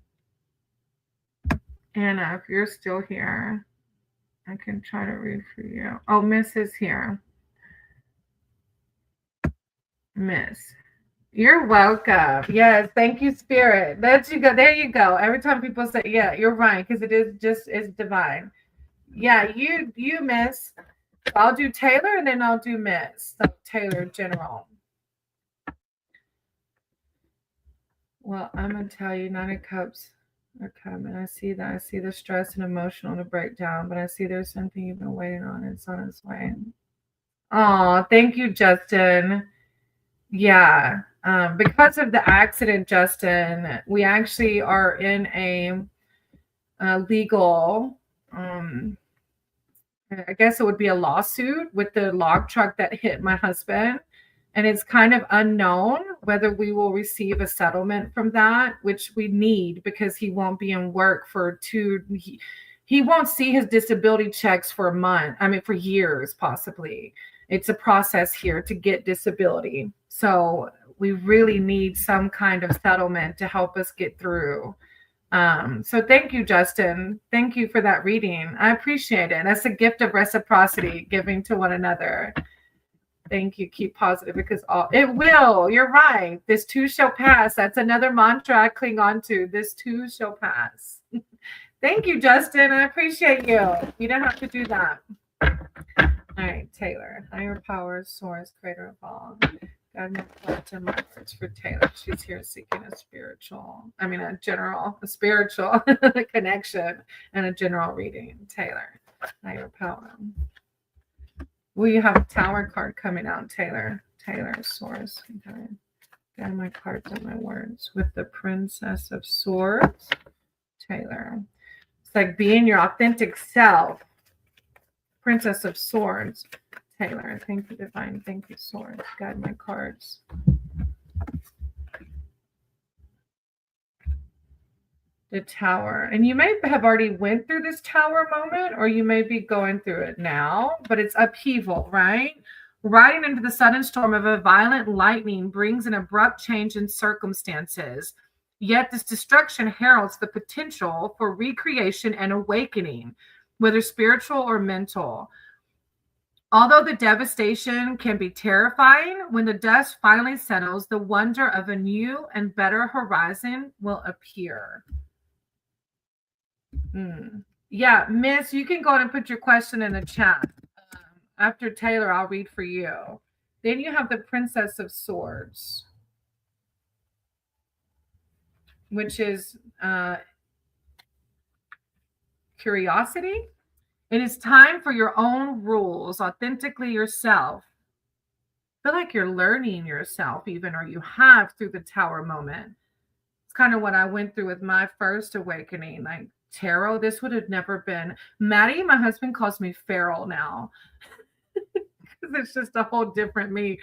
if you're still here, I can try to read for you. Oh, Miss is here. Miss. You're welcome. Yes, thank you, Spirit. There you go. There you go. Every time people say, yeah, you're right, because it is just is divine. Yeah, you Miss. I'll do Taylor and then I'll do Miss. So Taylor General. Well, I'm gonna tell you, Nine of Cups are coming. I see that. I see the stress and emotional and the breakdown, but I see there's something you've been waiting on. It's on its way. Oh, thank you, Justin. Yeah. Because of the accident, Justin, we actually are in a legal, I guess it would be a lawsuit with the log truck that hit my husband. And it's kind of unknown whether we will receive a settlement from that, which we need because he won't be in work for he won't see his disability checks for a month. I mean, for years, possibly. It's a process here to get disability. So we really need some kind of settlement to help us get through. So thank you, Justin. Thank you for that reading. I appreciate it. That's a gift of reciprocity, giving to one another. Thank you. Keep positive because it will. You're right. This too shall pass. That's another mantra I cling on to. This too shall pass. Thank you, Justin. I appreciate you. You don't have to do that. All right, Taylor. Higher power, source, creator of all. God, my thoughts and my words for Taylor. She's here seeking a spiritual connection and a general reading. Taylor, higher power. Well, you have a Tower card coming out, Taylor. Taylor, source. Okay. Got my cards and my words with the Princess of Swords. Taylor. It's like being your authentic self. Princess of Swords. Taylor. Thank you, Divine. Thank you, Source. Guide my cards. The Tower. And you may have already went through this Tower moment, or you may be going through it now, but it's upheaval, right? Riding into the sudden storm of a violent lightning brings an abrupt change in circumstances. Yet this destruction heralds the potential for recreation and awakening, whether spiritual or mental. Although the devastation can be terrifying, when the dust finally settles, the wonder of a new and better horizon will appear. Yeah, Miss, you can go ahead and put your question in the chat. After Taylor, I'll read for you. Then you have the Princess of Swords, which is curiosity. It is time for your own rules, authentically yourself. I feel like you're learning yourself even, or you have through the Tower moment. It's kind of what I went through with my first awakening. Like tarot, this would have never been. Maddie, my husband, calls me feral now. It's just a whole different me.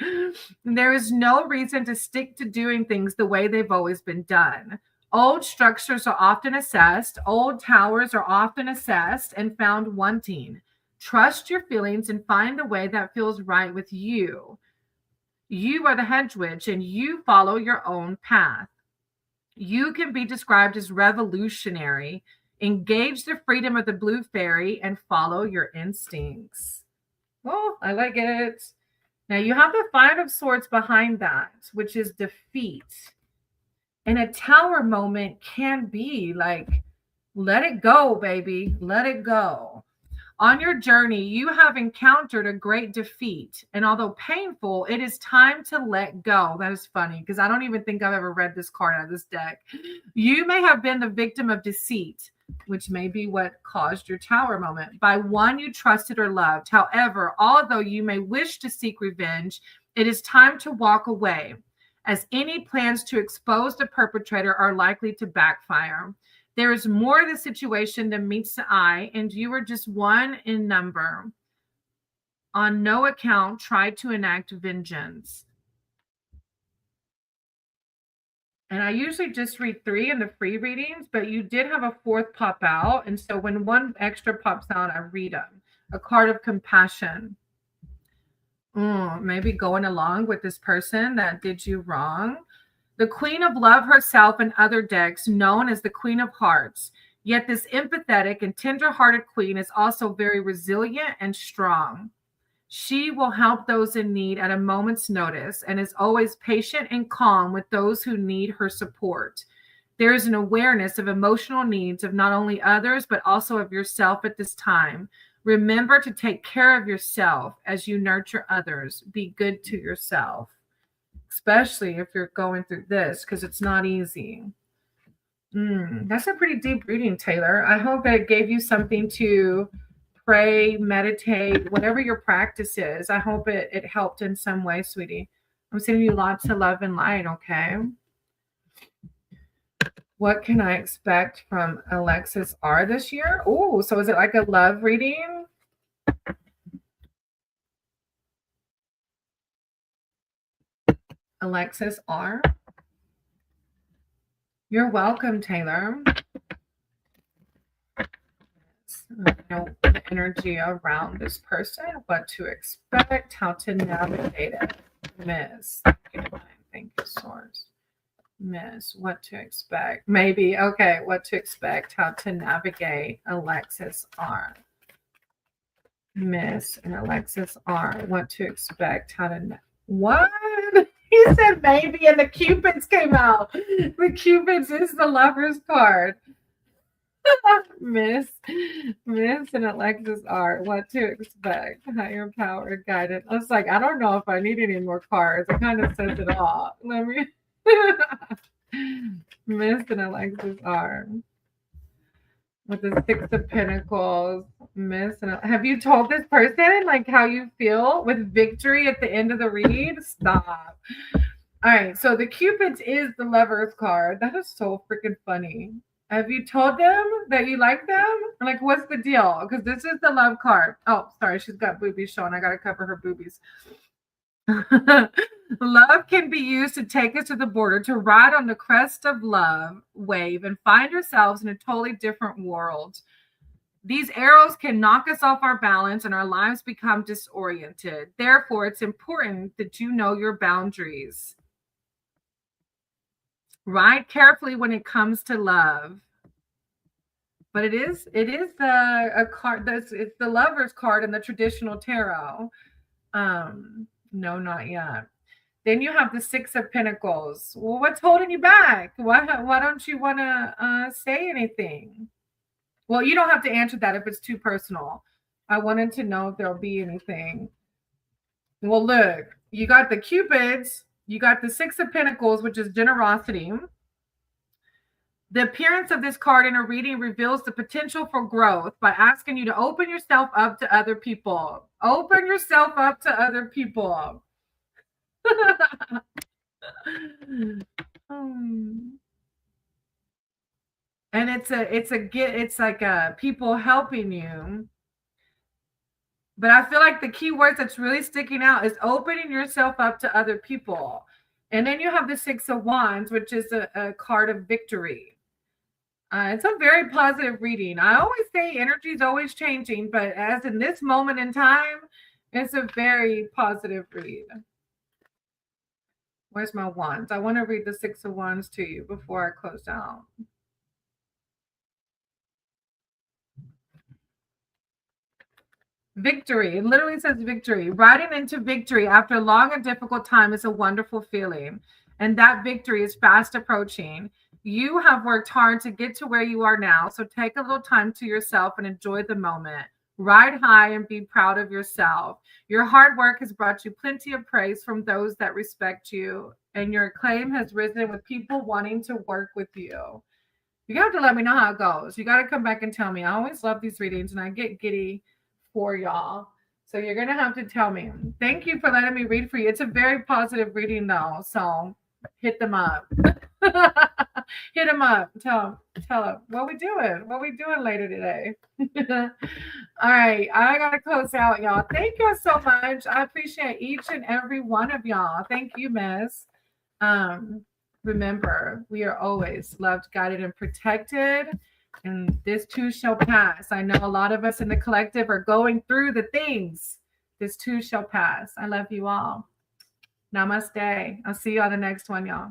There is no reason to stick to doing things the way they've always been done. Old structures are often assessed. Old towers are often assessed and found wanting. Trust your feelings and find the way that feels right with you. You are the hedge witch and you follow your own path. You can be described as revolutionary. Engage the freedom of the blue fairy and follow your instincts. Oh, I like it. Now you have the Five of Swords behind that, which is defeat. And a Tower moment can be like, let it go, baby. Let it go. On your journey, you have encountered a great defeat. And although painful, it is time to let go. That is funny because I don't even think I've ever read this card out of this deck. You may have been the victim of deceit, which may be what caused your Tower moment, by one you trusted or loved. However, although you may wish to seek revenge, it is time to walk away, as any plans to expose the perpetrator are likely to backfire. There is more to the situation than meets the eye, and you are just one in number. On no account try to enact vengeance. And I usually just read 3 in the free readings, but you did have a 4th pop out. And so when one extra pops out, I read them. A card of compassion. Maybe going along with this person that did you wrong. The Queen of Love herself and other decks, known as the Queen of Hearts. Yet this empathetic and tender-hearted queen is also very resilient and strong. She will help those in need at a moment's notice and is always patient and calm with those who need her support. There is an awareness of emotional needs of not only others, but also of yourself at this time. Remember to take care of yourself as you nurture others. Be good to yourself, especially if you're going through this, because it's not easy. That's a pretty deep reading, Taylor. I hope it gave you something to pray, meditate, whatever your practice is. I hope it helped in some way, sweetie. I'm sending you lots of love and light, okay? What can I expect from Alexis R this year? Oh, so is it like a love reading? Alexis R. You're welcome, Taylor. You know the energy around this person, what to expect, how to navigate it. Miss, thank you, Source. Miss, what to expect. Maybe, okay, what to expect, how to navigate. Alexis R. Miss and Alexis R. What to expect, how to what? He said maybe, and the Cupids came out. The Cupids is the Lover's card. Miss and Alexis R. What to expect. Higher power guidance. I was like, I don't know if I need any more cards. It kind of says it all. Let me. Miss and Alexis R. With the 6 of Pentacles. Miss and have you told this person like how you feel with victory at the end of the read? Stop. All right, so the Cupids is the Lover's card. That is so freaking funny. Have you told them that you like them? Like, what's the deal? Because this is the love card. Oh, sorry, she's got boobies showing. I got to cover her boobies. Love can be used to take us to the border, to ride on the crest of love wave and find ourselves in a totally different world. These arrows can knock us off our balance and our lives become disoriented. Therefore, it's important that you know your boundaries. Ride carefully when it comes to love. But it is a card that's it's the lover's card in the traditional tarot. No, not yet. Then you have the Six of Pentacles. Well, what's holding you back? Why don't you want to say anything? Well, you don't have to answer that if it's too personal. I wanted to know if there'll be anything. Well, look, you got the Cupids, you got the Six of Pentacles, which is generosity. The appearance of this card in a reading reveals the potential for growth by asking you to open yourself up to other people. Open yourself up to other people. And it's like people helping you. But I feel like the key words that's really sticking out is opening yourself up to other people. And then you have the Six of Wands, which is a card of victory. It's a very positive reading. I always say energy is always changing, but as in this moment in time, it's a very positive read. Where's my wands? I want to read the Six of Wands to you before I close out. Victory. It literally says victory. Riding into victory after a long and difficult time is a wonderful feeling. And that victory is fast approaching. You have worked hard to get to where you are now, so take a little time to yourself and enjoy the moment. Ride high and be proud of yourself. Your hard work has brought you plenty of praise from those that respect you, and your acclaim has risen with people wanting to work with you. You have to let me know how it goes. You got to come back and tell me. I always love these readings, and I get giddy for y'all. So you're going to have to tell me. Thank you for letting me read for you. It's a very positive reading, though, so hit them up. Hit them up. Tell them what we doing. What we doing later today. All right. I got to close out, y'all. Thank y'all so much. I appreciate each and every one of y'all. Thank you, Miss. Remember, we are always loved, guided, and protected. And this too shall pass. I know a lot of us in the collective are going through the things. This too shall pass. I love you all. Namaste. I'll see you on the next one, y'all.